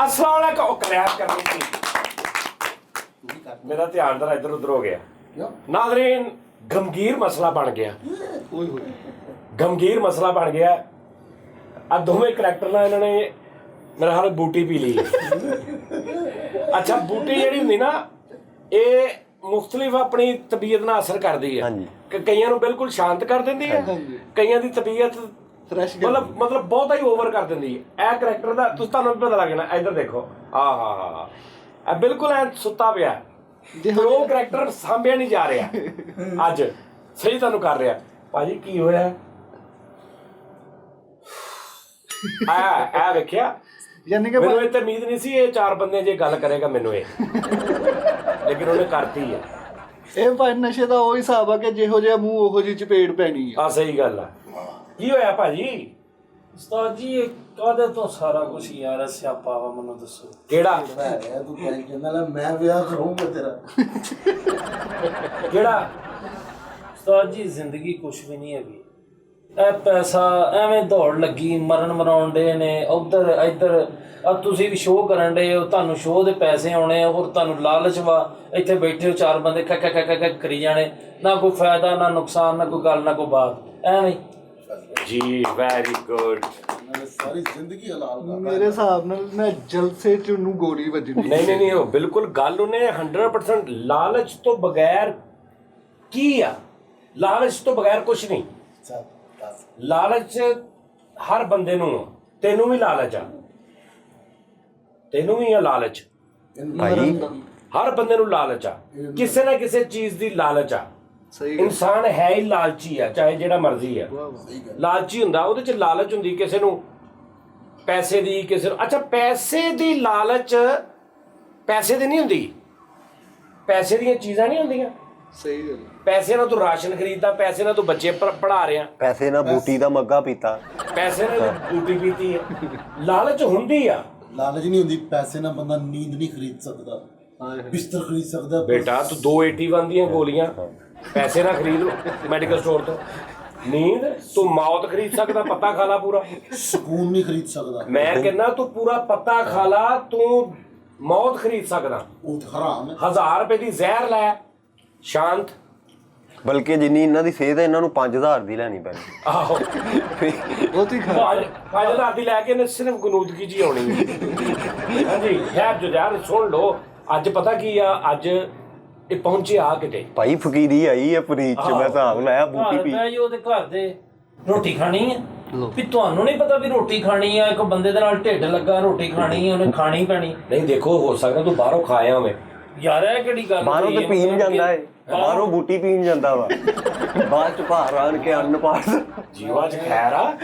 अस्सलाम वालेकुम करियात करनी थी मेरा ध्यान जरा इधर उधर हो गया नाज़रीन गमगीर मसला बन गया गमगीर मसला बन गया आ दोवें करैक्टर ना इन्होंने मेरा हाल बूटी पी ली अच्छा बूटी जी होंगी ना ये मुख्तलिफ अपनी तबीयत ना असर करती है कईयां नूं बिल्कुल शांत कर देंदी है कईयां दी तबीयत मतलब बहुत ही ओवर कर देंदी है ए करैक्टर दा तुहानूं भी पता लग जाना इधर देखो आ बिल्कुल ऐ सुत्ता पिया वो करैक्टर सांभिया नहीं जा रहा अज सही तुहानूं कर रहा भाजी की होया वेखिया मैनूं इत्थे उम्मीद नहीं सी ये चार बंदे जे गल करेगा मैनूं लेकिन उन्हें करती है ਇਹ ਭਾਈ ਨਸ਼ੇ ਦਾ ਉਹ ਹਿਸਾਬ ਆ ਕਿ ਜਿਹੋ ਜਿਹਾ ਮੂੰਹ ਉਹੋ ਜਿਹੀ ਚਪੇੜ ਪੈਣੀ ਆ ਸਹੀ ਗੱਲ ਆ ਕੀ ਹੋਇਆ ਭਾਜੀ ਉਸਤਾਦ ਜੀ ਇਹ ਕਾਹਦੇ ਤੋਂ ਸਾਰਾ ਕੁਝ ਯਾਰ ਸਿਆਪਾ ਵਾ ਮੈਨੂੰ ਦੱਸੋ ਕਿਹੜਾ ਤੂੰ ਟੈਨਸ਼ਨ ਨਾ ਲੈ ਮੈਂ ਵਿਆਹ ਕਰੂੰਗਾ ਤੇਰਾ ਕਿਹੜਾ ਉਸਤਾਦ ਜੀ ਜ਼ਿੰਦਗੀ ਕੁਝ ਵੀ ਨਹੀਂ ਹੈਗੀ ਇਹ ਪੈਸਾ ਐਵੇਂ ਦੌੜ ਲੱਗੀ ਮਰਨ ਮਰਾਉਣ ਦੇ ਨੇ ਉਧਰ ਇੱਧਰ ਆ ਤੁਸੀਂ ਵੀ ਸ਼ੋਅ ਕਰਨ ਦੇ ਹੋ ਤੁਹਾਨੂੰ ਸ਼ੋਅ ਦੇ ਪੈਸੇ ਆਉਣੇ ਹੋਰ ਤੁਹਾਨੂੰ ਲਾਲਚ ਵਾ ਇੱਥੇ ਬੈਠੇ ਹੋ ਚਾਰ ਬੰਦੇ ਖੱਕ ਕਰੀ ਜਾਣੇ ਨਾ ਕੋਈ ਫਾਇਦਾ ਨਾ ਨੁਕਸਾਨ ਨਾ ਕੋਈ ਗੱਲ ਨਾ ਕੋਈ ਬਾਤ ਐਵੇਂ ਜੀ ਵੈਰੀ ਗੁੱਡ ਸਾਰੀ ਜ਼ਿੰਦਗੀ ਹਲਾਲ ਕਰ ਮੇਰੇ ਹਿਸਾਬ ਨਾਲ ਮੈਂ ਜਲਸੇ ਚ ਉਹਨੂੰ ਗੋਲੀ ਵੱਜਣੀ ਨਹੀਂ ਉਹ ਬਿਲਕੁਲ ਗੱਲ ਉਹਨੇ 100% ਲਾਲਚ ਤੋਂ ਬਗੈਰ ਕੀ ਆ ਲਾਲਚ ਤੋਂ ਬਗੈਰ ਕੁਝ ਨਹੀਂ ਲਾਲਚ ਹਰ ਬੰਦੇ ਨੂੰ ਤੈਨੂੰ ਵੀ ਲਾਲਚ ਆ ਤੈਨੂੰ ਵੀ ਆ ਲਾਲਚ ਭਾਈ ਹਰ ਬੰਦੇ ਨੂੰ ਲਾਲਚ ਆ ਕਿਸੇ ਨਾ ਕਿਸੇ ਚੀਜ਼ ਦੀ ਲਾਲਚ ਆ ਇਨਸਾਨ ਹੈ ਹੀ ਲਾਲਚੀ ਆ ਚਾਹੇ ਜਿਹੜਾ ਮਰਜ਼ੀ ਆ ਲਾਲਚੀ ਹੁੰਦਾ ਉਹਦੇ ਚ ਲਾਲਚ ਹੁੰਦੀ ਕਿਸੇ ਨੂੰ ਪੈਸੇ ਦੀ ਕਿਸੇ ਨੂੰ ਅੱਛਾ ਪੈਸੇ ਦੀ ਲਾਲਚ ਪੈਸੇ ਦੀ ਨਹੀਂ ਹੁੰਦੀ ਪੈਸੇ ਦੀਆਂ ਚੀਜ਼ਾਂ ਨਹੀਂ ਹੁੰਦੀਆਂ ਸਹੀ ਗੱਲ ਪੈਸੇ ਨਾਲ ਤੂੰ ਰਾਸ਼ਨ ਖਰੀਦਦਾ ਪੈਸੇ ਨਾਲ ਤੂੰ ਬੱਚੇ ਪੜ੍ਹਾ ਰਿਹਾ ਪੈਸੇ ਨਾਲ ਬੂਟੀ ਦਾ ਮੱਗਾ ਪੀਤਾ ਪੈਸੇ ਨਾਲ ਬੂਟੀ ਪੀਤੀ ਹੈ ਲਾਲਚ ਹੁੰਦੀ ਆ ਲਾਲਚ ਨਹੀਂ ਹੁੰਦੀ ਪੈਸੇ ਨਾਲ ਬੰਦਾ ਨੀਂਦ ਨਹੀਂ ਖਰੀਦ ਸਕਦਾ ਬਿਸਤਰ ਖਰੀਦ ਸਕਦਾ ਬੇਟਾ ਤੂੰ 281 ਦੀਆਂ ਗੋਲੀਆਂ ਪੈਸੇ ਨਾਲ ਖਰੀਦ ਲੋ ਮੈਡੀਕਲ ਸਟੋਰ ਤੋਂ ਨੀਂਦ ਤੂੰ ਮੌਤ ਖਰੀਦ ਸਕਦਾ ਪੱਤਾ ਖਾ ਲਾ ਪੂਰਾ ਸਕੂਨ ਨਹੀਂ ਖਰੀਦ ਸਕਦਾ ਮੈਂ ਕਹਿੰਦਾ ਤੂੰ ਪੂਰਾ ਪੱਤਾ ਖਾ ਲਾ ਤੂੰ ਮੌਤ ਖਰੀਦ ਸਕਦਾ ਉਹ ਹਰਾਮ ਹੈ 1000 ਰੁਪਏ ਦੀ ਜ਼ਹਿਰ ਲੈ ਸ਼ਾਂਤ ਬਲਕਿ ਜਿੰਨੀ ਇਹਨਾਂ ਦੀ ਸਿਹਤ ਹੈ ਇਹਨਾਂ ਨੂੰ 5000 ਦੀ ਲੈਣੀ ਪੈਣੀ ਆਹੋ ਬਹੁਤ ਹੀ ਖਰਾਬ 5000 ਦੀ ਲੈ ਕੇ ਇਹਨੇ ਸਿਰਫ ਗਨੂਦਗੀ ਜੀ ਆਉਣੀ ਹੈ ਹਾਂਜੀ ਯਾਰ ਜੋ ਯਾਰ ਸੁਣ ਲੋ ਅੱਜ ਪਤਾ ਕੀ ਆ ਅੱਜ ਇਹ ਪਹੁੰਚਿਆ ਕਿਤੇ ਭਾਈ ਫਕੀਰੀ ਆਈ ਹੈ ਫਰੀਦ ਚ ਮੈਂ ਹਿਸਾਬ ਲਾਇਆ ਬੂਟੀ ਪੀ ਪੈ ਜੀ ਉਹਦੇ ਘਰ ਦੇ ਰੋਟੀ ਖਾਣੀ ਹੈ ਵੀ ਤੁਹਾਨੂੰ ਨਹੀਂ ਪਤਾ ਵੀ ਰੋਟੀ ਖਾਣੀ ਆ ਇੱਕ ਬੰਦੇ ਦੇ ਨਾਲ ਢਿੱਡ ਲੱਗਾ ਰੋਟੀ ਖਾਣੀ ਆ ਉਹਨੇ ਖਾਣੀ ਪੈਣੀ ਨਹੀਂ ਦੇਖੋ ਹੋ ਸਕਦਾ ਤੂੰ ਬਾਹਰੋਂ ਖਾਇਆ ਹੋਵੇਂ ਯਾਰ ਇਹ ਕਿਹੜੀ ਗੱਲ ਬਾਹਰੋਂ ਤੇ ਪੀਣ ਜਾਂਦਾ ਏ ਬਾਹਰੋਂ ਬੂਟੀ ਪੀਣ ਜਾਂਦਾ ਵਾ ਬਾਅਦ ਚ ਭਾਰ ਆਣ ਕੇ ਅੰਨ ਪਾਸ ਜੀਵਾ ਚ ਖੈਰ ਆ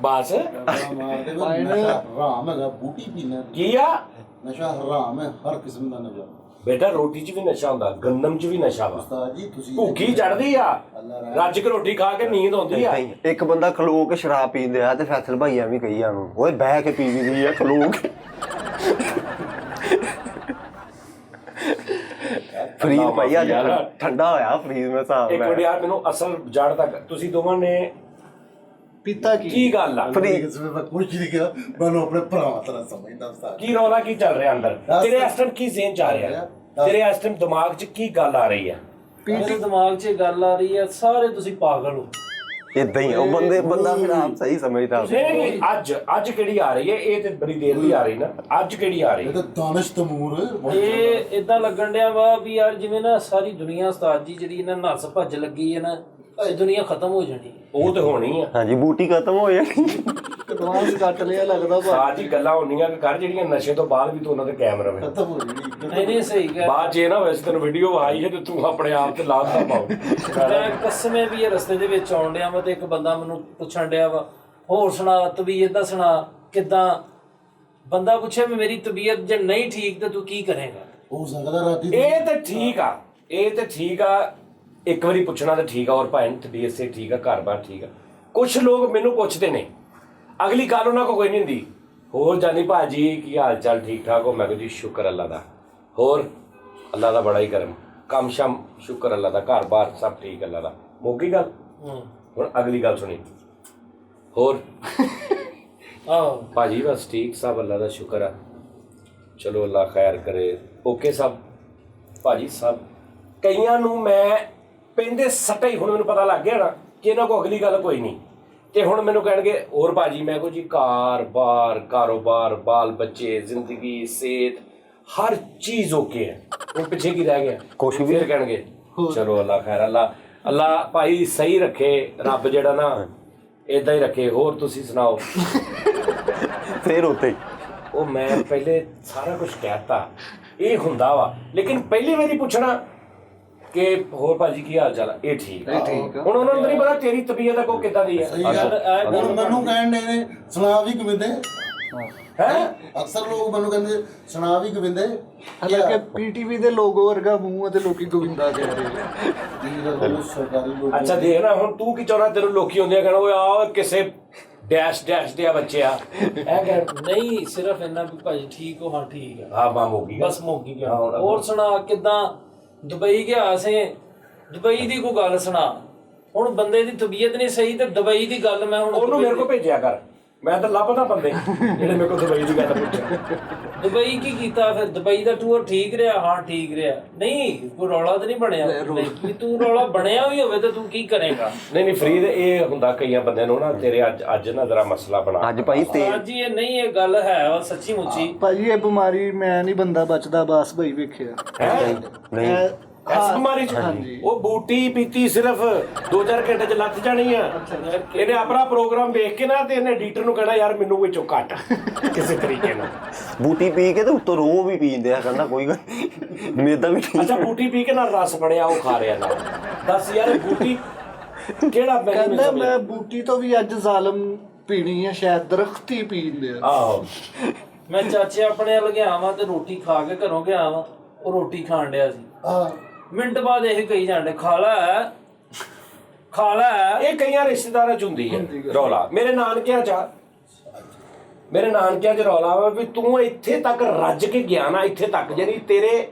ਬਸ ਹਰਾਮ ਹੈਗਾ ਬੂਟੀ ਪੀਣਾ ਕੀ ਆ ਨਸ਼ਾ ਹਰਾਮ ਹੈ ਹਰ ਕਿਸਮ ਦਾ ਨਸ਼ਾ ਬੇਟਾ ਰੋਟੀ 'ਚ ਵੀ ਨਸ਼ਾ ਹੁੰਦਾ ਗੰਦਮ 'ਚ ਵੀ ਨਸ਼ਾ ਵਾ ਉਸਤਾਦ ਜੀ ਤੁਸੀਂ ਭੁੱਖੀ ਚੜਦੀ ਆ ਰੱਜ ਕੇ ਰੋਟੀ ਖਾ ਕੇ ਨੀਂਦ ਆਉਂਦੀ ਆ ਇੱਕ ਬੰਦਾ ਖਲੋ ਕੇ ਸ਼ਰਾਬ ਪੀਂਦੇ ਆ ਤੇ ਫੈਸਲ ਭਾਈ ਐਵੇਂ ਕਹੀ ਜਾਨੂੰ ਓਏ ਬਹਿ ਕੇ ਪੀ ਦੀ ਆ ਖਲੋ ਕੇ ਫਰੀਦ ਭਾਈ ਅੱਜ ਠੰਡਾ ਹੋਇਆ ਫਰੀਦ ਮੈਂ ਹਿਸਾਬ ਇੱਕ ਮਿੰਟ ਯਾਰ ਮੈਨੂੰ ਅਸਲ ਜੜ ਤੱਕ ਤੁਸੀਂ ਦੋਵਾਂ ਨੇ ਪੀਤਾ ਕੀ ਗੱਲ ਆ ਫਰੀਦ ਮੈਂ ਕੁਝ ਨਹੀਂ ਕਿਹਾ ਮੈਨੂੰ ਆਪਣੇ ਭਰਾਵਾਂ ਤਰ੍ਹਾਂ ਸਮਝਦਾ ਉਸਤਾਦ ਕੀ ਰੌਲਾ ਕੀ ਚੱਲ ਰਿਹਾ ਅੰਦਰ ਤੇਰੇ ਇਸ ਟਾਈਮ ਕੀ ਜ਼ੇਨ ਚ ਆ ਰਿਹਾ ਤੇਰੇ ਇਸ ਟਾਈਮ ਦਿਮਾਗ 'ਚ ਕੀ ਗੱਲ ਆ ਰਹੀ ਆ ਮੇਰੇ ਦਿਮਾਗ 'ਚ ਗੱਲ ਆ ਰਹੀ ਹੈ ਸਾਰੇ ਤੁਸੀਂ ਪਾਗਲ ਹੋ ਇਦਾਂ ਹੀ ਉਹ ਬੰਦਾ ਫਿਰ ਆਪ ਸਹੀ ਸਮਝਦਾ ਨਹੀਂ ਅੱਜ ਕਿਹੜੀ ਆ ਰਹੀ ਹੈ ਇਹ ਤੇ ਬੜੀ ਦੇਰ ਦੀ ਆ ਰਹੀ ਨਾ ਅੱਜ ਕਿਹੜੀ ਆ ਰਹੀ ਇਹ ਤਾਂ ਦਾਨਿਸ਼ ਤਮੂਰ ਇਹ ਇਦਾਂ ਲੱਗਣ ਡਿਆ ਵਾ ਵੀ ਯਾਰ ਜਿਵੇਂ ਨਾ ਸਾਰੀ ਦੁਨੀਆ ਉਸਤਾਦ ਜੀ ਜਿਹੜੀ ਇਹਨਾਂ ਨੱਸ ਭੱਜ ਲੱਗੀ ਹੈ ਨਾ ਇਹ ਦੁਨੀਆ ਖਤਮ ਹੋ ਜਾਣੀ ਉਹ ਤੇ ਹੋਣੀ ਆ ਹਾਂਜੀ ਬੂਟੀ ਖਤਮ ਹੋ ਜਾਣੀ ਐਡਵਾਂਸ ਕੱਟ ਲਿਆ ਲੱਗਦਾ ਸਾਡੀ ਗੱਲਾਂ ਹੁੰਦੀਆਂ ਕਿ ਕਰ ਜਿਹੜੀਆਂ ਨਸ਼ੇ ਤੋਂ ਬਾਅਦ ਵੀ ਤੂੰ ਉਹਨਾਂ ਤੇ ਕਾਇਮ ਰਵੇਂ ਖਤਮ ਹੋ ਜਾਣੀ ਨਹੀਂ ਸਹੀ ਗੱਲ ਬਾਅਦ ਜੇ ਨਾ ਵੈਸੇ ਤੈਨੂੰ ਵੀਡੀਓ ਆਈ ਹੈ ਤੇ ਤੂੰ ਆਪਣੇ ਆਪ ਤੇ ਲਾਭ ਨਾ ਪਾਓ ਮੈਂ ਕਸਮੇ ਵੀ ਇਹ ਰਸਤੇ ਦੇ ਵਿੱਚ ਆਉਣ ਡਿਆ ਵਾ ਤੇ ਇੱਕ ਬੰਦਾ ਮੈਨੂੰ ਪੁੱਛਣ ਡਿਆ ਵਾ ਹੋਰ ਸੁਣਾ ਤਬੀਅਤ ਦਾ ਸੁਣਾ ਕਿੱਦਾਂ ਬੰਦਾ ਪੁੱਛੇ ਮੇਰੀ ਤਬੀਅਤ ਜੇ ਨਹੀਂ ਠੀਕ ਤੇ ਤੂੰ ਕੀ ਕਰੇਗਾ ਹੋ ਸਕਦਾ ਰਾਤੀ ਇਹ ਤੇ ਠੀਕ ਆ ਇੱਕ ਵਾਰੀ ਪੁੱਛਣਾ ਤਾਂ ਠੀਕ ਆ ਔਰ ਭਾਈ ਤਬੀਅਤ ਸੇ ਠੀਕ ਆ ਘਰ-ਬਾਰ ਠੀਕ ਆ ਕੁਝ ਲੋਕ ਮੈਨੂੰ ਪੁੱਛਦੇ ਨੇ ਅਗਲੀ ਗੱਲ ਉਹਨਾਂ ਕੋਲ ਕੋਈ ਨਹੀਂ ਹੁੰਦੀ ਹੋਰ ਜਾਨੀ ਭਾਜੀ ਕੀ ਹਾਲ ਚਾਲ ਠੀਕ ਠਾਕ ਹੋ ਮੈਂ ਕਿਹਾ ਜੀ ਸ਼ੁਕਰ ਅੱਲਾ ਦਾ ਹੋਰ ਅੱਲਾ ਦਾ ਬੜਾ ਹੀ ਕਰਮ ਕੰਮ ਸ਼ਮ ਸ਼ੁਕਰ ਅੱਲਾ ਦਾ ਘਰ-ਬਾਰ ਸਭ ਠੀਕ ਅੱਲਾ ਦਾ ਮੁੱਕੀ ਗੱਲ ਹੁਣ ਅਗਲੀ ਗੱਲ ਸੁਣੀ ਹੋਰ ਆਹੋ ਭਾਜੀ ਬਸ ਠੀਕ ਸਭ ਅੱਲਾ ਦਾ ਸ਼ੁਕਰ ਆ ਚਲੋ ਅੱਲਾ ਖੈਰ ਕਰੇ। ਓਕੇ ਸਭ ਭਾਜੀ ਸਭ। ਕਈਆਂ ਨੂੰ ਮੈਂ ਪੈਂਦੇ ਸੱਟਾ ਹੀ ਹੁਣ ਮੈਨੂੰ ਪਤਾ ਲੱਗ ਗਿਆ ਨਾ ਕਿ ਇਹਨਾਂ ਕੋਲ ਅਗਲੀ ਗੱਲ ਕੋਈ ਨਹੀਂ, ਤੇ ਹੁਣ ਮੈਨੂੰ ਕਹਿਣਗੇ ਹੋਰ ਭਾਜੀ ਮੈਂ ਕੋ ਜੀ ਘਰ-ਬਾਰ, ਕਾਰੋਬਾਰ, ਬਾਲ ਬੱਚੇ, ਜ਼ਿੰਦਗੀ, ਸਿਹਤ, ਹਰ ਚੀਜ਼ ਓਕੇ ਹੈ, ਹੁਣ ਪਿੱਛੇ ਕੀ ਰਹਿ ਗਿਆ? ਕੁਛ ਵੀ ਫਿਰ ਕਹਿਣਗੇ ਚਲੋ ਅੱਲਾ ਖੈਰ, ਅੱਲਾ ਭਾਈ ਸਹੀ ਰੱਖੇ, ਰੱਬ ਜਿਹੜਾ ਨਾ ਇਦਾਂ ਹੀ ਰੱਖੇ। ਹੋਰ ਤੁਸੀਂ ਸੁਣਾਓ? ਫੇਰ ਉੱਤੇ ਉਹ ਮੈਂ ਪਹਿਲੇ ਸਾਰਾ ਕੁਝ ਕਹਿਤਾ, ਇਹ ਹੁੰਦਾ ਵਾ, ਲੇਕਿਨ ਪਹਿਲੀ ਵਾਰੀ ਪੁੱਛਣਾ ਕਿ ਹੋਰ ਭਾਜੀ ਕੀ ਹਾਲ ਚਾਲ ਆ, ਇਹ ਠੀਕ ਆ। ਹੁਣ ਉਹਨਾਂ ਨੂੰ ਨਹੀਂ ਪਤਾ ਤੇਰੀ ਤਬੀਅਤ ਕੋ ਕਿੱਦਾਂ ਦੀ ਸਹੀ ਹੈ। ਗੱਲ। ਹੁਣ ਮੈਨੂੰ ਕਹਿਣ ਦੇ ਨੇ ਸੁਣਾ ਵੀ ਕਿਵੇਂ ਦੇ ਹੈ ਅਕਸਰ ਲੋਕ ਮੈਨੂੰ ਕਹਿੰਦੇ ਸੁਣਾ ਵੀ ਕਿਵੇਂ ਦੇ ਹਾਲਾਂਕਿ ਪੀਟੀਵੀ ਦੇ ਲੋਗੋ ਵਰਗਾ ਮੂੰਹ ਆ ਤੇ ਲੋਕੀ ਗੋਵਿੰਦਾ ਕਹਿ ਰਹੇ ਆ। ਸਰਕਾਰੀ ਲੋਕ ਅੱਛਾ ਦੇਖ ਨਾ ਹੁਣ ਤੂੰ ਕੀ ਚਾਹੁੰਦਾ, ਤੈਨੂੰ ਲੋਕੀ ਹੁੰਦੇ ਆ ਕਹਿਣਾ ਓਏ ਆ ਕਿਸੇ ਡੈਸ਼ ਡੈਸ਼ ਦੇ ਬੱਚਿਆ ਇਹ ਕਹਿ ਨਹੀਂ ਸਿਰਫ ਇੰਨਾ ਵੀ ਭਾਜੀ ਠੀਕ ਹੋ। ਹਾਂ ਠੀਕ ਆ, ਆ ਬਾਮ ਹੋ ਗਈ ਬਸ ਮੁੱਕ ਗਿਆ। ਹੋਰ ਸੁਣਾ ਕਿੱਦਾਂ ਦੁਬਈ ਗਿਆ ਸੇ? ਦੁਬਈ ਦੀ ਕੋਈ ਗੱਲ ਸੁਣਾ। ਹੁਣ ਬੰਦੇ ਦੀ ਤਬੀਅਤ ਨਹੀਂ ਸਹੀ ਤੇ ਦੁਬਈ ਦੀ ਗੱਲ ਮੈਂ ਹੁਣ ਉਹਨੂੰ ਮੇਰੇ ਕੋਲ ਭੇਜਿਆ ਕਰ, ਮੈਂ ਤਾਂ ਲੱਭਦਾ ਬੰਦੇ ਜਿਹੜੇ ਮੇਰੇ ਕੋਲ ਦੁਬਈ ਦੀ ਗੱਲ ਪੁੱਛਣ। ਦੁਬਈ ਕੀ ਕੀਤਾ ਫਿਰ? ਦੁਬਈ ਦਾ ਟੂਰ ਠੀਕ ਰਿਹਾ? ਹਾਂ ਠੀਕ ਰਿਹਾ। ਨਹੀਂ ਕੋਈ ਰੌਲਾ ਤਾਂ ਨਹੀਂ ਬਣਿਆ? ਨਹੀਂ ਤੂੰ ਰੌਲਾ ਬਣਿਆ ਵੀ ਹੋਵੇ ਤਾਂ ਤੂੰ ਕੀ ਕਰੇਗਾ? ਨਹੀਂ ਫਰੀਦ ਇਹ ਹੁੰਦਾ ਕਈਆਂ ਬੰਦਿਆਂ ਨੂੰ ਨਾ, ਤੇਰੇ ਅੱਜ ਨਾ ਜਰਾ ਮਸਲਾ ਬਣਾ ਅੱਜ ਭਾਈ ਤੇ ਅੱਜ ਇਹ ਨਹੀਂ, ਇਹ ਗੱਲ ਹੈ ਵਾ ਸੱਚੀ ਮੁੱਚੀ। ਭਾਜੀ ਇਹ ਬਿਮਾਰੀ ਮੈਂ ਨਹੀਂ ਬੰਦਾ ਬਚਦਾ ਬਾਸ ਭਾਈ ਵੇਖਿਆ। ਹੈ ਨਹੀਂ ਇਸ ਬਿਮਾਰੀ ਚ ਉਹ ਬੂਟੀ ਪੀਤੀ ਸਿਰਫ 2-4 ਘੰਟੇ ਚ ਲੱਥ ਜਾਣੀ ਆ। ਇਹਨੇ ਆਪਣਾ ਪ੍ਰੋਗਰਾਮ ਵੇਖ ਕੇ ਨਾ ਤੇ ਇਹਨੇ ਐਡੀਟਰ ਨੂੰ ਕਹਿਣਾ ਯਾਰ ਮੈਨੂੰ ਵਿੱਚੋਂ ਕੱਟ ਕਿਸੇ ਤਰੀਕੇ ਨਾਲ। ਬੂਟੀ ਪੀ ਕੇ ਤੇ ਉੱਤੋਂ ਰੋਹ ਵੀ ਪੀਂਦੇ ਆ, ਕਹਿੰਦਾ ਕੋਈ ਗੱਲ ਮੇਦਾ ਵੀ ਠੀਕ। ਅੱਛਾ ਬੂਟੀ ਪੀ ਕੇ ਨਾਲ ਰਸ ਬਣਿਆ ਉਹ ਖਾ ਰਿਹਾ ਨਾਲ। ਦੱਸ ਯਾਰ ਬੂਟੀ ਕਿਹੜਾ ਕਹਿੰਦਾ ਮੈਂ ਬੂਟੀ ਤੋਂ ਵੀ ਅੱਜ ਜ਼ਾਲਮ ਪੀਣੀ ਆ, ਸ਼ਾਇਦ ਦਰਖਤੀ ਪੀਂਦੇ ਆ। ਆਹੋ ਮੈਂ ਚਾਚੇ ਆਪਣੇ ਵੱਲ ਗਿਆ ਵਾਂ ਤੇ ਰੋਟੀ ਖਾ ਕੇ ਘਰੋਂ ਗਿਆ ਵਾਂ, ਉਹ ਰੋਟੀ ਖਾਣ ਡਿਆ ਸੀ। ਮਿੰਟ ਬਾਅਦ ਇਹ ਕਹੀ ਜਾਂਦੇ ਖਾ ਲੈ ਖਾ ਲੈ। ਇਹ ਕਈਆਂ ਰਿਸ਼ਤੇਦਾਰਾਂ ਚ ਹੁੰਦੀ ਹੈ ਰੌਲਾ। ਮੇਰੇ ਨਾਨਕਿਆਂ ਚ ਰੌਲਾ ਵਾ ਵੀ ਤੂੰ ਇੱਥੇ ਤੱਕ ਰੱਜ ਕੇ ਗਿਆ ਨਾ, ਇੱਥੇ ਤੱਕ ਜਿਹੜੀ ਤੇਰੇ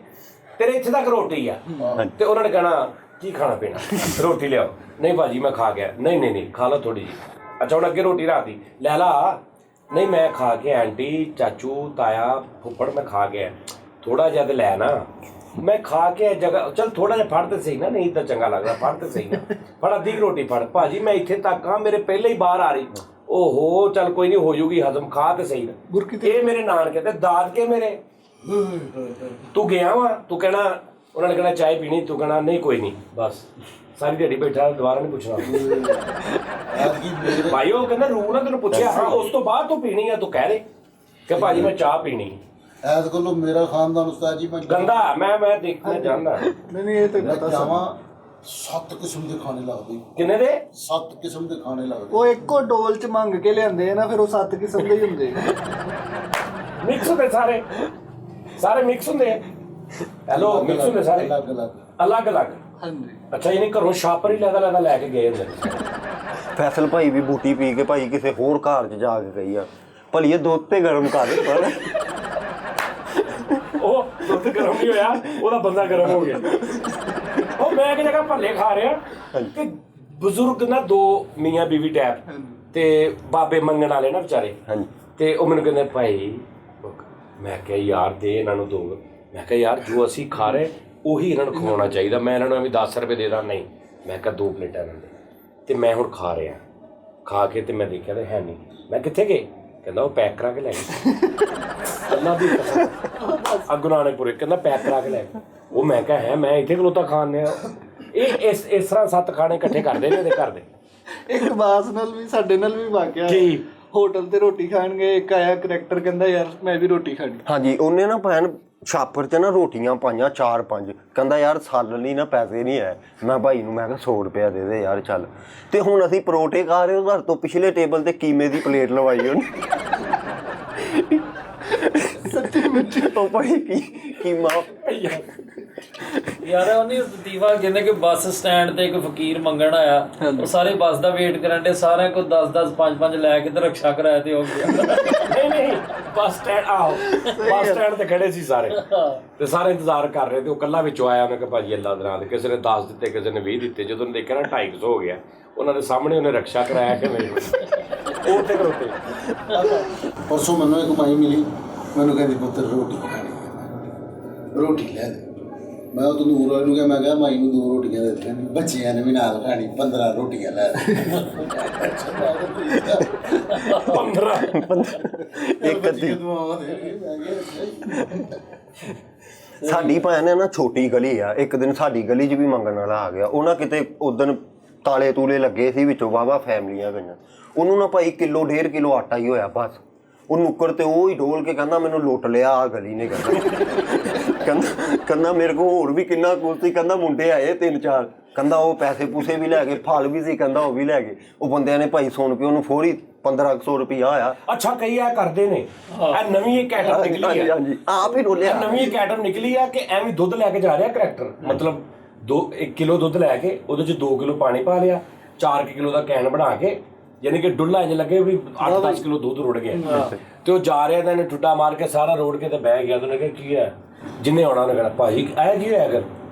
ਇੱਥੇ ਤੱਕ ਰੋਟੀ ਆ, ਤੇ ਉਹਨਾਂ ਨੇ ਕਹਿਣਾ ਕੀ ਖਾਣਾ ਪੀਣਾ, ਰੋਟੀ ਲਿਆਓ। ਨਹੀਂ ਭਾਜੀ ਮੈਂ ਖਾ ਗਿਆ। ਨਹੀਂ ਖਾ ਲਾ ਥੋੜੀ ਜਿਹੀ। ਅੱਛਾ ਹੁਣ ਅੱਗੇ ਰੋਟੀ ਰਾਤੀ ਲੈ ਲਾ। ਨਹੀਂ ਮੈਂ ਖਾ ਕੇ, ਆਂਟੀ ਚਾਚੂ ਤਾਇਆ ਫੁੱਫੜ ਮੈਂ ਖਾ ਗਿਆ, ਥੋੜਾ ਜਿਹਾ ਤੇ ਲੈ ਨਾ। ਮੈਂ ਖਾ ਕੇ ਜਗ੍ਹਾ ਚੱਲ ਥੋੜਾ ਜਿਹਾ ਫੜ ਤੇ ਸਹੀ ਨਾ, ਨਹੀਂ ਤਾਂ ਚੰਗਾ ਲੱਗਦਾ, ਫੜ ਤੇ ਸਹੀ ਨਾ, ਫੜ ਅੱਧੀ ਰੋਟੀ ਫੜ। ਭਾਜੀ ਮੈਂ ਇੱਥੇ ਤੱਕ ਆ, ਮੇਰੇ ਪਹਿਲੇ ਹੀ ਬਾਹਰ ਆ ਰਹੀ। ਓਹੋ ਚੱਲ ਕੋਈ ਨਹੀਂ ਹੋ ਜੂਗੀ ਹਜ਼ਮ, ਖਾ ਤੇ ਸਹੀ ਨਾ। ਇਹ ਮੇਰੇ ਨਾਨਕੇ ਤੇ ਦਾਦਕੇ ਮੇਰੇ। ਤੂੰ ਗਿਆ ਵਾ, ਤੂੰ ਕਹਿਣਾ ਉਹਨਾਂ ਨੇ ਕਹਿਣਾ ਚਾਹ ਪੀਣੀ, ਤੂੰ ਕਹਿਣਾ ਨਹੀਂ ਕੋਈ ਨਹੀਂ, ਬਸ ਸਾਰੀ ਦਿਹਾੜੀ ਬੈਠਾ, ਦੁਬਾਰਾ ਨਹੀਂ ਪੁੱਛਣਾ। ਭਾਈ ਉਹ ਕਹਿੰਦਾ ਰੂ ਨਾ ਤੈਨੂੰ ਪੁੱਛਿਆ, ਹਾਂ ਉਸ ਤੋਂ ਬਾਅਦ ਤੂੰ ਪੀਣੀ ਆ, ਤੂੰ ਕਹਿ ਦੇ ਕਿ ਭਾਜੀ ਮੈਂ ਚਾਹ ਪੀਣੀ। ਐਸ ਕੋਲੋਂ ਮੇਰਾ ਖਾਨਦਾਨ ਉਸਤਾਦ ਜੀ ਮੈਂ ਗੰਦਾ ਮੈਂ ਦੇਖਣਾ ਚਾਹੁੰਦਾ। ਨਹੀਂ ਇਹ ਤੇ ਪਤਾ ਜਾਵਾਂ 7 ਕਿਸਮ ਦੇ ਖਾਣੇ ਲੱਗਦੇ। ਕਿੰਨੇ ਦੇ? 7 ਕਿਸਮ ਦੇ ਖਾਣੇ ਲੱਗਦੇ। ਉਹ ਇੱਕੋ ਡੋਲ ਚ ਮੰਗ ਕੇ ਲਿਆਂਦੇ ਆ ਨਾ, ਫਿਰ ਉਹ 7 ਕਿਸਮ ਦੇ ਹੀ ਹੁੰਦੇ। ਮਿਕਸ ਹੁੰਦੇ ਸਾਰੇ ਮਿਕਸ ਹੁੰਦੇ ਆ। ਹੈਲੋ ਮਿਕਸ ਹੁੰਦੇ ਸਾਰੇ ਅਲੱਗ। ਹਾਂਜੀ ਅੱਛਾ ਇਹਨੇ ਘਰੋਂ ਛਾਪਰ ਹੀ ਲੈ ਕੇ ਗਏ ਹੁੰਦੇ। ਫੈਸਲ ਭਾਈ ਵੀ ਬੂਟੀ ਪੀ ਕੇ ਭਾਈ ਕਿਸੇ ਹੋਰ ਘਰ 'ਚ ਜਾ ਕੇ ਗਈ ਆ, ਭਲੀ ਇਹ ਦੁੱਧ ਤੇ ਗਰਮ ਕਰ ਦੇ ਪਰ ਉਹ ਦੁੱਧ ਗਰਮ ਨਹੀਂ ਹੋਇਆ, ਉਹਦਾ ਬੰਦਾ ਗਰਮ ਹੋ ਗਿਆ। ਉਹ ਮੈਂ ਇੱਕ ਜਗ੍ਹਾ ਭੱਲੇ ਖਾ ਰਿਹਾ ਤੇ ਬਜ਼ੁਰਗ ਨਾ 2 ਮੀਆਂ ਬੀਵੀ ਟੈਪ ਤੇ ਬਾਬੇ ਮੰਗਣ ਵਾਲੇ ਨਾ ਵਿਚਾਰੇ। ਹਾਂਜੀ ਤੇ ਉਹ ਮੈਨੂੰ ਕਹਿੰਦੇ ਭਾਈ, ਮੈਂ ਕਿਹਾ ਯਾਰ ਦੇ ਇਹਨਾਂ ਨੂੰ ਦੋ। ਮੈਂ ਕਿਹਾ ਯਾਰ ਜੋ ਅਸੀਂ ਖਾ ਰਹੇ ਉਹੀ ਇਹਨਾਂ ਨੂੰ ਖਵਾਉਣਾ ਚਾਹੀਦਾ, ਮੈਂ ਇਹਨਾਂ ਨੂੰ ਐਵੇਂ 10 ਰੁਪਏ ਦੇ ਦਾਂ। ਨਹੀਂ ਮੈਂ ਕਿਹਾ 2 ਪਲੇਟਾਂ ਇਹਨਾਂ ਦੇ। ਤੇ ਮੈਂ ਹੁਣ ਖਾ ਰਿਹਾ, ਖਾ ਕੇ ਤੇ ਮੈਂ ਦੇਖਿਆ ਤੇ ਹੈ ਨਹੀਂ। ਮੈਂ ਕਿੱਥੇ ਗਏ? ਕਹਿੰਦਾ ਉਹ ਪੈਕ ਕਰਾ ਕੇ ਲੈ ਗਏ। ਅੱਲਾ ਦੀ ਅੱਗੂ ਨਾਨਕਪੁਰੇ ਕਹਿੰਦਾ ਪੈਕ ਕਰਾ ਕੇ ਲੈ ਗਏ। ਉਹ ਮੈਂ ਕਿਹਾ ਹੈ ਮੈਂ ਇੱਥੇ ਖਲੋਤਾ ਖਾਣੇ ਆ। ਇਹ ਇਸ ਤਰ੍ਹਾਂ 7 ਖਾਣੇ ਇਕੱਠੇ ਕਰਦੇ ਨੇ ਇਹਦੇ ਘਰ ਦੇ। ਇੱਕ ਬਾਸ ਨਾਲ ਵੀ ਸਾਡੇ ਨਾਲ ਵੀ ਵਾਕਿਆ ਕੀ? ਹੋਟਲ ਤੇ ਰੋਟੀ ਖਾਣ ਗਏ, ਇੱਕ ਆਇਆ ਕਰੈਕਟਰ ਕਹਿੰਦਾ ਯਾਰ ਮੈਂ ਵੀ ਰੋਟੀ ਖਾਣੀ। ਹਾਂਜੀ ਉਹਨੇ ਨਾ ਭੈਣ ਛਾਪਰ 'ਚ ਨਾ ਰੋਟੀਆਂ ਪਾਈਆਂ 4-5, ਕਹਿੰਦਾ ਯਾਰ ਸਾਲਣ ਲਈ ਨਾ ਪੈਸੇ ਨਹੀਂ ਹੈ। ਮੈਂ ਭਾਈ ਨੂੰ ਮੈਂ ਕਿਹਾ 100 ਰੁਪਇਆ ਦੇ ਦੇ ਯਾਰ ਚੱਲ। ਤੇ ਹੁਣ ਅਸੀਂ ਪਰੋਠੇ ਖਾ ਰਹੇ, ਘਰ ਤੋਂ ਪਿਛਲੇ ਟੇਬਲ ਤੇ ਕੀਮੇ ਦੀ ਪਲੇਟ ਲਵਾਈ ਉਹਨੇ। ਸੱਚੀ ਮੁੱਚੀ ਉਹ ਭਾਈ ਕੀਮਾ ਯਾਰ ਉਹਨੇ ਦੀਵਾ ਕਹਿੰਦੇ ਕਿ ਬੱਸ ਸਟੈਂਡ ਤੇ ਇੱਕ ਫਕੀਰ ਮੰਗਣ ਆਇਆ, ਉਹ ਸਾਰੇ ਬੱਸ ਦਾ ਵੇਟ ਕਰਨ ਦੇ, ਸਾਰਿਆਂ ਕੋਲ 10-10 5-5 ਲੈ ਕੇ ਤੇ ਰਕਸ਼ਾ ਕਰਾਇਆ ਤੇ ਹੋ ਗਿਆ। ਨਹੀਂ ਬੱਸ ਸਟੈਂਡ ਤੇ ਖੜੇ ਸੀ ਸਾਰੇ ਤੇ ਸਾਰੇ ਇੰਤਜ਼ਾਰ ਕਰ ਰਹੇ ਤੇ ਉਹ ਕੱਲਾ ਵਿੱਚੋਂ ਆਇਆ। ਉਹਨੇ ਕਿਹਾ ਭਾਜੀ ਅੱਲਾ ਦੇ ਨਾਲ, ਕਿਸੇ ਨੇ 10 ਦਿੱਤੇ, ਕਿਸੇ ਨੇ 20 ਦਿੱਤੇ। ਜਦੋਂ ਉਹਨੇ ਦੇਖਿਆ ਨਾ 250 ਹੋ ਗਿਆ, ਉਹਨਾਂ ਦੇ ਸਾਹਮਣੇ ਉਹਨੇ ਰਕਸ਼ਾ ਕਰਾਇਆ ਕਿ ਮੇਰੇ ਉਹ ਤੇ ਖਲੋਤੇ। ਪਰਸੋਂ ਮੈਨੂੰ ਇੱਕ ਮਾਈ ਮਿਲੀ, ਮੈਨੂੰ ਕਹਿੰਦੀ ਪੁੱਤਰ ਰੋਟੀ ਖਾਣੀ ਹੈ, ਰੋਟੀ ਲੈ ਦੇ। ਮੈਂ ਉਹ ਤੰਦੂਰ ਨੂੰ ਕਿਹਾ, ਮੈਂ ਕਿਹਾ ਮਾਈ ਨੂੰ 2 ਰੋਟੀਆਂ ਦੇ ਦੇ, ਬੱਚਿਆਂ ਨੇ ਵੀ ਨਾਲ ਖਾਣੀ, 15 ਰੋਟੀਆਂ ਲੈ ਦੇ। 15 ਇੱਕ ਅੱਧੀ ਸਾਡੀ ਭੈਣ ਨੇ ਨਾ ਛੋਟੀ ਗਲੀ ਆ, ਇੱਕ ਦਿਨ ਸਾਡੀ ਗਲੀ 'ਚ ਵੀ ਮੰਗਣ ਵਾਲਾ ਆ ਗਿਆ। ਉਹ ਨਾ ਕਿਤੇ ਉਦਣ ਤਾਲੇ ਤੂਲੇ ਲੱਗੇ ਸੀ, ਵਿੱਚੋਂ ਵਾਹਵਾ ਫੈਮਲੀਆਂ ਗਈਆਂ। ਉਹਨੂੰ ਨਾ ਭਾਈ ਕਿਲੋ 1.5 ਕਿਲੋ ਆਟਾ ਹੀ ਹੋਇਆ ਬਸ। ਉਹ ਨੁੱਕਰ ਤੇ ਉਹ ਹੀ ਡੋਲ ਕੇ ਕਹਿੰਦਾ ਮੈਨੂੰ ਲੁੱਟ ਲਿਆ ਆ ਗਲੀ ਨੇ। ਕਹਿੰਦਾ ਮੇਰੇ ਕੋਲ ਹੋਰ ਵੀ ਕਿੰਨਾ ਕੁਝ ਸੀ। ਕਹਿੰਦਾ ਮੁੰਡੇ ਆਏ 3-4, ਕਹਿੰਦਾ ਉਹ ਪੈਸੇ ਪੂਸੇ ਵੀ ਲੈ ਗਏ, ਫਲ ਵੀ ਸੀ, ਕਹਿੰਦਾ ਉਹ ਵੀ ਲੈ ਗਏ। ਉਹ ਬੰਦਿਆਂ ਨੇ ਭਾਈ ਸੁਣ ਕੇ ਉਹਨੂੰ ਫੋਰੀ 1500 ਰੁਪਇਆ ਆਇਆ। ਅੱਛਾ ਕਈ ਆ ਕਰਦੇ ਨੇ, ਇਹ ਨਵੀਂ ਇੱਕ ਆਈਟਮ ਨਿਕਲੀ ਆ। ਹਾਂਜੀ ਆਪ ਹੀ ਰੋਲਿਆ। ਨਵੀਂ ਇੱਕ ਆਈਟਮ ਨਿਕਲੀ ਆ ਕਿ ਐਵੇਂ ਦੁੱਧ ਲੈ ਕੇ ਜਾ ਰਿਹਾ ਕਰੈਕਟਰ, ਮਤਲਬ 1 ਕਿਲੋ ਦੁੱਧ ਲੈ ਕੇ ਉਹਦੇ 'ਚ 2 ਕਿਲੋ ਪਾਣੀ ਪਾ ਲਿਆ, 4 ਕਿਲੋ ਦਾ ਕੈਨ ਬਣਾ ਕੇ, ਯਾਨੀ ਕਿ ਡੁੱਲਾ ਇੰਜ ਲੱਗੇ ਵੀ 8-10 ਕਿਲੋ ਦੁੱਧ ਰੁੜ ਗਿਆ। ਤੇ ਉਹ ਜਾ ਰਿਹਾ ਤਾਂ ਇਹਨੇ ਠੁੱਡਾ ਮਾਰ ਕੇ ਸਾਰਾ ਰੋੜ ਕੇ ਤੇ ਬਹਿ ਗਿਆ। ਤੇ ਉਹਨੇ ਕਿਹਾ ਕੀ ਹੈ, ਜਿੰਨੇ ਆਉਣਾ ਉਹਨੇ ਕਹਿਣਾ ਭਾਜੀ ਇਹ ਕੀ ਹੋਇਆ? ਕਰ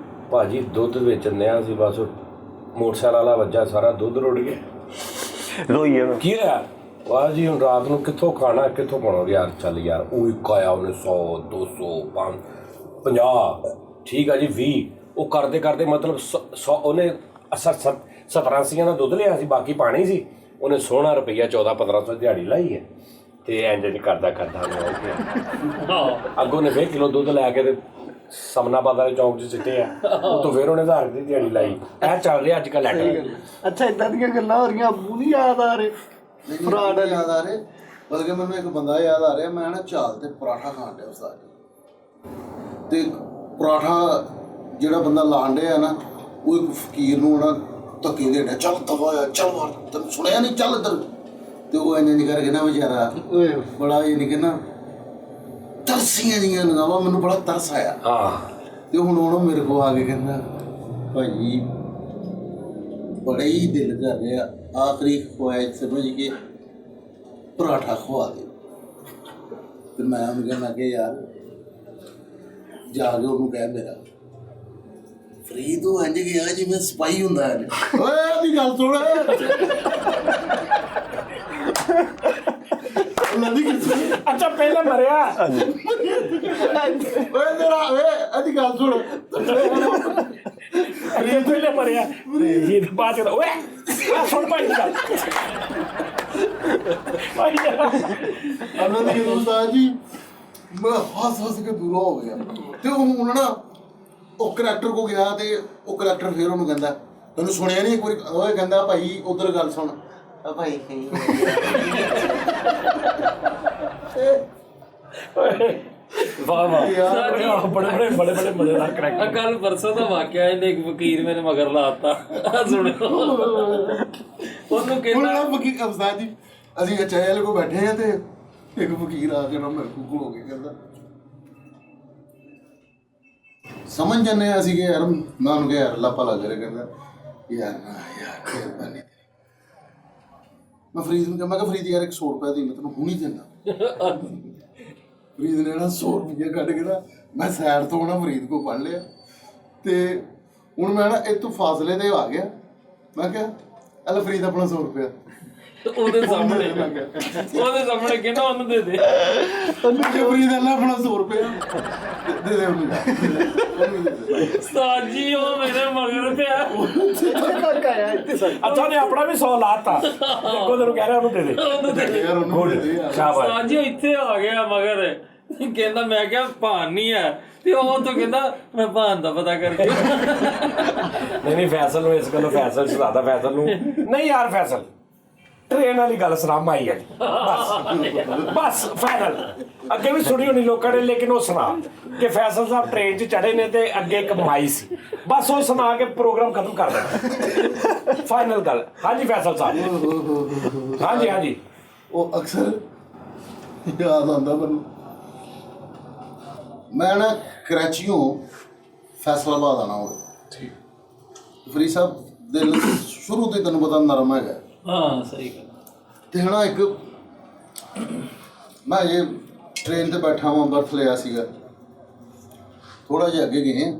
ਭਾਜੀ ਦੁੱਧ ਵੇਚਣ ਆ ਸੀ, ਬਸ ਮੋਟਰਸਾਈਕਲ ਵਾਲਾ ਵੱਜਾ, ਸਾਰਾ ਦੁੱਧ ਰੁੜ ਗਿਆ। ਰੋਈਏ ਮੈਂ ਕੀ ਹੋਇਆ? ਵਾਹ ਜੀ ਹੁਣ ਰਾਤ ਨੂੰ ਕਿੱਥੋਂ ਖਾਣਾ, ਕਿੱਥੋਂ ਪਾਉਣਾ? ਯਾਰ ਚੱਲ ਯਾਰ, ਉਹ ਇੱਕ ਆਇਆ ਉਹਨੇ 100 200 550 ਠੀਕ ਆ ਜੀ 20, ਉਹ ਕਰਦੇ ਕਰਦੇ ਮਤਲਬ 100 ਉਹਨੇ 70-80 ਦਾ ਦੁੱਧ ਲਿਆ ਸੀ, ਬਾਕੀ ਪਾਣੀ ਸੀ। ਉਹਨੇ ਸੋਹਣਾ ਰੁਪਈਆ 14-1500 ਦਿਹਾੜੀ ਲਾਈ ਹੈ। ਤੇ ਇੰਜ ਕਰਦਾ ਅੱਗੋਂ ਨੇ 20 ਕਿਲੋ ਦੁੱਧ ਲੈ ਕੇ ਤੇ ਸਮਨਾਬਾਦ ਵਾਲੇ ਚੌਂਕ 'ਚ ਸਿੱਟੇ ਆ। ਉਹ ਤੋਂ ਫਿਰ ਉਹਨੇ 1000 ਦੀ ਦਿਹਾੜੀ ਲਾਈ। ਇਹ ਚੱਲ ਰਿਹਾ ਅੱਜ ਕੱਲ੍ਹ ਲੈਟਰ। ਅੱਛਾ ਇਦਾਂ ਦੀਆਂ ਗੱਲਾਂ ਹੋ ਰਹੀਆਂ, ਅੱਬੂ ਨਹੀਂ ਯਾਦ ਆ ਰਹੇ? ਫਰਾਡ ਯਾਦ ਆ ਰਹੇ, ਬਲਕਿ ਮੈਨੂੰ ਇੱਕ ਬੰਦਾ ਯਾਦ ਆ ਰਿਹਾ। ਮੈਂ ਨਾ ਚਾਲ ਤੇ ਪਰਾਠਾ ਖਾਣ ਡਿਆ ਉਸਤਾਦ ਜੀ, ਤੇ ਪਰਾਠਾ ਜਿਹੜਾ ਬੰਦਾ ਲਾਣ ਡਿਆ ਨਾ, ਉਹ ਇੱਕ ਫਕੀਰ ਨੂੰ ਨਾ ਧੱਕੇ ਦੇ ਰਿਹਾ, ਚੱਲ ਦਫਾ ਆ, ਚੱਲ ਮਾਰ, ਤੈਨੂੰ ਸੁਣਿਆ ਨਹੀਂ, ਚੱਲ ਇੱਧਰ। ਤੇ ਉਹ ਇੰਝ ਨਹੀਂ ਕਰਕੇ ਨਾ ਵਿਚਾਰਾ ਬੜਾ ਇਹ ਨਹੀਂ ਕਹਿੰਦਾ ਤਰਸੀਆਂ ਜੀਆਂ ਨਗਾਵਾਂ, ਮੈਨੂੰ ਬੜਾ ਤਰਸ ਆਇਆ। ਤੇ ਹੁਣ ਉਹ ਮੇਰੇ ਕੋਲ ਆ ਕੇ ਕਹਿੰਦਾ ਭਾਈ ਬੜਾ ਹੀ ਦਿਲ ਕਰ ਰਿਹਾ, ਆਖਰੀ ਖੁਆਇਸ਼ ਸਮਝ ਕੇ ਪਰਾਠਾ ਖਵਾ ਦੇ। ਤੇ ਮੈਂ ਉਹਨੂੰ ਕਹਿਣਾ ਕਿ ਯਾਰ ਜਾ ਕੇ ਉਹਨੂੰ ਕਹਿ ਮੇਰਾ ਫਰੀਦ ਉਹ ਇੰਝ ਗਿਆ ਜਿਵੇਂ ਸਪਾਈ ਹੁੰਦਾ ਹੈ। ਓਏ ਉਹਦੀ ਗੱਲ ਸੁਣ, ਅੱਛਾ ਪਹਿਲਾਂ ਮਰਿਆ। ਓਏ ਤੇਰਾ ਓਏ ਇਹਦੀ ਗੱਲ ਸੁਣ, ਪਹਿਲਾਂ ਮਰਿਆ ਜੀ ਬਾਅਦ ਚ ਓਏ ਸੁਣ ਭਾਈ ਗੱਲ ਭਾਈ ਉਹਨਾਂ ਦੀ ਉਸਤਾਦ ਜੀ ਮੈਂ ਹੱਸ ਕੇ ਦੂਰ ਹੋ ਗਿਆ। ਤੇ ਹੁਣ ਨਾ ਉਹ ਕਰੈਕਟਰ ਕੋ ਗਿਆ ਤੇ ਉਹ ਕਰੈਕਟਰ ਫਿਰ ਉਹਨੂੰ ਕਹਿੰਦਾ ਤੈਨੂੰ ਸੁਣਿਆ ਨਹੀਂ ਇੱਕ ਵਾਰੀ? ਉਹ ਕਹਿੰਦਾ ਭਾਈ ਉਧਰ ਗੱਲ ਸੁਣ। ਭਾਈ ਵਾਹ ਵਾਹ ਬੜੇ ਮਜ਼ੇਦਾਰ ਕਰੈਕਟਰ। ਕੱਲ ਪਰਸੋਂ ਦਾ ਵਾਕਿਆ, ਇਹਨੇ ਇੱਕ ਵਕੀਲ ਮੇਰੇ ਮਗਰ ਲਾਤਾ। ਸੁਣਿਓ ਉਹਨੂੰ ਕਹਿੰਦਾ ਵਕੀਲ ਉਸਤਾਦ ਜੀ ਅਸੀਂ ਅਚਾਇਲ ਕੋ ਬੈਠੇ ਆ ਤੇ ਇੱਕ ਵਕੀਲ ਆ ਕੇ ਨਾ ਮੇਰੇ ਕੋਲ ਹੋ ਕੇ ਕਹਿੰਦਾ ਸਮਝ ਜਾਂਦੇ ਆ ਅਸੀਂ ਕਿ ਯਾਰ ਮੈਂ ਉਹਨੂੰ ਕਿਹਾ ਯਾਰ ਲੱਪਾ ਲੱਗ ਰਿਹਾ। ਕਹਿੰਦਾ ਯਾਰ ਨਾ ਯਾਰ ਮਿਹਰਬਾਨੀ, ਮੈਂ ਫਰੀਦ ਨੂੰ ਕਿਹਾ, ਮੈਂ ਕਿਹਾ ਫਰੀਦ ਯਾਰ 100 ਰੁਪਏ ਦੀ ਮੈਂ ਤੈਨੂੰ ਹੁਣੀ ਦਿੰਦਾ। ਫਰੀਦ ਨੇ ਨਾ 100 ਰੁਪਏ ਕੱਢ ਕੇ ਨਾ ਮੈਂ ਸਾਈਡ ਤੋਂ ਨਾ ਫਰੀਦ ਕੋ ਫੜ ਲਿਆ। ਤੇ ਹੁਣ ਮੈਂ ਨਾ ਇਹ ਤੋਂ ਫਾਸਲੇ ਤੇ ਆ ਗਿਆ। ਮੈਂ ਕਿਹਾ ਅਲ ਫਰੀਦ ਆਪਣਾ 100 ਰੁਪਇਆ ਉਹਦੇ ਸਾਹਮਣੇ ਕਹਿੰਦਾ ਉਹਨੂੰ ਦੇ ਦੇ। ਫਰੀਦ ਅੱਲਾ ਆਪਣਾ 100 ਰੁਪਇਆ ਦੇ ਦੇ ਉਹਨੂੰ। ਉਸਤਾਦ ਜੀ ਉਹ ਮੇਰੇ ਮਗਰ ਪਿਆ। ਅੱਛਾ ਨੇ ਆਪਣਾ ਵੀ 100 ਲਾਤਾ, ਅੱਗੋਂ ਤੈਨੂੰ ਕਹਿ ਰਿਹਾ ਉਹਨੂੰ ਦੇ ਦੇ। ਉਹਨੂੰ ਦੇ ਦੇ ਯਾਰ ਉਹਨੂੰ ਦੇ ਦੇ ਯਾਰ। ਸ਼ਾਬਾਸ਼। ਉਸਤਾਦ ਜੀ ਉਹ ਇੱਥੇ ਆ ਗਿਆ ਮਗਰ, ਕਹਿੰਦਾ ਮੈਂ ਕਿਹਾ ਭਾਨ ਨਹੀਂ ਹੈ, ਤੇ ਉਹ ਤੋਂ ਕਹਿੰਦਾ ਮੈਂ ਭਾਨ ਦਾ ਪਤਾ ਕਰਕੇ। ਨਹੀਂ ਫੈਸਲ ਨੂੰ ਇਸ ਗੱਲੋਂ ਫੈਸਲ ਸੁਣਾਦਾ ਫੈਸਲ ਨੂੰ। ਨਹੀਂ ਯਾਰ ਫੈਸਲ ਟ੍ਰੇਨ ਵਾਲੀ ਗੱਲ ਸੁਣਾ ਮਾਈ ਵਾਲੀ, ਬਸ ਫਾਈਨਲ। ਅੱਗੇ ਵੀ ਸੁਣੀ ਹੋਣੀ ਲੋਕਾਂ ਨੇ, ਲੇਕਿਨ ਉਹ ਸੁਣਾ ਕਿ ਫੈਸਲ ਸਾਹਿਬ ਟ੍ਰੇਨ 'ਚ ਚੜੇ ਨੇ ਤੇ ਅੱਗੇ ਇੱਕ ਮਾਈ ਸੀ, ਬਸ ਉਹ ਸੁਣਾ ਕੇ ਪ੍ਰੋਗਰਾਮ ਖਤਮ ਕਰ ਦੇਣਾ। ਫਾਈਨਲ ਗੱਲ। ਹਾਂਜੀ ਫੈਸਲ ਸਾਹਿਬ। ਹਾਂਜੀ ਉਹ ਅਕਸਰ ਯਾਦ ਆਉਂਦਾ ਮੈਨੂੰ। ਮੈਂ ਨਾ ਕਰਾਚੀਓਂ ਫੈਸਲਾਬਾਦ ਆਉਣਾ ਹੋਵੇ, ਫਰੀਦ ਸਾਹਿਬ ਦਿਲ ਸ਼ੁਰੂ ਤੋਂ ਤੈਨੂੰ ਪਤਾ ਨਰਮ ਹੈਗਾ। ਹਾਂ ਸਹੀ ਗੱਲ। ਤੇ ਹਨਾ ਇੱਕ ਮੈਂ ਇਹ ਟ੍ਰੇਨ ਤੇ ਬੈਠਾ ਹਾਂ, ਬਰਥ ਲਿਆ ਸੀਗਾ, ਥੋੜਾ ਜਿਹਾ ਅੱਗੇ ਗਏ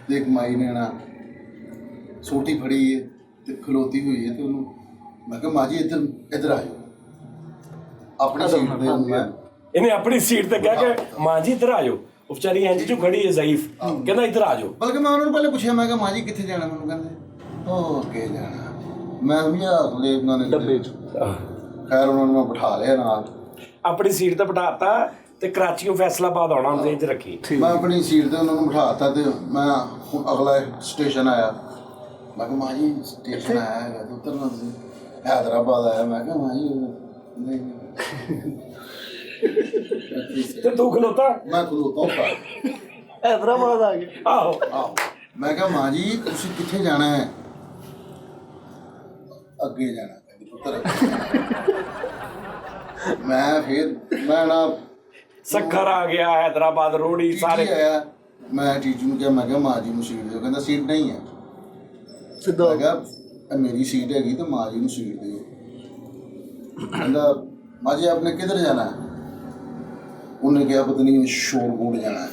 ਤੇ ਇੱਕ ਮਾਈ ਨੇ ਨਾ ਸੋਟੀ ਫੜੀ ਹੈ ਤੇ ਖਲੋਤੀ ਹੋਈ ਹੈ। ਤੇ ਉਹਨੂੰ ਮੈਂ ਕਿਹਾ ਮਾਂ ਜੀ ਇੱਧਰ ਆ ਜਾਓ, ਆਪਣੀ ਸੀਟ ਤੇ ਮੈਂ ਇਹਨੇ ਆਪਣੀ ਸੀਟ ਤੇ ਕਹਿ ਕੇ ਮਾਂ ਜੀ ਇੱਧਰ ਆ ਜਾਓ। ਉਹ ਵਿਚਾਰੀ ਇੰਜ ਚੋਂ ਖੜੀ ਹੈ ਜ਼ਈਫ, ਕਹਿੰਦਾ ਇੱਧਰ ਆ ਜਾਓ। ਬਲਕਿ ਮੈਂ ਉਹਨਾਂ ਨੂੰ ਪਹਿਲੇ ਪੁੱਛਿਆ, ਮੈਂ ਕਿਹਾ ਮਾਂ ਜੀ ਕਿੱਥੇ ਜਾਣਾ, ਮੈਨੂੰ ਕਹਿੰਦੇ ਉਹ ਅੱਗੇ ਜਾਣਾ। ਮੈਂ ਵੀ ਅਗਲੇ ਉਹਨਾਂ ਨੇ ਡੱਬੇ 'ਚ ਖੈਰ ਉਹਨਾਂ ਨੂੰ ਮੈਂ ਬਿਠਾ ਲਿਆ ਨਾਲ, ਆਪਣੀ ਸੀਟ ਤੇ ਬਿਠਾਤਾ ਤੇ ਕਰਾਚੀੋਂ ਫੈਸਲਾਬਾਦ ਆਉਣਾ ਉਹਨੇ ਚ ਰੱਖੀ। ਮੈਂ ਆਪਣੀ ਸੀਟ ਤੇ ਉਹਨਾਂ ਨੂੰ ਬਿਠਾਤਾ ਤੇ ਮੈਂ ਹੁਣ ਅਗਲਾ ਸਟੇਸ਼ਨ ਆਇਆ। ਮੈਂ ਕਿਹਾ ਮਾਂ ਜੀ ਸਟੇਸ਼ਨ ਆਇਆ ਹੈਗਾ ਤੇ ਉਤਰਨਾ ਤੁਸੀਂ। ਹੈਦਰਾਬਾਦ ਆਇਆ। ਮੈਂ ਕਿਹਾ ਮਾਂ ਜੀ ਨਹੀਂ ਤੇ ਤੂੰ ਖਲੋਤਾ? ਮੈਂ ਖਲੋਤਾ ਉੱਪਰ। ਹੈਦਰਾਬਾਦ ਆ ਗਏ। ਆਹੋ ਆਹੋ ਮੈਂ ਕਿਹਾ ਮਾਂ ਜੀ ਤੁਸੀਂ ਕਿੱਥੇ ਜਾਣਾ ਹੈ? ਅੱਗੇ ਜਾਣਾ। ਕਹਿੰਦੀ ਪੁੱਤਰ ਮੈਂ ਨਾ ਸੱਖਰ ਆ ਗਿਆ, ਹੈਦਰਾਬਾਦ ਰੋੜੀ ਸਾਰੇ ਆਇਆ। ਮੈਂ ਟੀਚਰ ਨੂੰ ਕਿਹਾ, ਮੈਂ ਕਿਹਾ ਮਾਂ ਜੀ ਨੂੰ ਸੀਟ ਦਿਓ। ਕਹਿੰਦਾ ਸੀਟ ਨਹੀਂ ਹੈ। ਸਿੱਧਾ ਮੈਂ ਕਿਹਾ ਇਹ ਮੇਰੀ ਸੀਟ ਹੈਗੀ ਤੇ ਮਾਂ ਜੀ ਨੂੰ ਸੀਟ ਦਿਓ। ਕਹਿੰਦਾ ਮਾਂ ਜੀ ਆਪਨੇ ਕਿੱਧਰ ਜਾਣਾ ਹੈ? ਉਹਨੇ ਕਿਹਾ ਪਤਾ ਨਹੀਂ ਸ਼ੋਰਗੋਡ ਜਾਣਾ ਹੈ।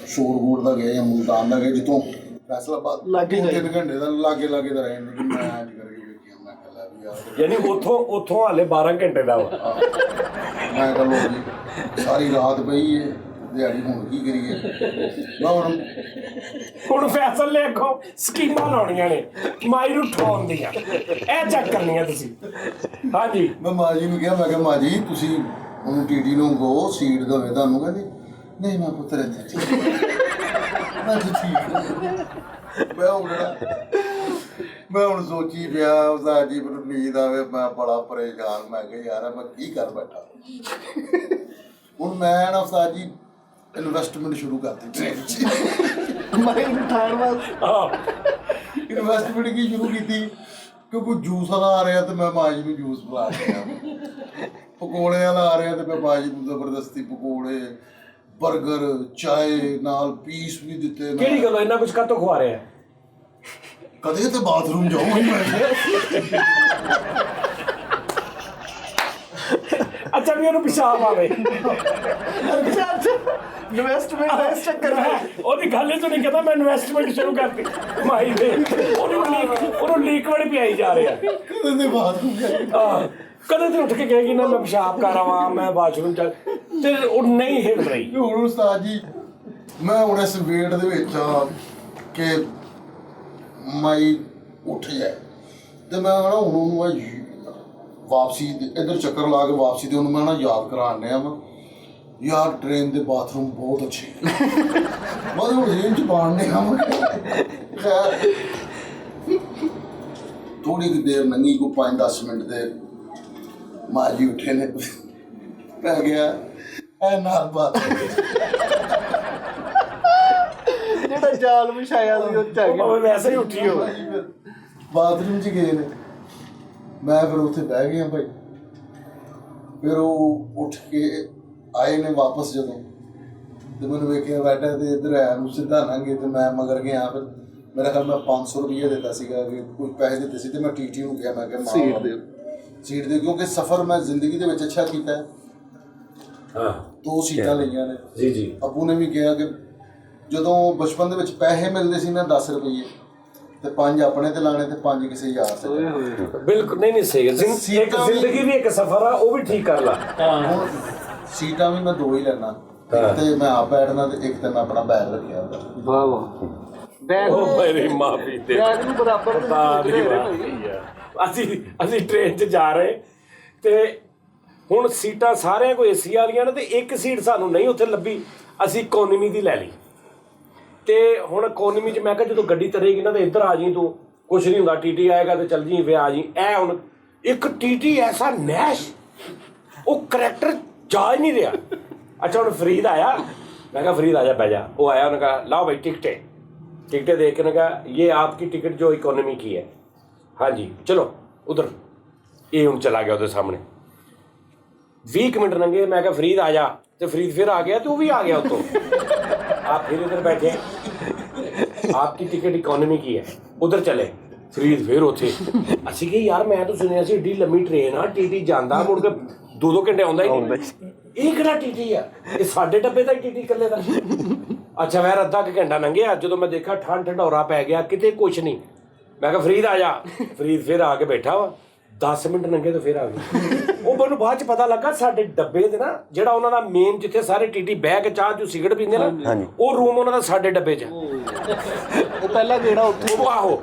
ਸ਼ੋਰਗੋਡ ਦਾ ਗਿਆ ਜਾਂ ਮੁਲਤਾਨ ਦਾ ਗਿਆ, ਜਿੱਥੋਂ ਫੈਸਲਾਬਾਦ ਲਾਗੇ 3 ਘੰਟੇ ਦਾ ਲਾਗੇ ਦਾ ਰਹੇ ਨੇ। ਮੈਂ ਅੱਜ ਕਰਕੇ ਵੇਖਿਆ, ਮੈਂ ਕਿਹਾ ਲੈ ਵੀ ਯਾਰ, ਯਾਨੀ ਉੱਥੋਂ ਹਾਲੇ 12 ਘੰਟੇ ਦਾ ਵਾ। ਮੈਂ ਕਿਹਾ ਲੋ ਜੀ ਸਾਰੀ ਰਾਤ ਪਈ ਹੈ ਦਿਹਾੜੀ, ਹੁਣ ਕੀ ਕਰੀਏ। ਮੈਂ ਹੁਣ ਫੈਸਲ ਲਿਖੋ, ਸਕੀਮਾਂ ਲਾਉਣੀਆਂ ਨੇ ਮਾਈ ਨੂੰ ਠਾਉਣ ਦੀਆਂ, ਇਹ ਚੈੱਕ ਕਰਨੀਆਂ ਤੁਸੀਂ। ਹਾਂਜੀ ਮੈਂ ਮਾਂ ਜੀ ਨੂੰ ਕਿਹਾ, ਮੈਂ ਕਿਹਾ ਮਾਂ ਜੀ ਤੁਸੀਂ ਉਹਨੂੰ ਟੀਟੀ ਨੂੰ ਕਹੋ ਸੀਟ ਦੇਵੇ ਤੁਹਾਨੂੰ। ਕਹਿੰਦੀ ਨਹੀਂ ਮੈਂ ਪੁੱਤਰ ਇੱਥੇ ਮੈਂ ਤਾਂ ਠੀਕ। ਮੈਂ ਹੁਣ ਸੋਚੀ ਪਿਆ ਉਸਦਾ ਜੀ ਮੈਨੂੰ ਨੀਂਦ ਆਵੇ, ਮੈਂ ਬੜਾ ਪਰੇਸ਼ਾਨ। ਮੈਂ ਕਿਹਾ ਯਾਰ ਮੈਂ ਕੀ ਕਰ ਬੈਠਾ। ਹੁਣ ਮੈਂ ਨਾ ਉਸਤਾਦ ਜੀ ਇਨਵੈਸਟਮੈਂਟ ਸ਼ੁਰੂ ਕਰਤੀ ਟ੍ਰੇਨ 'ਚ। ਮੈਂ ਉਠਾਣ ਵਾਸਤੇ ਇਨਵੈਸਟਮੈਂਟ ਕੀ ਸ਼ੁਰੂ ਕੀਤੀ ਕਿਉਂਕਿ ਜੂਸ ਵਾਲਾ ਆ ਰਿਹਾ ਤੇ ਮੈਂ ਮਾਂ ਜੀ ਨੂੰ ਜੂਸ ਪਿਲਾ ਰਿਹਾ। ਪਕੌੜੇ ਵਾਲਾ ਆ ਰਿਹਾ ਤੇ ਮੈਂ ਮਾਂ ਜੀ ਨੂੰ ਜ਼ਬਰਦਸਤੀ ਪਕੌੜੇ, ਬਰਗਰ, ਚਾਏ ਨਾਲ ਪੀਸ ਵੀ ਦਿੱਤੇ। ਕਿਹੜੀ ਗੱਲ ਇੰਨਾ ਕੁਝ ਕਾਹਤੋਂ ਖਵਾ ਰਿਹਾ? ਕਦੇ ਤੇ ਬਾਥਰੂਮ ਜਾਊਂ ਹੀ ਮੈਂ। ਅੱਛਾ ਵੀ ਉਹਨੂੰ ਪਿਸ਼ਾਬ ਆਵੇ। ਇਨਵੈਸਟਮੈਂਟ ਦਾ ਇਸ ਚੱਕਰ ਵਿੱਚ ਉਹਦੀ ਗੱਲ ਹੀ ਨਹੀਂ ਕਹਿੰਦਾ ਮੈਂ ਇਨਵੈਸਟਮੈਂਟ ਸ਼ੁਰੂ ਕਰਤੀ ਮਾਈ ਦੇ। ਉਹਨੂੰ ਲੀਕਵਿਡ ਪਿਆਈ ਜਾ ਰਿਹਾ। ਕਦੇ ਤੇ ਬਾਥਰੂਮ ਜਾਊਂ। ਕਦੇ ਤੇ ਉੱਠ ਕੇ ਕਹੇਗੀ ਨਾ ਮੈਂ ਪਿਸ਼ਾਬ ਕਰ ਆਵਾਂ, ਮੈਂ ਬਾਥਰੂਮ ਚੱਲ, ਤੇ ਉਹ ਨਹੀਂ ਹਿੱਲ ਰਹੀ। ਹੁਣ ਉਸਤਾਦ ਜੀ ਮੈਂ ਹੁਣ ਇਸ ਵੇਟ ਦੇ ਵਿੱਚ ਆ ਕਿ ਮਾਈ ਉੱਠ ਜਾਏ ਤੇ ਮੈਂ ਨਾ ਹੁਣ ਉਹਨੂੰ ਵਾਪਸੀ ਇੱਧਰ ਚੱਕਰ ਲਾ ਕੇ ਵਾਪਸੀ ਤੇ ਉਹਨੂੰ ਮੈਂ ਨਾ ਯਾਦ ਕਰਾਉਣ ਡਿਆ ਵਾ ਯਾਰ ਟ੍ਰੇਨ ਦੇ ਬਾਥਰੂਮ ਬਹੁਤ ਅੱਛੇ। ਮੈਂ ਹੁਣ ਰੇਂਜ ਪਾਣ ਡਿਆ ਵਾ। ਖੈਰ ਥੋੜੀ ਜਿਹੀ ਦੇਰ ਲੰਘੀ, ਕੋ 5-10 ਮਿੰਟ ਦੇ ਮਾਂ ਜੀ ਉੱਠੇ ਨੇ, ਪੈ ਗਿਆ ਇਹ ਨਾਲ ਬਾਤ। ਜਿਹੜਾ ਜਾਲ ਵਿਛਾਇਆ ਸੀ ਉਹ ਚ ਆ ਗਿਆ। ਉਹ ਵੈਸੇ ਹੀ ਉੱਠੀ ਹੋ। ਬਾਥਰੂਮ 'ਚ ਗਏ ਨੇ, ਮੈਂ ਫਿਰ ਉੱਥੇ ਬਹਿ ਗਿਆ ਭਾਈ। ਫਿਰ ਉਹ ਉੱਠ ਕੇ ਆਏ ਨੇ ਵਾਪਸ ਜਦੋਂ, ਤੇ ਮੈਨੂੰ ਵੇਖਿਆ ਬੈਠਾ ਤੇ ਇੱਧਰ ਆਇਆ ਨੂੰ ਸਿੱਧਾ ਲੰਘੇ ਤੇ ਮੈਂ ਮਗਰ ਗਿਆ। ਫਿਰ ਮੇਰਾ ਖਿਆਲ ਮੈਂ 500 ਰੁਪਏ ਦਿੱਤਾ ਸੀਗਾ ਕਿ ਕੁਝ ਪੈਸੇ ਦਿੱਤੇ ਸੀ ਤੇ ਮੈਂ ਟੀਟੀ ਨੂੰ ਕਿਹਾ, ਮੈਂ ਕਿਹਾ ਸੀਟ ਦੇ ਕਿਉਂਕਿ ਸਫ਼ਰ ਮੈਂ ਜ਼ਿੰਦਗੀ ਦੇ ਵਿੱਚ ਅੱਛਾ ਕੀਤਾ ਹੈ। ਹਾਂ 2 ਸੀਟਾਂ ਲਈਆਂ ਨੇ। ਜੀ ਜੀ। ਅੱਬੂ ਨੇ ਵੀ ਕਿਹਾ ਕਿ ਜਦੋਂ ਬਚਪਨ ਦੇ ਵਿੱਚ ਪੈਸੇ ਮਿਲਦੇ ਸੀ ਨਾ 10 ਰੁਪਏ ਤੇ 5 ਆਪਣੇ ਤੇ ਲਾਣੇ ਤੇ 5 ਕਿਸੇ ਯਾਰ ਤੇ। ਬਿਲਕੁਲ ਨਹੀਂ ਸਹੀ। ਇੱਕ ਜ਼ਿੰਦਗੀ ਵੀ ਇੱਕ ਸਫ਼ਰ ਆ, ਉਹ ਵੀ ਠੀਕ ਕਰ ਲਾ। ਹੁਣ ਸੀਟਾਂ ਵੀ ਮੈਂ 2 ਹੀ ਲੈਣਾ, ਇੱਕ ਤੇ ਮੈਂ ਆਪ ਬੈਠਣਾ ਤੇ ਇੱਕ ਤੇ ਮੈਂ ਆਪਣਾ ਬੈਗ ਰੱਖਿਆ ਹੁੰਦਾ। ਵਾਹ ਵਾਹ। ਬੈਗ ਉਹ ਮੇਰੀ ਮਾਫੀ ਤੇ ਬੈਗ ਨੂੰ ਬਰਾਬਰ ਅਸੀਂ ਟ੍ਰੇਨ 'ਚ ਜਾ ਰਹੇ ਤੇ ਹੁਣ ਸੀਟਾਂ ਸਾਰਿਆਂ ਕੋਲ ਏਸੀ ਵਾਲੀਆਂ ਨੇ ਤੇ ਇੱਕ ਸੀਟ ਸਾਨੂੰ ਨਹੀਂ ਉੱਥੇ ਲੱਭੀ, ਅਸੀਂ ਇਕੋਨਮੀ ਦੀ ਲੈ ਲਈ। ਤੇ ਹੁਣ ਇਕੋਨਮੀ 'ਚ ਮੈਂ ਕਿਹਾ ਜਦੋਂ ਗੱਡੀ ਤਰੇਗੀ ਨਾ ਤੇ ਇੱਧਰ ਆ ਜੀ, ਤੂੰ ਕੁਛ ਨਹੀਂ ਹੁੰਦਾ, ਟੀਟੀ ਆਏਗਾ ਤੇ ਚੱਲ ਜੀ ਫਿਰ ਆ ਜੀ। ਐ ਹੁਣ ਇੱਕ ਟੀਟੀ ਐਸਾ ਨੈਸ਼, ਉਹ ਕਰੈਕਟਰ ਜਾ ਹੀ ਨਹੀਂ ਰਿਹਾ। ਅੱਛਾ ਹੁਣ ਫਰੀਦ ਆਇਆ, मैं कहा फरीद आजा बैजा। वो आया, उन्होंने कहा लाओ भाई टिकटें देख के उन्होंने कहा ये आपकी टिकट जो इकोनॉमी की है, हाँ जी चलो उधर। ये हम चला गया उधर सामने 20 मिनट लंघे। मैं कहा फरीद आ जा, तो फरीद फिर आ गया, तो वो भी आ गया उतो। आप फिर इधर बैठे, आपकी टिकट इकोनॉमी की है, उधर चले। फरीद फिर उथे ਅਸੀਂ ਕਿ ਯਾਰ ਮੈਂ ਤਾਂ ਸੁਣਿਆ ਸੀ ਏਡੀ ਲੰਮੀ ਟ੍ਰੇਨ ਆ, ਟੀਟੀ ਜਾਂਦਾ ਮੁੜ ਕੇ 2-2 ਘੰਟੇ ਆਉਂਦਾ ਹੀ ਨਹੀਂ। ਇਹ ਕਿਹੜਾ ਟੀਟੀ ਆ, ਇਹ ਸਾਡੇ ਡੱਬੇ ਦਾ ਹੀ ਟੀਟੀ ਇਕੱਲੇ ਦਾ। ਅੱਛਾ ਵੈਰ ਅੱਧਾ ਕੁ ਘੰਟਾ ਲੰਘਿਆ, ਜਦੋਂ ਮੈਂ ਦੇਖਿਆ ਠੰਡ ਢੰਡੌਰਾ ਪੈ ਗਿਆ, ਕਿਤੇ ਕੁਛ ਨਹੀਂ। ਮੈਂ ਕਿਹਾ ਫਰੀਦ ਆ ਜਾ। ਫਰੀਦ ਫਿਰ ਆ ਕੇ ਬੈਠਾ ਵਾ 10 ਮਿੰਟ ਲੰਘੇ ਤੇ ਫਿਰ ਆ ਗਏ। ਉਹ ਮੈਨੂੰ ਬਾਅਦ ਚ ਪਤਾ ਲੱਗਾ ਸਾਡੇ ਡੱਬੇ ਦੇ ਨਾ ਜਿਹੜਾ ਉਹਨਾਂ ਦਾ ਮੇਨ ਜਿੱਥੇ ਸਾਰੇ ਟੀਟੀ ਬਹਿ ਕੇ ਚਾਹ ਚੂ ਸਿਗਰਟ ਪੀਂਦੇ ਨਾ, ਉਹ ਰੂਮ ਉਹਨਾਂ ਦਾ ਸਾਡੇ ਡੱਬੇ 'ਚ। ਉਹ ਪਹਿਲਾਂ ਕਿਹੜਾ ਉੱਥੇ ਉਹ ਆਹੋ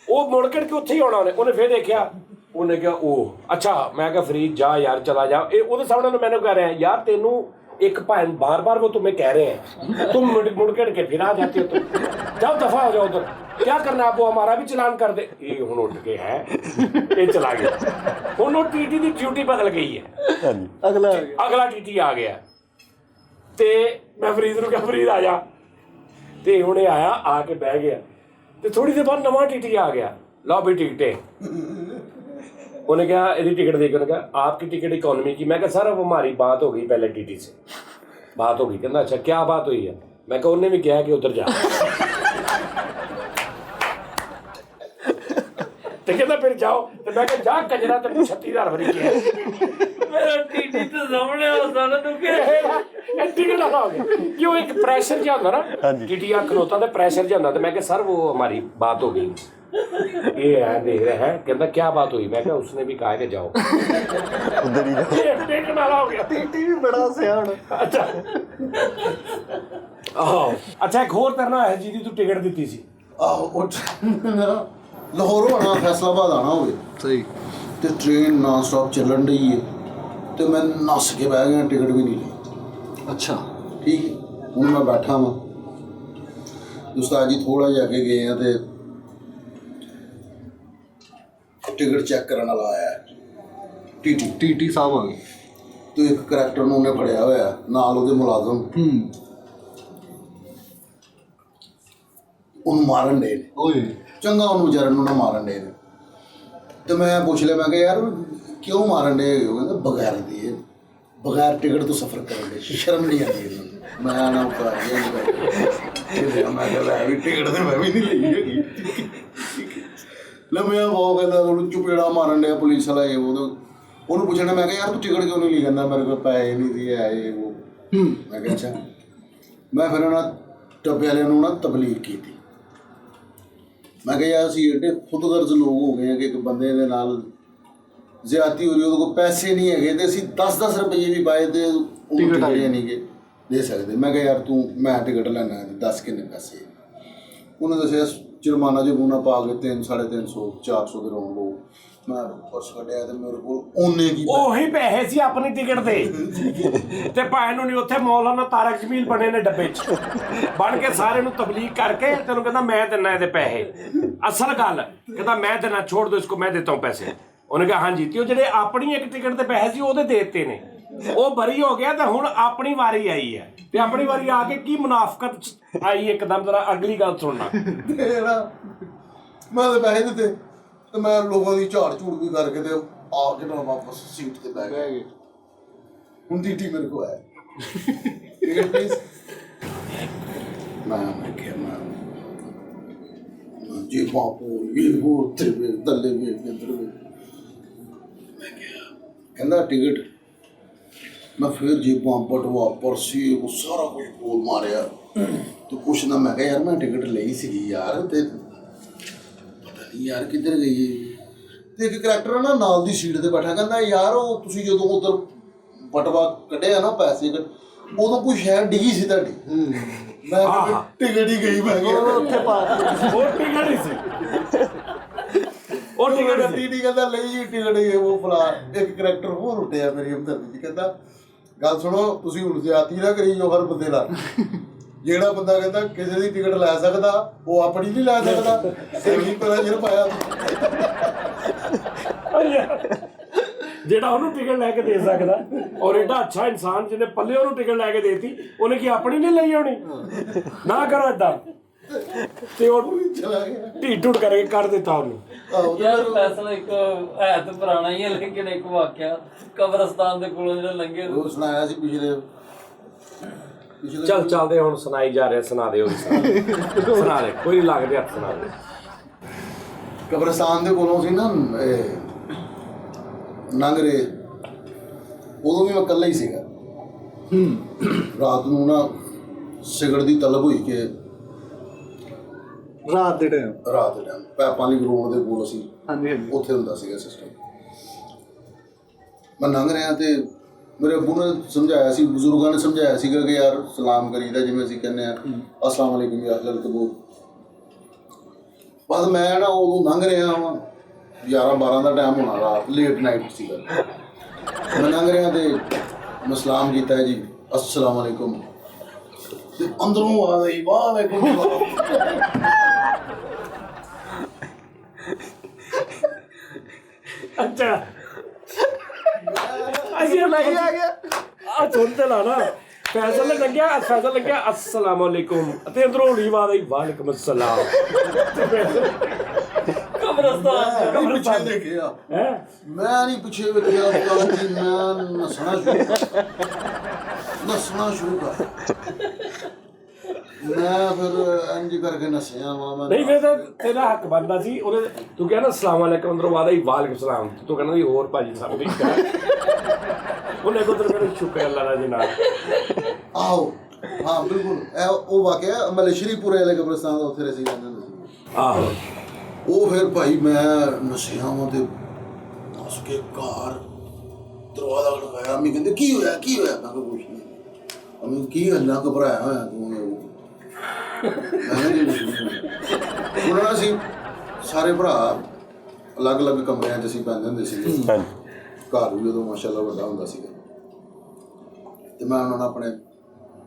ਉਹ ਮੁੜ ਕੇ ਉੱਥੇ ਹੀ ਆਉਣਾ ਉਹਨੇ ਫਿਰ ਦੇਖਿਆ, ਉਹਨੇ ਕਿਹਾ ਉਹ ਅੱਛਾ। ਮੈਂ ਕਿਹਾ ਫਰੀਦ ਜਾ ਯਾਰ ਚਲਾ ਜਾ। ਇਹ ਉਹਦੇ ਸਾਹਮਣੇ ਮੈਨੂੰ ਕਹਿ ਰਿਹਾ ਯਾਰ ਤੈਨੂੰ एक बार बार वो तुम्हें कह रहे हैं, तुम मुड़ के फिर आ जाते हो, तुम जाओ दफा हो जाओ उधर, क्या करना आप वो हमारा भी चलान कर दे। ये हुन उठ के है ये चला गया। हुन वो टीटी की ड्यूटी बदल गई है, अगला टीटी आ गया ते मैं फरीद नूं कहा फरीद आ जा, ते हुण आया आके बह गया ते थोड़ी देर बाद नवा टीटी आ गया, लो भी टिकटें। उन्हें कहा यदि टिकट देखकर उन्होंने कहा आपकी टिकट इकोनॉमी की। मैं कहा सर अब हमारी बात हो गई पहले टीटी से, बात हो गई। कहना अच्छा क्या बात हुई है। मैं कहा उन्हें भी कहा कि उधर जा। तो कहना फिर जाओ, तो मैं कहा जा कजरा तेरे 36,000 भरी किया मेरा टीटी तो सामने हो साला तू के टिकट वाला हो गया। क्यों एक प्रेशर जो होता ना टीटी खनोता तो प्रेशर जो होता। तो मैं कहा सर वो हमारी बात हो गई, ये है देख रहे हैं। कहता क्या बात हुई। मैं कहा उसने भी कहा कि जाओ उधर ही जाओ। टिकट वाला हो गया। टीटी भी बड़ा सियाण। अच्छा ਆਹੋ ਅੱਛਾ ਇੱਕ ਹੋਰ ਤਰ੍ਹਾਂ ਹੈ ਜਿਹਦੀ ਤੂੰ ਟਿਕਟ ਦਿੱਤੀ ਸੀ। ਆਹੋ ਉਹ ਮੇਰਾ ਲਾਹੌਰੋਂ ਆਉਣਾ ਫੈਸਲਾਬਾਦ ਆਉਣਾ ਹੋਵੇ ਸਹੀ ਤੇ ਟ੍ਰੇਨ ਨਾਨ ਸਟਾਪ ਚੱਲਣ ਰਹੀ ਹੈ ਤੇ ਮੈਂ ਨੱਸ ਕੇ ਬਹਿ ਗਿਆ, ਟਿਕਟ ਵੀ ਨਹੀਂ ਲਈ। ਅੱਛਾ ਠੀਕ ਹੈ, ਹੁਣ ਮੈਂ ਬੈਠਾ ਵਾਂ, ਉਸਤਾਦ ਜੀ ਥੋੜਾ ਜਿਹਾ ਅੱਗੇ ਗਏ ਆ ਤੇ ਟਿਕਟ ਚੈੱਕ ਕਰਨ ਵਾਲਾ ਆਇਆ टीटी साहब आ गए। ਤੇ ਇੱਕ ਕਰੈਕਟਰ ਨੂੰ ਉਹਨੇ ਫੜਿਆ ਹੋਇਆ ਨਾਲ ਉਹਦੇ ਮੁਲਾਜ਼ਮ ਉਹਨੂੰ ਮਾਰਨ ਦੇ ਨੇ। ओए ਚੰਗਾ ਉਹਨੂੰ ਵਿਚਾਰਨ ਨੂੰ ਨਾ ਮਾਰਨ ਦੇ ਨੇ। ਤੇ ਮੈਂ ਪੁੱਛ ਲਿਆ, ਮੈਂ ਕਿਹਾ ਯਾਰ ਕਿਉਂ ਮਾਰਨ ਦੇ? ਉਹ ਕਹਿੰਦਾ ਬਗੈਰ ਦੀ ਬਗੈਰ ਟਿਕਟ ਤੋਂ ਸਫ਼ਰ ਕਰਨ ਦੇ ਸ਼ਰਮ ਨਹੀਂ ਆਉਂਦੀ ਇਹਨਾਂ ਨੂੰ। ਮੈਂ ਨਾ ਮੈਂ ਕਿਹਾ ਲੈ ਵੀ ਟਿਕਟ ਤੇ ਮੈਂ ਵੀ ਨਹੀਂ ਲਈ ਹੈਗੀ। ਲੰਮਿਆ ਬਹੁਤ ਕਹਿੰਦਾ ਉਹਨੂੰ ਚੁਪੇੜਾ ਮਾਰਨ ਡਿਆ ਪੁਲਿਸ ਵਾਲਾ ਇਹ ਉਹਨੂੰ ਪੁੱਛਣਾ। ਮੈਂ ਕਿਹਾ ਯਾਰ ਤੂੰ ਟਿਕਟ ਕਿਉਂ ਨਹੀਂ ਲਈ? ਕਹਿੰਦਾ ਮੇਰੇ ਕੋਲ ਪੈਸੇ ਨਹੀਂ ਸੀ ਹੈ ਇਹ ਉਹ। ਮੈਂ ਕਿਹਾ ਅੱਛਾ। ਮੈਂ ਫਿਰ ਉਹਨਾਂ ਟੱਬੇ ਵਾਲਿਆਂ ਨੂੰ ਨਾ ਤਬਲੀਗ ਕੀਤੀ। ਮੈਂ ਕਿਹਾ ਯਾਰ ਅਸੀਂ ਐਡੇ ਖੁਦਗਰਜ਼ ਲੋਕ ਹੋ ਗਏ ਹਾਂ ਕਿ ਇੱਕ ਬੰਦੇ ਦੇ ਨਾਲ ਜ਼ਿਆਦਤੀ ਹੋ ਰਹੀ, ਉਹਦੇ ਕੋਲ ਪੈਸੇ ਨਹੀਂ ਹੈਗੇ ਤੇ ਅਸੀਂ 10-10 ਰੁਪਏ ਵੀ ਪਾਏ ਤੇ ਟਿਕਟ ਨਹੀਂ ਗੇ ਦੇ ਸਕਦੇ। ਮੈਂ ਕਿਹਾ ਯਾਰ ਤੂੰ ਮੈਂ ਟਿਕਟ ਲੈਣਾ ਹੈ, ਦੱਸ ਕਿੰਨੇ ਪੈਸੇ? ਉਹਨੇ ਦੱਸਿਆ ਜੁਰਮਾਨਾ ਜੁਰਮਾਨਾ ਪਾ ਕੇ 300-350 400 ਦੇ ਰੌਣ ਲਓ। ਮੈਂ ਪਰਸ ਕੱਢਿਆ ਤੇ ਮੇਰੇ ਕੋਲ ਉਹਨੇ ਕੀ ਉਹੀ ਪੈਸੇ ਸੀ ਆਪਣੀ ਟਿਕਟ ਦੇ ਤੇ ਭਾਵੇਂ ਨੂੰ ਨਹੀਂ ਉੱਥੇ ਮੌਲਾਨਾ ਤਾਰਕ ਜਮੀਲ ਬਣੇ ਨੇ ਡੱਬੇ 'ਚ ਬਣ ਕੇ ਸਾਰੇ ਨੂੰ ਤਬਲੀਗ ਕਰਕੇ ਤੈਨੂੰ ਕਹਿੰਦਾ ਮੈਂ ਦਿੰਦਾ ਇਹਦੇ ਪੈਸੇ। ਅਸਲ ਗੱਲ ਕਹਿੰਦਾ ਮੈਂ ਦੇਣਾ ਛੋੜ ਦੋ ਇਸਕੋ ਮੈਂ ਦੇਤਾ ਹੂੰ ਪੈਸੇ। ਉਹਨੇ ਕਿਹਾ ਹਾਂਜੀ। ਤੇ ਉਹ ਜਿਹੜੇ ਆਪਣੀ ਇੱਕ ਟਿਕਟ ਤੇ ਪੈਸੇ ਸੀ ਉਹਦੇ ਦੇ ਦਿੱਤੇ ਨੇ, ਉਹ ਬਰੀ ਹੋ ਗਿਆ ਤੇ ਹੁਣ ਆਪਣੀ ਵਾਰੀ ਆਈ ਹੈ। ਤੇ ਆਪਣੀ ਵਾਰੀ ਆ ਕੇ ਕੀ ਮੁਨਾਫਕਤ ਆਈ ਇੱਕਦਮ। ਜਰਾ ਅਗਲੀ ਗੱਲ ਸੁਣਨਾ। ਮੈਂ ਤਾਂ ਪੈਸੇ ਦਿੱਤੇ ਤੇ ਮੈਂ ਲੋਕਾਂ ਦੀ ਝਾੜ ਝੂੜ ਵੀ ਕਰਕੇ ਤੇ ਆ ਕੇ ਨਾ ਵਾਪਸ ਸੀਟ ਤੇ ਬਹਿ ਗਏ। ਹੁਣ ਡੀਟੀ ਮੇਰੇ ਕੋਲ ਆਇਆ ਟਿਕਟ ਪਲੀਜ਼। ਮੈਂ ਕਿਹਾ ਮੈਂ ਜੀ ਬਾਪੂ ਇਹ ਉਹ ਤੇ ਦੱਲੇ ਵੀ ਅੰਦਰ ਵੀ। ਮੈਂ ਕਿਹਾ ਕਹਿੰਦਾ ਟਿਕਟ। ਮੈਂ ਫਿਰ ਜੇਬਾਂ ਬਟਵਾ ਪਰਸੀ ਉਹ ਸਾਰਾ ਕੁਝ ਬੋਲ ਮਾਰਿਆ ਤੇ ਕੁਛ ਨਾ। ਮੈਂ ਕਿਹਾ ਯਾਰ ਮੈਂ ਟਿਕਟ ਲਈ ਸੀਗੀ ਯਾਰ ਤੇ ਪਤਾ ਨਹੀਂ ਯਾਰ ਕਿੱਧਰ ਗਈ। ਤੇ ਇੱਕ ਕਰੈਕਟਰ ਨਾ ਨਾਲ ਦੀ ਸੀਟ ਤੇ ਬੈਠਾ ਕਹਿੰਦਾ ਯਾਰ ਉਹ ਤੁਸੀਂ ਜਦੋਂ ਉਧਰ ਬਟਵਾ ਕੱਢਿਆ ਨਾ ਪੈਸੇ ਉਦੋਂ ਕੋਈ ਸ਼ਾਇਦ ਡਿੱਗੀ ਸੀ ਤੁਹਾਡੀ। ਮੈਂ ਟਿਕਟ ਹੀ ਗਈ। ਮੈਂ ਕਿਹਾ ਉੱਥੇ ਪਾ ਉਹ ਟਿਕਟ ਹੀ ਸੀ। ਉਹ ਟਿਕਟ ਟੀ ਕਹਿੰਦਾ ਲਈ ਟਿਕਟ ਇਹ ਉਹ ਫਲਾ। ਇੱਕ ਕਰੈਕਟਰ ਹੋਰ ਉੱਠਿਆ ਮੇਰੀ ਹਮਦਰਦੀ ਜੀ ਕਹਿੰਦਾ ਗੱਲ ਸੁਣੋ ਤੁਸੀਂ ਹੁਣ ਜ਼ਿਆਦਤੀ ਨਾ ਕਰੀ ਜੋ ਹਰ ਬੰਦੇ ਨਾਲ। ਜਿਹੜਾ ਬੰਦਾ ਕਹਿੰਦਾ ਕਿਸੇ ਦੀ ਟਿਕਟ ਲੈ ਸਕਦਾ ਉਹ ਆਪਣੀ ਨਹੀਂ ਲੈ ਸਕਦਾ। ਸੇਵੀ ਪਤਾ ਜਿਹੜਾ ਪਾਇਆ ਜਿਹੜਾ ਉਹਨੂੰ ਟਿਕਟ ਲੈ ਕੇ ਦੇ ਸਕਦਾ ਔਰ ਏਡਾ ਅੱਛਾ ਇਨਸਾਨ ਜਿਹਨੇ ਪੱਲੇ ਉਹਨੂੰ ਟਿਕਟ ਲੈ ਕੇ ਦੇਤੀ ਉਹਨੇ ਕੀ ਆਪਣੀ ਨਹੀਂ ਲਈ ਹੋਣੀ। ਨਾ ਕਰੋ ਏਦਾਂ। ਤੇ ਉਹ ਚਲਾ ਗਿਆ ਢੀਠ ਢੁੱਟ ਕਰਕੇ ਕਰ ਦਿੱਤਾ ਉਹਨੂੰ। ਯਾਰ ਫੈਸਲਾ ਇੱਕ ਹੈ ਤਾਂ ਪੁਰਾਣਾ ਹੀ ਹੈ ਲੇਕਿਨ ਇੱਕ ਵਾਕਿਆ ਕਬਰਸਤਾਨ ਦੇ ਕੋਲੋਂ ਜਿਹੜਾ ਲੰਘੇ ਉਹ ਸੁਣਾਇਆ ਸੀ ਪਿਛਲੇ ਚੱਲ ਚੱਲਦੇ ਹੁਣ ਸੁਣਾਈ ਜਾ ਰਿਹਾ। ਸੁਣਾ ਦੇ ਉਹ ਸੁਣਾ ਦੇ ਕੋਈ ਲੱਗਦੇ ਹੱਥ ਸੁਣਾ ਦੇ। ਕਬਰਸਤਾਨ ਦੇ ਕੋਲੋਂ ਸੀ ਨਾ ਨੰਗਰੇ, ਉਦੋਂ ਵੀ ਮੈਂ ਇਕੱਲਾ ਹੀ ਸੀਗਾ। ਰਾਤ ਨੂੰ ਨਾ ਸਿਗਰਟ ਦੀ ਤਲਬ ਹੋਈ ਕਿ ਰਾਤ ਦੇ ਟਾਈਮ ਪੈਪਾਂ ਦੀ ਗਰਾਊਂਡ ਦੇ ਕੋਲ ਅਸੀਂ ਹਾਂਜੀ ਹਾਂਜੀ ਉੱਥੇ ਹੁੰਦਾ ਸੀਗਾ ਸਿਸਟਮ। ਮੈਂ ਲੰਘ ਰਿਹਾ ਤੇ ਮੇਰੇ ਅੱਬੂ ਨੇ ਸਮਝਾਇਆ ਸੀ, ਬਜ਼ੁਰਗਾਂ ਨੇ ਸਮਝਾਇਆ ਸੀਗਾ ਕਿ ਯਾਰ ਸਲਾਮ ਕਰੀਦਾ ਜਿਵੇਂ ਅਸੀਂ ਕਹਿੰਦੇ ਆ ਅਸਲਾਮ ਵਾਲੇਕੁਮ ਯਾ ਅਹਲਲ ਕਬੂਰ। ਬਸ ਮੈਂ ਨਾ ਉਦੋਂ ਲੰਘ ਰਿਹਾ ਵਾਂ 11-12 ਦਾ ਟਾਈਮ ਹੋਣਾ, ਰਾਤ ਲੇਟ ਨਾਈਟ ਸੀਗਾ। ਮੈਂ ਲੰਘ ਰਿਹਾ ਤੇ ਮੈਂ ਸਲਾਮ ਕੀਤਾ ਜੀ ਅਸਲਾਮ ਵਾਲੇਕੁਮ ਤੇ ਅੰਦਰੋਂ ਆ ਗਈ ਵਾਲੇਕੁਮ ਸਲਾਮ। ਅੱਛਾ ਅਸੀਂ ਨਹੀਂ ਆ ਗਿਆ ਆ ਸੁਣਤੇ ਲਾ ਨਾ ਫੈਸਲ ਲੱਗਿਆ ਅਸਲਾਮ ਵਾਲੇਕੁਮ ਅਤੇ ਅੰਦਰੋਂ ਹੋਣੀ ਆਵਾਜ਼ ਆਈ ਵਾਲੇਕੁਮ ਅਸਲਾਮ। ਕਬਰਸਤਾਨ ਪਿੱਛੇ ਦੇਖਿਆ ਹੈ ਮੈਂ ਨਹੀਂ ਪਿੱਛੇ ਵੇਖਿਆ ਉਸਤਾਦ ਜੀ, ਮੈਂ ਨੱਸਣਾ ਸ਼ੁਰੂ ਕਰ ਮੈਂ ਫਿਰ ਇੰਜ ਕਰਕੇ ਨੱਸਿਆ ਵਾ ਮੈਂ। ਨਹੀਂ ਫਿਰ ਤਾਂ ਤੇਰਾ ਹੱਕ ਬਣਦਾ ਸੀ ਉਹਦੇ ਤੂੰ ਕਹਿੰਦਾ ਅਸਲਾਮ ਵਾਲੇਕੁਮ ਅੰਦਰੋਂ ਆਵਾਜ਼ ਆਈ ਵਾਲੇਕੁਮ ਸਲਾਮ ਤੂੰ ਕਹਿੰਦਾ ਵੀ ਹੋਰ ਭਾਜੀ ਸਾਹਿਬ ਠੀਕ ਹੈ ਉਹਨੇ ਕੋਲ ਮੇਰੇ ਸ਼ੁਕਰ ਅੱਲਾ ਦਾ ਜੀ ਨਾਲ ਆਹੋ ਹਾਂ ਬਿਲਕੁਲ ਇਹ ਉਹ ਵਾਕਿਆ ਮਲੇਸ਼ਰੀਪੁਰੇ ਵਾਲੇ ਕਬਰਸਤਾਨ ਦਾ ਉੱਥੇ ਅਸੀਂ ਰਹਿੰਦੇ ਹੁੰਦੇ ਸੀ। ਆਹੋ ਉਹ ਫਿਰ ਭਾਈ ਮੈਂ ਨਸ਼ਿਆਂ ਵਾਂ ਤੇ ਦੱਸ ਕੇ ਘਰ ਦਰਵਾਜ਼ਾ ਖੜਕਾਇਆ। ਅੰਮੀ ਕਹਿੰਦੇ ਕੀ ਹੋਇਆ ਮੈਂ ਕਿਹਾ ਕੁਛ ਨਹੀਂ। ਅੰਮੀ ਕੀ ਇੰਨਾ ਘਬਰਾਇਆ ਹੋਇਆ ਤੂੰ? ਮੈਂ ਕਿਹਾ ਜੀ ਕੁਛ ਨਹੀਂ। ਉਹਨਾਂ ਨਾਲ ਅਸੀਂ ਸਾਰੇ ਭਰਾ ਅਲੱਗ-ਅਲੱਗ ਕਮਰਿਆਂ 'ਚ ਅਸੀਂ ਪੈਂਦੇ ਹੁੰਦੇ ਸੀ। ਘਰ ਵੀ ਉਦੋਂ ਮਾਸ਼ਾਅੱਲਾ ਵੱਡਾ ਹੁੰਦਾ ਸੀਗਾ ਤੇ ਮੈਂ ਉਹਨਾਂ ਨਾਲ ਆਪਣੇ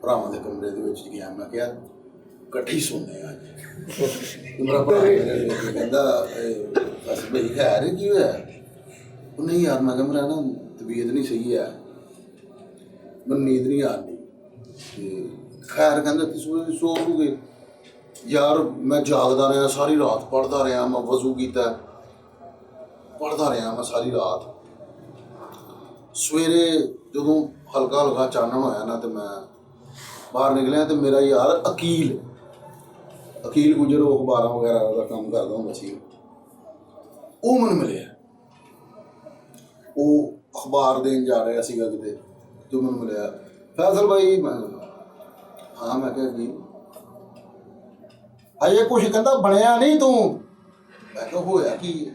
ਭਰਾਵਾਂ ਦੇ ਕਮਰੇ ਦੇ ਵਿੱਚ ਗਿਆ। ਮੈਂ ਕਿਹਾ ਇਕੱਠੇ ਹੀ ਸੌਂਦੇ ਆ ਅੱਜ। ਮੇਰਾ ਭਰਾ ਮੇਰੇ ਕਹਿੰਦਾ ਬਸ ਬਈ ਖੈਰ ਕੀ ਹੋਇਆ? ਉਹ ਨਹੀਂ ਯਾਰ ਮੈਂ ਕਿਹਾ ਮੇਰਾ ਨਾ ਤਬੀਅਤ ਨਹੀਂ ਸਹੀ ਹੈ, ਮੈਨੂੰ ਨੀਂਦ ਨਹੀਂ ਆਉਂਦੀ ਤੇ ਖੈਰ ਕਹਿੰਦਾ ਤੁਸੀਂ ਸੋ ਲੂਗੇ ਯਾਰ। ਮੈਂ ਜਾਗਦਾ ਰਿਹਾ ਸਾਰੀ ਰਾਤ, ਪੜ੍ਹਦਾ ਰਿਹਾ, ਮੈਂ ਵਜ਼ੂ ਕੀਤਾ, ਪੜ੍ਹਦਾ ਰਿਹਾ ਮੈਂ ਸਾਰੀ ਰਾਤ। ਸਵੇਰੇ ਜਦੋਂ ਹਲਕਾ ਚਾਨਣ ਹੋਇਆ ਨਾ ਤੇ ਮੈਂ ਬਾਹਰ ਨਿਕਲਿਆ ਤੇ ਮੇਰਾ ਯਾਰ ਅਕੀਲ ਗੁਜਰ ਉਹ ਅਖਬਾਰਾਂ ਵਗੈਰਾ ਦਾ ਕੰਮ ਕਰਦਾ ਹੁੰਦਾ ਸੀ, ਉਹ ਮੈਨੂੰ ਮਿਲਿਆ। ਉਹ ਅਖਬਾਰ ਦੇਣ ਜਾ ਰਿਹਾ ਸੀਗਾ ਕਿਤੇ ਤੇ ਮੈਨੂੰ ਮਿਲਿਆ। ਫੈਸਲ ਭਾਈ ਮੈਂ ਹਾਂ ਮੈਂ ਕਿਹਾ ਕੀ ਅਜੇ ਕੁਛ ਕਹਿੰਦਾ ਬਣਿਆ ਨਹੀਂ ਤੂੰ? ਮੈਂ ਕਿਹਾ ਹੋਇਆ ਕੀ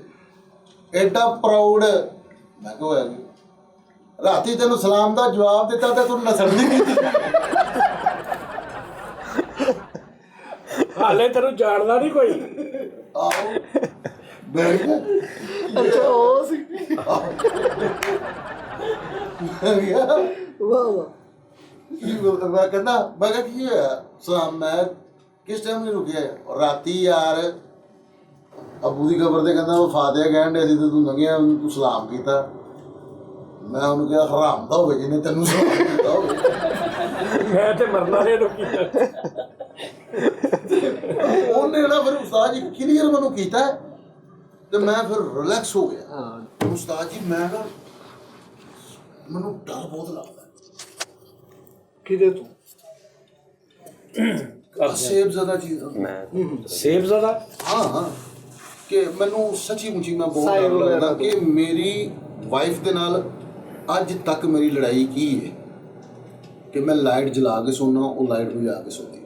ਐਡਾ ਪ੍ਰਾਊਡ? ਮੈਂ ਕਿਹਾ ਹੋਇਆ ਕੀ? ਰਾਤੀ ਤੈਨੂੰ ਸਲਾਮ ਦਾ ਜਵਾਬ ਦਿੱਤਾ ਤੇ ਤੂੰ ਨਸਲ ਨਹੀਂ ਕੀਤੀ। ਹਾਲੇ ਤੈਨੂੰ ਜਾਣਦਾ ਨਹੀਂ ਕੋਈ? ਆਹੋ ਮੈਂ ਕਿਹਾ ਅੱਛਾ ਉਹ ਸੀ ਵਾਹ ਕੀ ਬੋਲਦਾ? ਮੈਂ ਕਹਿੰਦਾ ਮੈਂ ਕਿਹਾ ਕੀ ਹੋਇਆ ਸਲਾਮ? ਮੈਂ ਕਿਸ ਟਾਈਮ ਨਹੀਂ ਰੁਕਿਆ ਰਾਤੀ ਯਾਰ ਅੱਬੂ ਦੀ ਕਬਰ ਤੇ ਕਹਿੰਦਾ ਉਹ ਫਾਤਿਹਾ ਕਹਿਣ ਦੇ ਸੀ ਤੇ ਤੂੰ ਲੰਘਿਆ ਤੂੰ ਸਲਾਮ ਕੀਤਾ। ਮੈਂ ਉਹਨੂੰ ਕਿਹਾ ਹਰਾਮ ਦਾ ਹੋਵੇ ਜਿਹਨੇ ਤੈਨੂੰ ਸਲਾਮ ਕੀਤਾ ਹੋਵੇ। ਮੈਂ ਤੇ ਮਰਨਾ ਨਹੀਂ ਰੁਕੀ। ਉਹਨੇ ਨਾ ਫਿਰ ਉਸਤਾਦ ਜੀ ਕਲੀਅਰ ਮੈਨੂੰ ਕੀਤਾ ਤੇ ਮੈਂ ਫਿਰ ਰਿਲੈਕਸ ਹੋ ਗਿਆ। ਉਸਤਾਦ ਜੀ ਮੈਂ ਨਾ ਮੈਨੂੰ ਡਰ ਬਹੁਤ ਲੱਗਦਾ ਕਿਹਦੇ ਤੋਂ? ਸੇਬ ਜ਼ਿਆਦਾ ਚੀਜ਼ ਸੇਬ ਜ਼ਿਆਦਾ ਹਾਂ ਕਿ ਮੈਨੂੰ ਸੱਚੀ ਮੁੱਚੀ ਮੈਂ ਬਹੁਤ ਡਰ ਲੱਗਦਾ ਕਿ ਮੇਰੀ ਵਾਈਫ ਦੇ ਨਾਲ ਅੱਜ ਤੱਕ ਮੇਰੀ ਲੜਾਈ ਕੀ ਹੈ ਕਿ ਮੈਂ ਲਾਈਟ ਜਲਾ ਕੇ ਸੌਣਾ, ਉਹ ਲਾਈਟ ਬੁਝਾ ਕੇ ਸੌਂਦੀ।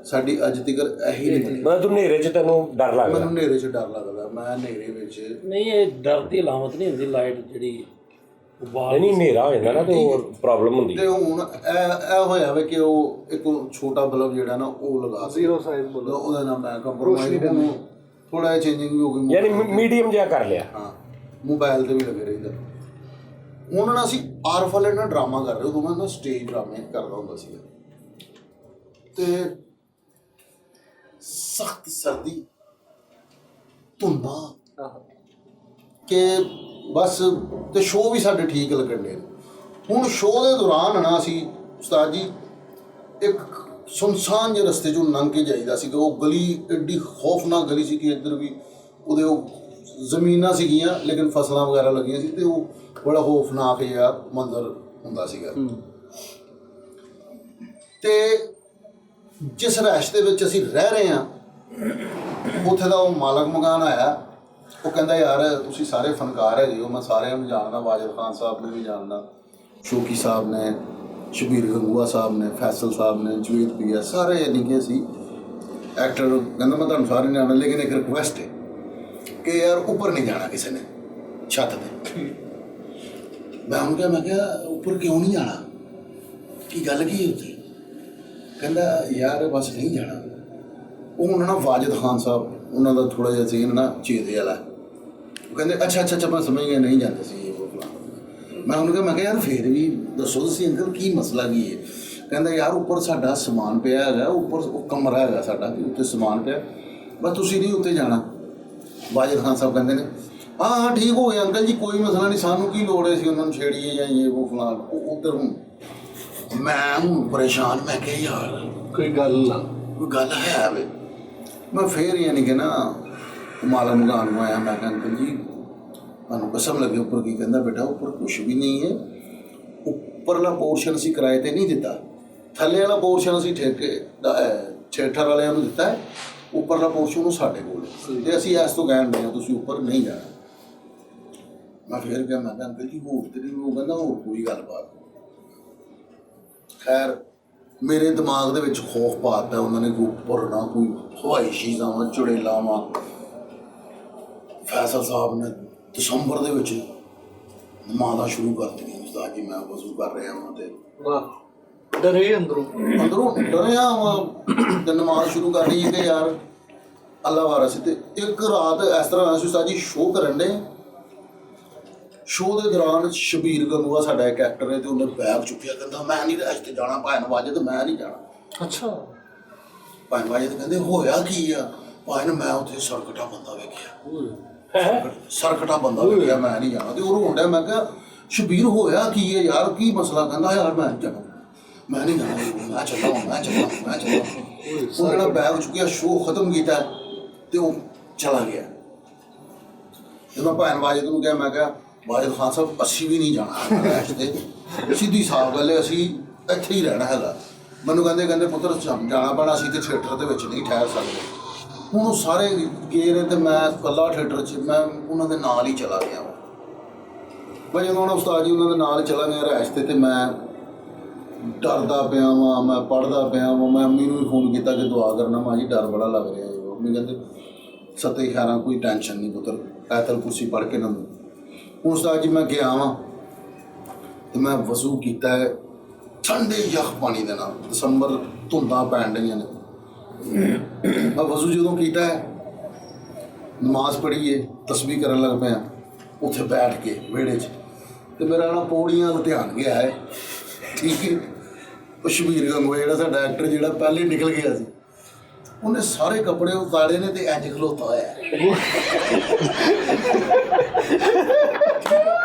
ਸਾਡੀ ਅੱਜ ਤੱਕ ਇਹੀ ਨਹੀਂ ਬਣੀ। ਮੈਂ ਤੂੰ ਹਨੇਰੇ 'ਚ ਤੈਨੂੰ ਡਰ ਲੱਗਦਾ? ਮੈਨੂੰ ਹਨੇਰੇ 'ਚ ਡਰ ਲੱਗਦਾ। ਮੈਂ ਹਨੇਰੇ ਵਿੱਚ ਨਹੀਂ ਇਹ ਡਰ ਦੀ ਅਲਾਮਤ ਨਹੀਂ ਹੁੰਦੀ ਲਾਈਟ ਜਿਹੜੀ ਨਹੀਂ ਹਨੇਰਾ ਹੋ ਜਾਂਦਾ ਨਾ ਤੇ ਹੋਰ ਪ੍ਰੋਬਲਮ ਹੁੰਦੀ। ਤੇ ਹੁਣ ਇਹ ਹੋਇਆ ਵੇ ਕਿ ਉਹ ਇੱਕ ਛੋਟਾ ਬਲਬ ਜਿਹੜਾ ਨਾ ਉਹ ਲਗਾ ਜ਼ੀਰੋ ਸਾਈਜ਼ ਬੋਲੋ, ਉਹਦੇ ਨਾਲ ਮੈਂ ਕੰਪਰੋਮਾਈਜ਼ ਥੋੜਾ ਜਿਹਾ ਚੇਂਜਿੰਗ ਵੀ ਹੋ ਗਈ। ਯਾਨੀ ਮੀਡੀਅਮ ਜਿਹਾ ਕਰ ਲਿਆ। ਹਾਂ ਮੋਬਾਈਲ ਤੇ ਵੀ ਲੱਗੇ ਰਹਿੰਦਾ। ਉਹਨਾਂ ਨਾਲ ਅਸੀਂ ਆਰਫ ਵਾਲੇ ਨਾਲ ਡਰਾਮਾ ਕਰ ਰਹੇ, ਉਦੋਂ ਮੈਂ ਨਾ ਸਟੇਜ ਡਰਾਮੇ ਕਰਦਾ ਹੁੰਦਾ ਸੀਗਾ ਤੇ ਸਖਤ ਸਰਦੀ ਧੁੰਦਾਂ ਕਿ ਬਸ ਤੇ ਸ਼ੋਅ ਵੀ ਸਾਡੇ ਠੀਕ ਲੱਗਣ ਦੇ। ਹੁਣ ਸ਼ੋਅ ਦੇ ਦੌਰਾਨ ਨਾ ਅਸੀਂ ਉਸਤਾਦ ਜੀ ਇੱਕ ਸੁਨਸਾਨ ਜਿਹੇ ਰਸਤੇ 'ਚੋਂ ਲੰਘ ਕੇ ਜਾਈਦਾ ਸੀਗਾ। ਉਹ ਗਲੀ ਐਡੀ ਖੌਫਨਾਕ ਗਲੀ ਸੀ ਕਿ ਇੱਧਰ ਵੀ ਉਹਦੇ ਉਹ ਜ਼ਮੀਨਾਂ ਸੀਗੀਆਂ ਲੇਕਿਨ ਫਸਲਾਂ ਵਗੈਰਾ ਲੱਗੀਆਂ ਸੀ ਤੇ ਉਹ ਬੜਾ ਖੌਫਨਾਕ ਜਿਹਾ ਮੰਜ਼ਰ ਹੁੰਦਾ ਸੀਗਾ। ਤੇ ਜਿਸ ਰੈਸ਼ ਦੇ ਵਿੱਚ ਅਸੀਂ ਰਹਿ ਰਹੇ ਹਾਂ ਉੱਥੇ ਦਾ ਉਹ ਮਾਲਕ ਮਕਾਨ ਆਇਆ। ਉਹ ਕਹਿੰਦਾ ਯਾਰ ਤੁਸੀਂ ਸਾਰੇ ਫਨਕਾਰ ਹੈਗੇ ਹੋ, ਮੈਂ ਸਾਰਿਆਂ ਨੂੰ ਜਾਣਦਾ, ਵਾਜਦ ਖਾਨ ਸਾਹਿਬ ਨੂੰ ਵੀ ਜਾਣਦਾ, ਸ਼ੌਕੀ ਸਾਹਿਬ ਨੇ, ਸ਼ਬੀਰ ਗੰਗੂਆ ਸਾਹਿਬ ਨੇ, ਫੈਸਲ ਸਾਹਿਬ ਨੇ, ਜਵੇਦ ਪੀਆ, ਸਾਰੇ ਯਾਨੀ ਕਿ ਅਸੀਂ ਐਕਟਰ। ਕਹਿੰਦਾ ਮੈਂ ਤੁਹਾਨੂੰ ਸਾਰੇ ਜਾਣਦਾ ਲੇਕਿਨ ਇੱਕ ਰਿਕੁਐਸਟ ਹੈ ਕਿ ਯਾਰ ਉੱਪਰ ਨਹੀਂ ਜਾਣਾ ਕਿਸੇ ਨੇ ਛੱਤ 'ਤੇ। ਮੈਂ ਉਹਨੂੰ ਕਿਹਾ, ਮੈਂ ਕਿਹਾ ਉੱਪਰ ਕਿਉਂ ਨਹੀਂ ਜਾਣਾ, ਕੀ ਗੱਲ ਕੀ ਉੱਥੇ? ਕਹਿੰਦਾ ਯਾਰ ਬਸ ਨਹੀਂ ਜਾਣਾ। ਉਹ ਹੁਣ ਨਾ ਵਾਜਿਦ ਖਾਨ ਸਾਹਿਬ ਉਹਨਾਂ ਦਾ ਥੋੜ੍ਹਾ ਜਿਹਾ ਸੀਨ ਨਾ ਚੇਤੇ ਵਾਲਾ, ਉਹ ਕਹਿੰਦੇ ਅੱਛਾ ਅੱਛਾ ਅੱਛਾ ਮੈਂ ਸਮਝ ਗਿਆ ਨਹੀਂ ਜਾਂਦੇ ਸੀ ਇਹ ਉਹ ਫਲਾਣਾ। ਮੈਂ ਉਹਨੂੰ ਕਿਹਾ, ਮੈਂ ਕਿਹਾ ਯਾਰ ਫਿਰ ਵੀ ਦੱਸੋ ਤੁਸੀਂ ਅੰਕਲ ਕੀ ਮਸਲਾ ਕੀ ਹੈ? ਕਹਿੰਦਾ ਯਾਰ ਉੱਪਰ ਸਾਡਾ ਸਮਾਨ ਪਿਆ ਹੈਗਾ, ਉੱਪਰ ਉਹ ਕਮਰਾ ਹੈਗਾ ਸਾਡਾ ਕਿ ਉੱਤੇ ਸਮਾਨ ਪਿਆ, ਬਸ ਤੁਸੀਂ ਨਹੀਂ ਉੱਤੇ ਜਾਣਾ। ਵਾਜਿਦ ਖਾਨ ਸਾਹਿਬ ਕਹਿੰਦੇ ਨੇ ਹਾਂ ਠੀਕ ਹੋ ਗਿਆ ਅੰਕਲ ਜੀ, ਕੋਈ ਮਸਲਾ ਨਹੀਂ, ਸਾਨੂੰ ਕੀ ਲੋੜ ਹੈ ਸੀ ਉਹਨਾਂ ਨੂੰ ਛੇੜੀਏ ਜਾਂ ਇਹ ਉਹ ਫਲਾਣ। ਉਹ ਉੱਧਰ ਹੁਣ ਮੈਂ ਹੁਣ ਪਰੇਸ਼ਾਨ, ਮੈਂ ਕਿਹਾ ਯਾਰ ਕੋਈ ਗੱਲ ਨਾ, ਕੋਈ ਗੱਲ ਹੈ ਵੇ। ਮੈਂ ਫੇਰ ਯਾਨੀ ਕਿ ਨਾ ਮਾਲਾ ਮੁਗਾਨ ਨੂੰ ਆਇਆ, ਮੈਂ ਕਿਹਾ ਅੰਕਲ ਜੀ ਤੁਹਾਨੂੰ ਕਸਮ ਲੱਗੇ ਉੱਪਰ ਕੀ? ਕਹਿੰਦਾ ਬੇਟਾ ਉੱਪਰ ਕੁਛ ਵੀ ਨਹੀਂ ਹੈ, ਉੱਪਰਲਾ ਪੋਰਸ਼ਨ ਅਸੀਂ ਕਿਰਾਏ ਤੇ ਨਹੀਂ ਦਿੱਤਾ, ਥੱਲੇ ਵਾਲਾ ਪੋਰਸ਼ਨ ਅਸੀਂ ਥੀਏਟਰ ਵਾਲਿਆਂ ਨੂੰ ਦਿੱਤਾ ਹੈ, ਉੱਪਰਲਾ ਪੋਰਸ਼ਨ ਉਹ ਸਾਡੇ ਕੋਲ ਹੈ ਤੇ ਅਸੀਂ ਇਸ ਤੋਂ ਕਹਿਣ ਦੇ ਤੁਸੀਂ ਉੱਪਰ ਨਹੀਂ ਜਾਣਾ। ਮੈਂ ਫੇਰ ਕਿਹਾ, ਮੈਂ ਕਿਹਾ ਅੰਕਲ ਜੀ ਹੋਰ ਤੇ ਨਹੀਂ? ਉਹ ਕਹਿੰਦਾ ਹੋਰ ਕੋਈ ਗੱਲਬਾਤ। ਖੈਰ ਮੇਰੇ ਦਿਮਾਗ ਦੇ ਵਿੱਚ ਖੌਫ ਪਾਤਾ ਉਹਨਾਂ ਨੇ ਕਿ ਉੱਪਰ ਨਾ ਕੋਈ ਹਵਾਈ ਚੀਜ਼ਾਂ ਚੁੜੇਲਾਵਾਂ। ਫੈਸਲ ਸਾਹਿਬ ਨੇ ਦਸੰਬਰ ਦੇ ਵਿੱਚ ਨਮਾਜ਼ਾਂ ਸ਼ੁਰੂ ਕਰ ਦਿੱਤੀਆਂ। ਉਸਤਾਦ ਜੀ ਮੈਂ ਵਜ਼ੂ ਕਰ ਰਿਹਾ ਹਾਂ ਤੇ ਵਾਹ ਡਰੇ ਅੰਦਰੋਂ ਡਰਿਆ ਵਾਂ ਤੇ ਨਮਾਜ਼ ਸ਼ੁਰੂ ਕਰ ਲਈ ਕਿ ਯਾਰ ਅੱਲਾ ਵਾਰਾ ਸੀ। ਤੇ ਇੱਕ ਰਾਤ ਇਸ ਤਰ੍ਹਾਂ ਹੋਇਆ ਸੀ, ਉਸਤਾਦ ਜੀ ਸ਼ੋਅ ਕਰਨ ਦੇ, ਸ਼ੋਅ ਦੇ ਦੌਰਾਨ ਸ਼ਬੀਰ ਗੰਗੂਆ ਸਾਡਾ ਇੱਕ ਐਕਟਰ ਹੈ ਤੇ ਉਹਨੇ ਬੈਗ ਚੁੱਕਿਆ, ਕਹਿੰਦਾ ਮੈਂ ਨਹੀਂ ਰਿਹਾਇਸ਼ ਤੇ ਜਾਣਾ, ਭਾਈ ਵਾਜਿਦ ਮੈਂ ਨਹੀਂ ਜਾਣਾ। ਅੱਛਾ ਭਾਈ ਵਾਜਿਦ ਕਹਿੰਦੇ ਹੋਇਆ ਕੀ ਆ? ਭਾਈ ਨੇ ਮੈਂ ਉੱਥੇ ਸਰਕਟਾ ਬੰਦਾ ਵੇਖਿਆ, ਸਰਕਟਾ ਬੰਦਾ ਵੇਖਿਆ, ਮੈਂ ਨਹੀਂ ਜਾਣਾ। ਤੇ ਉਹ ਰੋਣ ਡਿਆ। ਮੈਂ ਕਿਹਾ ਸ਼ਬੀਰ ਹੋਇਆ ਕੀ ਹੈ ਯਾਰ, ਕੀ ਮਸਲਾ? ਕਹਿੰਦਾ ਯਾਰ ਮੈਂ ਨਹੀਂ ਜਾਣਾ, ਮੈਂ ਨਹੀਂ ਜਾਣਾ, ਮੈਂ ਚੱਲਾਂ ਮੈਂ ਚੱਲਾਂ ਮੈਂ ਚੱਲਾਂ। ਉਹ ਜਿਹੜਾ ਬੈਗ ਚੁੱਕਿਆ, ਸ਼ੋਅ ਖਤਮ ਕੀਤਾ ਤੇ ਉਹ ਚਲਾ ਗਿਆ। ਤੇ ਮੈਂ ਭਾਈ ਵਾਜਿਦ ਨੂੰ ਕਿਹਾ, ਮੈਂ ਕਿਹਾ ਵਾਜਿਦ ਖਾਨ ਸਾਹਿਬ ਅਸੀਂ ਵੀ ਨਹੀਂ ਜਾਣਾ ਰਿਹਾਇਸ਼ ਤੇ, ਸਿੱਧੀ ਸਾਫ਼ ਗੱਲ ਹੈ ਅਸੀਂ ਇੱਥੇ ਹੀ ਰਹਿਣਾ ਹੈਗਾ। ਮੈਨੂੰ ਕਹਿੰਦੇ ਪੁੱਤਰ ਜਾਣਾ ਪੈਣਾ, ਅਸੀਂ ਤੇ ਥੀਏਟਰ ਦੇ ਵਿੱਚ ਨਹੀਂ ਠਹਿਰ ਸਕਦੇ। ਹੁਣ ਉਹ ਸਾਰੇ ਗਏ ਨੇ ਤੇ ਮੈਂ ਇਕੱਲਾ ਥੀਏਟਰ 'ਚ, ਮੈਂ ਉਹਨਾਂ ਦੇ ਨਾਲ ਹੀ ਚਲਾ ਗਿਆ। ਮੈਂ ਜਦੋਂ ਉਹਨਾਂ ਉਸਤਾਦ ਜੀ ਉਹਨਾਂ ਦੇ ਨਾਲ ਚਲਾ ਗਿਆ ਰਿਹਾਇਸ਼ ਤੇ ਮੈਂ ਡਰਦਾ ਪਿਆ ਵਾਂ, ਮੈਂ ਪੜ੍ਹਦਾ ਪਿਆ ਵਾਂ। ਮੈਂ ਅੰਮੀ ਨੂੰ ਵੀ ਫੋਨ ਕੀਤਾ ਕਿ ਦੁਆ ਕਰਨਾ, ਮਾਂ ਜੀ ਡਰ ਬੜਾ ਲੱਗ ਰਿਹਾ ਹੈ। ਮੰਮੀ ਕਹਿੰਦੇ ਸਤੇ ਖੈਰਾਂ ਕੋਈ ਟੈਨਸ਼ਨ ਨਹੀਂ ਪੁੱਤਰ, ਆਇਤਲ ਕੁਰਸੀ ਪੜ੍ਹ ਕੇ ਨਾ। ਹੁਣ ਉਸਤਾਦ ਜੀ ਮੈਂ ਗਿਆ ਵਾਂ ਤੇ ਮੈਂ ਵਜ਼ੂ ਕੀਤਾ ਹੈ ਠੰਡੇ ਯਖ ਪਾਣੀ ਦੇ ਨਾਲ, ਦਸੰਬਰ ਧੁੰਦਾਂ ਪੈਣ ਡਈਆਂ ਨੇ। ਮੈਂ ਵਜ਼ੂ ਜਦੋਂ ਕੀਤਾ ਹੈ, ਨਮਾਜ਼ ਪੜ੍ਹੀਏ, ਤਸਬੀਹ ਕਰਨ ਲੱਗ ਪਿਆ ਉੱਥੇ ਬੈਠ ਕੇ ਵਿਹੜੇ 'ਚ, ਤੇ ਮੇਰਾ ਨਾ ਪੌੜੀਆਂ ਵੱਲ ਧਿਆਨ ਗਿਆ ਹੈ। ਠੀਕ ਹੈ, ਉਹ ਸ਼ਬੀਰ ਗੰਗੂਆ ਜਿਹੜਾ ਸਾਡਾ ਐਕਟਰ ਜਿਹੜਾ ਪਹਿਲੇ ਨਿਕਲ ਗਿਆ ਸੀ, ਉਹਨੇ ਸਾਰੇ ਕੱਪੜੇ ਉਤਾਰੇ ਨੇ ਤੇ ਇੰਝ ਖਲੋਤਾ ਹੋਇਆ।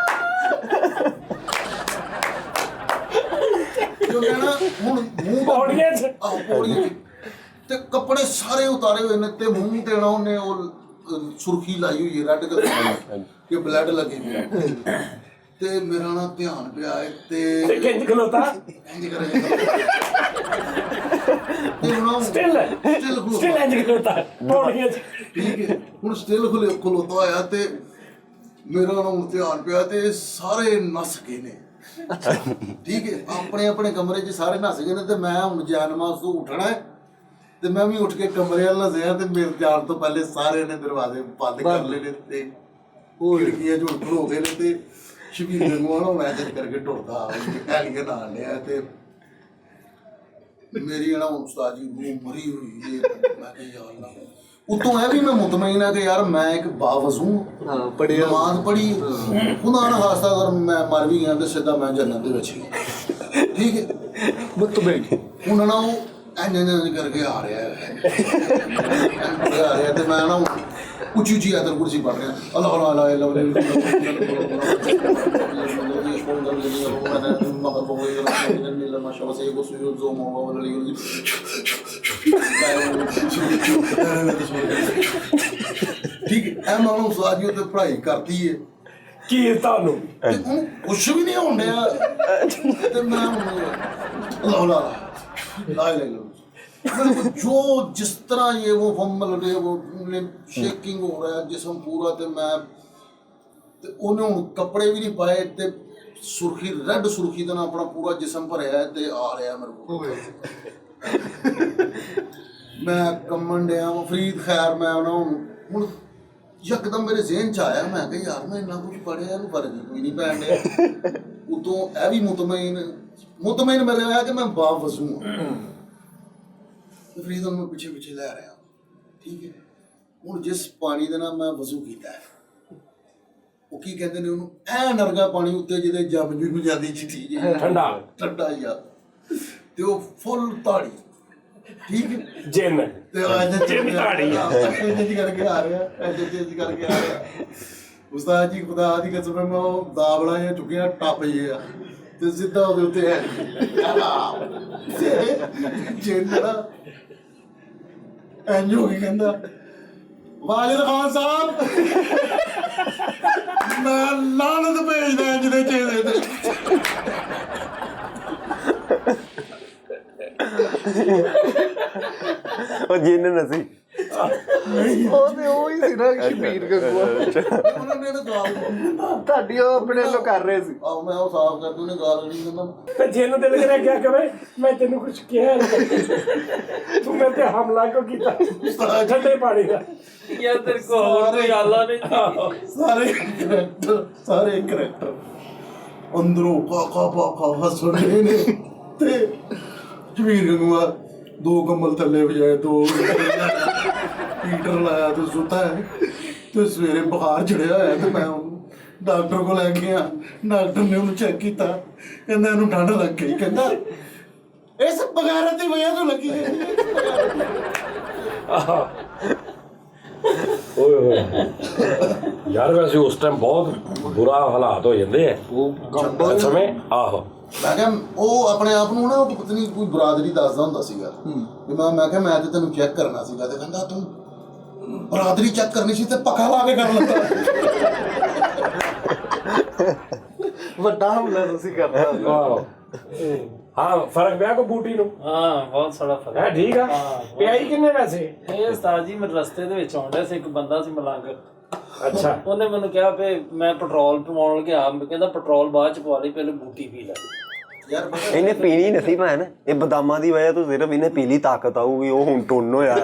ਜੋ ਕਹਿਣਾ ਹੁਣ ਮੂੰਹ ਪੌੜੀਆਂ 'ਚ ਪੌੜੀਆਂ 'ਚ ਤੇ ਕੱਪੜੇ ਸਾਰੇ ਉਤਾਰੇ ਹੋਏ ਨੇ ਤੇ ਮੂੰਹ ਤੇ ਨਾ ਉਹਨੇ ਉਹ ਸੁਰਖੀ ਲਾਈ ਹੋਈ ਹੈ ਰੈੱਡ ਕਲਰ ਕਿ ਬਲੱਡ ਲੱਗੇ ਪਿਆ। ਤੇ ਮੇਰਾ ਨਾ ਧਿਆਨ ਪਿਆ ਹੈ ਤੇ ਕਿੰਜ ਖਲੋਤਾ ਇੰਝ ਕਰੇ ਤੇ ਹੁਣ ਸਟਿਲ ਇੰਜ ਖਲੋਤਾ ਪੌੜੀਆਂ 'ਚ। ਠੀਕ ਹੈ, ਹੁਣ ਸਟਿਲ ਖਲੋਤਾ ਹੋਇਆ ਤੇ ਮੇਰਾ ਨਾ ਧਿਆਨ ਪਿਆ ਤੇ ਸਾਰੇ ਨੱਸ ਗਏ ਨੇ। ਠੀਕ ਹੈ, ਆਪਣੇ ਆਪਣੇ ਕਮਰੇ 'ਚ ਸਾਰੇ ਨੱਸ ਗਏ ਨੇ ਤੇ ਮੈਂ ਹੁਣ ਜਾਨਮਾਜ਼ ਤੋਂ ਉੱਠਣਾ ਹੈ ਤੇ ਮੈਂ ਵੀ ਉੱਠ ਕੇ ਕਮਰੇ ਵੱਲ ਨੱਸਿਆ ਤੇ ਮੇਰੇ ਜਾਣ ਤੋਂ ਪਹਿਲੇ ਸਾਰੇ ਨੇ ਦਰਵਾਜ਼ੇ ਬੰਦ ਕਰ ਲਏ ਨੇ ਤੇ ਖਿੜਕੀਆਂ ਝੁੱਲ ਹੋ ਗਏ ਨੇ ਤੇ ਸ਼ਬੀਰ ਗੰਗੂਆ ਨੂੰ ਮੈਸੇਜ ਕਰਕੇ ਟੁੱਟਦਾ ਐਲੀਅਨ ਨਾਲ ਲਿਆ ਤੇ ਮੇਰੀ ਨਾ ਉਸਤਾਦ ਜੀ ਨੂੰ ਮਰੀ ਹੋਈ ਹੈ। ਮੈਂ ਕਿਹਾ ਯਾਰ ਅੱਲਾ, ਉਤੋਂ ਇਹ ਵੀ ਮੈਂ ਮੁਤਮਈਨ ਆ ਕਿ ਯਾਰ ਮੈਂ ਇੱਕ ਬਾਵਜ਼ੂ ਪੜ੍ਹਿਆ ਨਮਾਜ਼ ਪੜ੍ਹੀ, ਖੁਦਾ ਨਾ ਖਾਸਤਾ ਅਗਰ ਮੈਂ ਮਰ ਵੀ ਗਿਆ ਤੇ ਸਿੱਧਾ ਮੈਂ ਜੰਨਤ ਦੇ ਵਿੱਚ ਹੀ। ਠੀਕ ਹੈ, ਮੁਤਮਈਨ ਹੁਣ ਨਾ ਉਹ ਇੰਝ ਕਰਕੇ ਆ ਰਿਹਾ ਤੇ ਮੈਂ ਨਾ ਉੱਚੀ ਉੱਚੀ ਆਇਤ ਕੁਰਸੀ ਪੜ੍ਹ ਰਿਹਾ, ਅੱਲਾਹ ਅੱਲਾਹ ਅੱਲਾਹ ਠੀਕ ਹੈ। ਇਹ ਮੈਂ ਉਹਨੂੰ ਸਾਜੀਓ ਤੇ ਪੜ੍ਹਾਈ ਕਰਤੀ ਹੈ ਕੀ ਤੁਹਾਨੂੰ ਉਹਨੂੰ ਕੁਛ ਵੀ ਨਹੀਂ ਹੋਣ ਡਿਆ ਤੇ ਮੈਂ ਅੱਲਾਹ ਅੱਲਾਹ ਲਾ ਲੈ जो जिस तरह ये वो फंबल रहे वो शेकिंग हो रहा है जिसम पूरा ते मैं ते उन्हें कपड़े भी नहीं पाए ते सुर्खी रेड सुर्खी का अपना पूरा जिसम भरया है ते आ रहा है मेरे को मैं कमन डिया फरीद खैर मैं हूँ ਯਕਦਮ ਮੇਰੇ ਜ਼ਿਹਨ 'ਚ ਆਇਆ, ਮੈਂ ਕਿਹਾ ਯਾਰ ਮੈਂ ਇੰਨਾ ਕੁਝ ਪੜ੍ਹਿਆ, ਇਹਨੂੰ ਫਰਕ ਹੀ ਕੋਈ ਨਹੀਂ ਪੈਣ ਡਿਆ। ਉਤੋਂ ਇਹ ਵੀ ਮੁਤਮਈਨ ਮੇਰੇ ਆਇਆ ਕਿ ਮੈਂ ਬਾਵਜ਼ੂ ਹਾਂ। ਤੇ ਫਰੀਦ ਨੂੰ ਮੈਂ ਪਿੱਛੇ ਪਿੱਛੇ ਲੈ ਰਿਹਾ, ਠੀਕ ਹੈ। ਹੁਣ ਜਿਸ ਪਾਣੀ ਦੇ ਨਾਲ ਮੈਂ ਵਜ਼ੂ ਕੀਤਾ ਹੈ, ਉਹ ਕੀ ਕਹਿੰਦੇ ਨੇ ਉਹਨੂੰ, ਐ ਨਰਗਾ ਪਾਣੀ ਉੱਤੇ ਜਿਹਦੇ ਜੰਮ ਜੂ ਜਾਂਦੀ ਚਿੱਠੀ ਜੀ, ਠੰਡਾ ਯਾਰ, ਤੇ ਉਹ ਫੁੱਲ ਤਾੜੀ, ਠੀਕ ਹੈ। ਜਿੰਨ ਤੇ ਅੱਜ ਜਿੰਨ ਤਾੜੀ ਚੇਂਜ ਕਰਕੇ ਆ ਰਿਹਾ, ਚੇਂਜ ਕਰਕੇ ਆ ਰਿਹਾ। ਉਸਤਾਦ ਜੀ ਖੁਦਾ ਦੀ ਕਸਮ ਹੈ, ਮੈਂ ਉਹ ਦਾਬਲਾ ਜਿਹਾ ਚੁੱਕਿਆ ਟੱਪ ਜਿਹਾ ਤੇ ਸਿੱਧਾ ਉਹਦੇ ਉੱਤੇ ਹੈ ਜਿੰਨਾ ਐਂਜੋ ਕੀ ਕਹਿੰਦਾ, ਵਾਲਿਦ ਖਾਨ ਸਾਹਿਬ ਮੈਂ ਲਾਨਤ ਭੇਜਦਾ ਜਿਹਦੇ ਚੇਹਰੇ ਤੇ। ਉਹ ਜਿੰਨ ਨਸੀ ਉਹ ਤੇ ਉਹ ਹੀ ਸੀ ਨਾ ਸ਼ਬੀਰ ਗੰਗੂਆ। ਉਹਨਾਂ ਨੇ ਨਾ ਗਾਲ ਤੁਹਾਡੀ ਉਹ ਆਪਣੇ ਵੱਲੋਂ ਕਰ ਰਹੇ ਸੀ। ਆਹ ਮੈਂ ਉਹ ਸਾਫ਼ ਕਰ ਦੂੰ, ਉਹਨੇ ਗਾਲ ਨਹੀਂ ਕਹਿੰਦਾ। ਤੇ ਜਿੰਨ ਦਿਲ ਕਰਿਆ ਕਿਆ ਕਰੇ, ਮੈਂ ਤੈਨੂੰ ਕੁਝ ਕਿਹਾ ਨਹੀਂ, ਤੂੰ ਮੇਰੇ ਤੇ ਹਮਲਾ ਕਿਉਂ ਕੀਤਾ ਠੰਡੇ ਪਾਣੀ ਦਾ। ਯਾਰ ਤੇਰੇ ਕੋਲ ਹੋਰ ਕੋਈ ਆਲਾ ਨਹੀਂ। ਸਾਰੇ ਕਰੈਕਟਰ ਅੰਦਰੋਂ ਕਾ ਹੱਸਣ ਰਹੇ ਨੇ। ਤੇ ਸ਼ਬੀਰ ਗੰਗੂਆ 2 ਕੰਬਲ ਥੱਲੇ ਵਜਾਏ, 2 ਹੀਟਰ ਲਾਇਆ ਤੇ ਸੁੱਤਾ ਹੈ। ਤੇ ਸਵੇਰੇ ਬੁਖਾਰ ਚੜਿਆ ਹੋਇਆ ਤੇ ਮੈਂ ਉਹਨੂੰ ਡਾਕਟਰ ਕੋਲ ਲੈ ਗਿਆ। ਡਾਕਟਰ ਨੇ ਉਹਨੂੰ ਚੈੱਕ ਕੀਤਾ, ਕਹਿੰਦਾ ਇਹਨੂੰ ਠੰਡ ਲੱਗ ਗਈ। ਕਹਿੰਦਾ ਇਸ ਬਗੈਰਤ ਦੀ ਵਜ੍ਹਾ ਤੋਂ ਲੱਗੀ ਹੈ। ਓਏ ਹੋਏ ਯਾਰ, ਵੈਸੇ ਉਸ ਟਾਈਮ ਬਹੁਤ ਬੁਰਾ ਹਾਲਾਤ ਹੋ ਜਾਂਦੇ ਆ ਉਹ ਸਮੇਂ। ਆਹੋ ਮੈਂ ਕਿਹਾ ਉਹ ਆਪਣੇ ਆਪ ਨੂੰ ਨਾ ਪਤਾ ਨਹੀਂ ਕੋਈ ਬਰਾਦਰੀ ਦੱਸਦਾ ਹੁੰਦਾ ਸੀਗਾ ਵੀ ਮੈਂ ਕਿਹਾ ਮੈਂ ਤੇ ਤੈਨੂੰ ਚੈੱਕ ਕਰਨਾ ਸੀਗਾ। ਤੇ ਕਹਿੰਦਾ ਤੂੰ ਬਰਾਦਰੀ ਚੈੱਕ ਕਰਨੀ ਸੀ ਤੇ ਪੱਖਾ ਲਾ ਕੇ ਕਰ ਲੱਗਾ। ਵੱਡਾ ਹਮਲਾ ਤੁਸੀਂ ਕਰਤਾ। ਆਹੋ ਹਾਂ, ਫਰਕ ਪਿਆ ਕੋ ਬੂਟੀ ਨੂੰ? ਹਾਂ ਬਹੁਤ ਸਾਰਾ ਫਰਕ ਹੈ। ਠੀਕ ਆ। ਪਿਆਈ ਕਿੰਨੇ ਵੈਸੇ? ਇਹ ਉਸਤਾਦ ਜੀ ਮੇਰੇ ਰਸਤੇ ਦੇ ਵਿੱਚ ਆਉਂਦਾ ਸੀ, ਇੱਕ ਬੰਦਾ ਸੀ ਮਲੰਗ। ਅੱਛਾ। ਉਹਨੇ ਮੈਨੂੰ ਕਿਹਾ ਵੀ ਮੈਂ ਪੈਟਰੋਲ ਪਵਾਉਣ ਗਿਆ, ਕਹਿੰਦਾ ਪੈਟਰੋਲ ਬਾਅਦ ਚ ਪਵਾ ਲਈ, ਪਹਿਲੇ ਬੂਟੀ ਪੀ ਲੈ। ਯਾਰ ਪਤਾ ਇਹਨੇ ਪੀਣੀ ਨਹੀਂ ਸੀ ਭੈਣ, ਇਹ ਬਦਾਮਾਂ ਦੀ ਵਜ੍ਹਾ ਤੋਂ ਸਿਰਫ ਇਹਨੇ ਪੀ ਲਈ, ਤਾਕਤ ਆਊਗੀ। ਉਹ ਹੁਣ ਟੁੰਨ ਹੋਇਆ।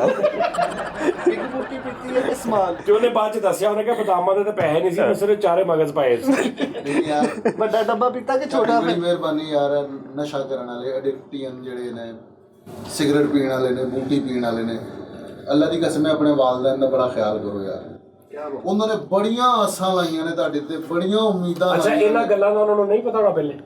ਇੱਕ ਬੂਟੀ ਪੀਤੀ ਹੈ ਕਿ ਸਮਾਨ। ਤੇ ਉਹਨੇ ਬਾਅਦ ਚ ਦੱਸਿਆ, ਉਹਨੇ ਕਿਹਾ ਬਦਾਮਾਂ ਦੇ ਤਾਂ ਪੈਸੇ ਨਹੀਂ ਸੀ, ਮੈਂ ਸਿਰਫ 4 ਮਗਜ਼ ਪਾਏ ਸੀ। ਨਹੀਂ ਯਾਰ, ਵੱਡਾ ਡੱਬਾ ਪੀਤਾ ਕਿ ਛੋਟਾ? ਬੜੀ ਮਿਹਰਬਾਨੀ ਯਾਰ। ਨਸ਼ਾ ਕਰਨ ਵਾਲੇ ਐਡਿਕਟੀਅਨ ਜਿਹੜੇ ਨੇ, ਸਿਗਰਟ ਪੀਣ ਵਾਲੇ ਨੇ, ਬੂਟੀ ਪੀਣ ਵਾਲੇ ਨੇ, ਅੱਲਾ ਦੀ ਕਸਮ ਹੈ ਆਪਣੇ ਵਾਲਿदैन ਦਾ ਬੜਾ ਖਿਆਲ ਕਰੋ ਯਾਰ। ਉਹਨਾਂ ਨੇ ਬੜੀਆਂ ਆਸਾਂ ਲਾਈਆਂ ਨੇ ਤੁਹਾਡੇ ਤੇ, ਬੜੀਆਂ ਉਮੀਦਾਂ। ਅੱਛਾ, ਇਹਨਾਂ ਗੱਲਾਂ ਦਾ ਉਹਨਾਂ ਨੂੰ ਨਹੀਂ ਪਤਾ ਹੋਣਾ ਪਹਿਲੇ?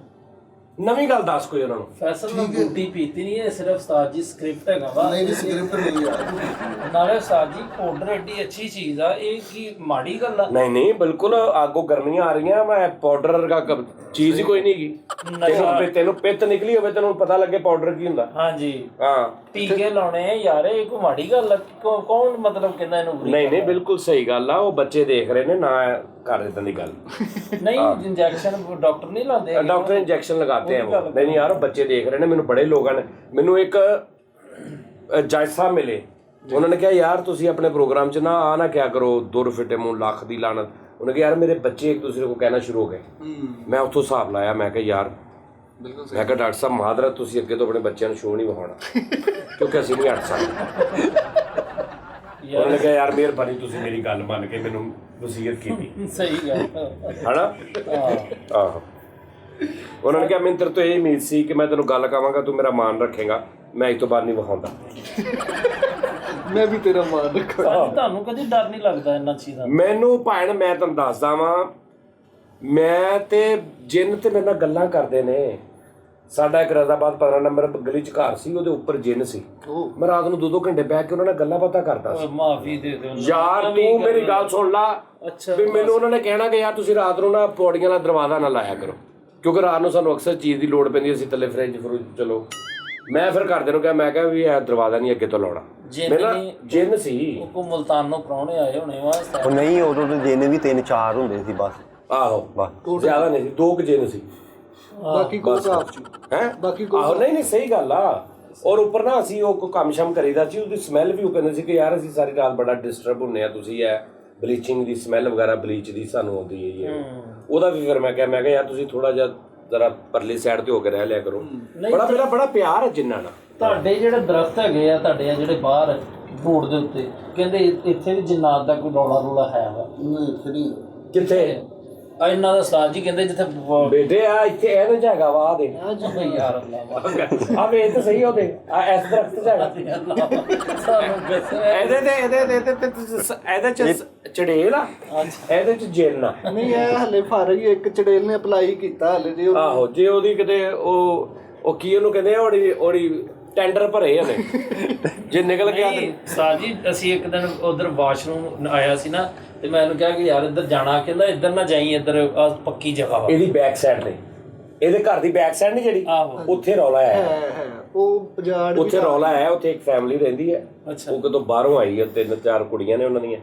ਨਵੀਂ ਗੱਲ ਦੱਸ ਕੋਈ ਉਹਨਾਂ ਨੂੰ। ਫੈਸਲ ਮੈਂ ਬੂਟੀ ਪੀਤੀ ਨਹੀਂ, ਇਹ ਸਿਰਫ ਉਸਤਾਦ ਜੀ ਸਕ੍ਰਿਪਟ ਹੈਗਾ ਵਾ। ਨਹੀਂ ਸਕ੍ਰਿਪਟ ਨਹੀਂ ਯਾਰ। ਨਾਲੇ ਉਸਤਾਦ ਜੀ ਪਾਊਡਰ ਐਡੀ ਅੱਛੀ ਚੀਜ਼ ਆ, ਇਹ ਕੀ ਮਾੜੀ ਗੱਲ ਆ? ਨਹੀਂ ਨਹੀਂ, ਬਿਲਕੁਲ ਆਗੋਂ ਗਰਮੀਆਂ ਆ ਰਹੀਆਂ, ਮੈਂ ਪਾਊਡਰ ਵਰਗਾ ਚੀਜ਼ ਹੀ ਕੋਈ ਨਹੀਂ ਹੈਗੀ। ਤੈਨੂੰ ਪਿੱਤ ਨਿਕਲੀ ਹੋਵੇ, ਤੈਨੂੰ ਪਤਾ ਲੱਗੇ ਪਾਊਡਰ ਕੀ ਹੁੰਦਾ। ਹਾਂਜੀ ਹਾਂ, ਟੀਕੇ ਲਾਉਣੇ ਯਾਰ, ਇਹ ਕੋਈ ਮਾੜੀ ਗੱਲ ਆ? ਕੌਣ ਮਤਲਬ ਕਹਿੰਦਾ ਇਹਨੂੰ ਬੁਰੀ? ਨਹੀਂ ਨਹੀਂ, ਬਿਲਕੁਲ ਸਹੀ ਗੱਲ ਆ। ਉਹ ਬੱਚੇ ਦੇਖ ਰਹੇ ਨੇ, ਨਾ ਕਰ ਇਦਾਂ ਦੀ ਗੱਲ। ਨਹੀਂ ਇੰਜੈਕਸ਼ਨ ਡਾਕਟਰ ਨਹੀਂ ਲਾਉਂਦੇ? ਡਾਕਟਰ ਇੰਜੈਕਸ਼ਨ ਲਗਾਤੇ हैं वो। नहीं यार, बच्चे देख रहे ने। मैनू बड़े लोगों ने, मैनू एक जज साहब मिले, उन्होंने कहा यार तुसी अपने प्रोग्राम च ना आ ना क्या करो, 2 रुपये मुँह लाख दी लानत। उन्होंने कहा यार मेरे बच्चे एक दूसरे को कहना शुरू हो गए। मैं उत्थों हिसाब लाया, मैं कहा यार, मैं कहा डॉक्टर साहब मादरत तुसी अगे तो अपने बच्चों को शो नहीं विखाना, क्योंकि असीं नहीं हट सकते। उन्होंने कहा यार मेहरबानी तुसी मेरी गल मान के मैनू वसीयत की। सही गल है ना। आहो, उन्होंने कहा मैं तेरे तो यही उम्मीद सी कि मैं तेन गल कहांगा, तू मेरा मान रखेगा, मैं इस तो बाद नहीं विखाऊंगा। मैं भी तेरा मान रखा। ਤੁਹਾਨੂੰ ਕਦੀ ਡਰ ਨਹੀਂ ਲੱਗਦਾ ਇਹਨਾਂ ਚੀਜ਼ਾਂ ਦਾ? ਮੈਨੂੰ ਭੈਣ, ਮੈਂ ਤੁਹਾਨੂੰ ਦੱਸਦਾ ਵਾਂ, ਮੈਂ ਤੇ ਜਿੰਨ ਤੇ ਮੇਰੇ ਨਾਲ ਗੱਲਾਂ ਕਰਦੇ ਨੇ। ਸਾਡਾ ਇੱਕ ਰਜ਼ਾਬਾਦ 15 ਨੰਬਰ ਗਲੀ ਚ ਘਰ ਸੀ, ਉਹਦੇ ਉੱਪਰ ਜਿੰਨ ਸੀ। ਮੈਂ ਰਾਤ ਨੂੰ 2-2 ਘੰਟੇ ਬੈਠ ਕੇ ਉਹਨਾਂ ਨਾਲ ਗੱਲਾਂ ਬਾਤਾਂ ਕਰਦਾ ਸੀ। ਮਾਫੀ ਦੇ ਦਿਓ ਯਾਰ ਤੂੰ ਮੇਰੀ ਗੱਲ ਸੁਣ ਲਾ। ਅੱਛਾ, ਵੀ ਮੈਨੂੰ ਉਹਨਾਂ ਨੇ ਕਹਿਣਾ ਕਿ ਯਾਰ ਤੁਸੀਂ ਰਾਤ ਨੂੰ ਨਾ ਪੌੜੀਆਂ ਦਾ ਦਰਵਾਜ਼ਾ ਨਾ ਲਾਇਆ ਕਰੋ, ਕਿਉਂਕਿ ਰਾਤ ਨੂੰ ਸਾਨੂੰ ਅਕਸਰ ਚੀਜ਼ ਦੀ ਲੋੜ ਪੈਂਦੀ, ਅਸੀਂ ਥੱਲੇ ਫਰਿੱਜ ਚਲੋ। ਮੈਂ ਫਿਰ ਘਰਦਿਆਂ ਨੂੰ ਕਿਹਾ, ਮੈਂ ਕਿਹਾ ਵੀ ਇਹ ਦਰਵਾਜ਼ਾ ਨਹੀਂ ਅੱਗੇ ਤੋਂ ਲਾਉਣਾ। ਮੇਰਾ ਜਿੰਨ ਸੀ। ਉਹ ਮੁਲਤਾਨੋਂ ਪ੍ਰਾਹੁਣੇ ਆਏ ਹੋਣੇ ਵਾਸਤੇ। ਉਹ ਨਹੀਂ, ਉਦੋਂ ਤਾਂ ਜਿੰਨ ਵੀ 3-4 ਹੁੰਦੇ ਸੀ ਬਸ। ਆਹੋ ਬਸ ਜ਼ਿਆਦਾ ਨਹੀਂ ਸੀ, 2 ਕੁ ਜਿੰਨ ਸੀ। ਬਾਕੀ ਕੋਈ ਸਾਫ ਸੀ ਹੈ ਬਾਕੀ ਆਹੋ। ਨਹੀਂ ਸਹੀ ਗੱਲ ਆ। ਔਰ ਉੱਪਰ ਨਾ ਅਸੀਂ ਉਹ ਕੋਈ ਕੰਮ ਸ਼ਮ ਕਰੀਦਾ ਸੀ, ਉਹਦੀ ਸਮੈਲ ਵੀ ਉਹ ਕਹਿੰਦੇ ਸੀ ਕਿ ਯਾਰ ਅਸੀਂ ਸਾਰੀ ਰਾਤ ਬੜਾ ਡਿਸਟਰਬ ਹੁੰਨੇ ਆ, ਤੁਸੀਂ ਇਹ ਬਲੀਚਿੰਗ ਦੀ ਸਮੈਲ ਵਗੈਰਾ, ਬਲੀਚ ਦੀ ਸਾਨੂੰ ਆਉਂਦੀ ਹੈ। ਉਹਦਾ ਵੀ ਫਿਰ ਮੈਂ ਕਿਹਾ ਯਾਰ ਤੁਸੀਂ ਥੋੜਾ ਜਿਹਾ ਜ਼ਰਾ ਪਰਲੀ ਸਾਈਡ ਤੇ ਹੋ ਕੇ ਰਹਿ ਲਿਆ ਕਰੋ। ਮੇਰਾ ਬੜਾ ਪਿਆਰ ਹੈ ਜਿੰਨਾਂ ਨਾਲ। ਤੁਹਾਡੇ ਜਿਹੜੇ ਦਰਖਤ ਹੈਗੇ ਆ ਤੁਹਾਡੇ ਆ ਜਿਹੜੇ ਬਾਹਰ ਰੋਡ ਦੇ ਉੱਤੇ ਕਹਿੰਦੇ ਇੱਥੇ ਵੀ ਜਿੰਨਾਤ ਦਾ ਕੋਈ ਰੌਲਾ ਹੈ ਵਾ ਨਹੀਂ ਇੱਥੇ ਨਹੀਂ ਕਿੱਥੇ ਆ ਇਹਨਾਂ ਦਾ ਉਸਤਾਦ ਜੀ ਕਹਿੰਦੇ ਜਿੱਥੇ ਬੇਟੇ ਆ ਇੱਥੇ ਇਹਦੇ ਚ ਹੈਗਾ ਵਾ ਦੇ ਯਾਰ ਆ ਵੇਖ ਤੇ ਸਹੀ ਉਹਦੇ ਆ ਇਸ ਦਰਖਤ ਚ ਹੈਗਾ ਇਹਦੇ ਚ ਚੜੇਲ ਆ ਇਹਦੇ ਚ ਜਿੰਨ ਆ ਨਹੀਂ ਇਹ ਹਲੇ ਫਰ ਹੀ ਇੱਕ ਚੜੇਲ ਨੇ ਅਪਲਾਈ ਕੀਤਾ ਹਲੇ ਜੇ ਆਹੋ ਜੇ ਉਹਦੀ ਕਿਤੇ ਉਹ ਕੀ ਉਹਨੂੰ ਕਹਿੰਦੇ ਆ ਉਹਦੀ ਟੈਂਡਰ ਭਰੇ ਹਲੇ ਜੇ ਨਿਕਲ ਗਿਆ ਤੇ ਉਸਤਾਦ ਜੀ ਅਸੀਂ ਇੱਕ ਦਿਨ ਉਧਰ ਵਾਸ਼ਰੂਮ ਆਇਆ ਸੀ ਨਾ ਤੇ ਮੈਂ ਉਹਨੂੰ ਕਿਹਾ ਕਿ ਯਾਰ ਇੱਧਰ ਜਾਣਾ ਕਹਿੰਦਾ ਇੱਧਰ ਨਾ ਜਾਈ ਇੱਧਰ ਆਹ ਪੱਕੀ ਜਗ੍ਹਾ ਵਾ ਇਹਦੀ ਬੈਕ ਸਾਈਡ ਤੇ ਇਹਦੇ ਘਰ ਦੀ ਬੈਕ ਸਾਈਡ ਨਹੀਂ ਜਿਹੜੀ ਆਹੋ ਉੱਥੇ ਰੌਲਾ ਹੈ ਹੈ ਉਹ ਪਜਾੜ ਵੀ ਉੱਥੇ ਰੌਲਾ ਹੈ ਉੱਥੇ ਇੱਕ ਫੈਮਿਲੀ ਰਹਿੰਦੀ ਹੈ ਅੱਛਾ ਉਹ ਕਦੋਂ ਬਾਹਰੋਂ ਆਈ ਹੈ 3-4 ਕੁੜੀਆਂ ਨੇ ਉਹਨਾਂ ਦੀਆਂ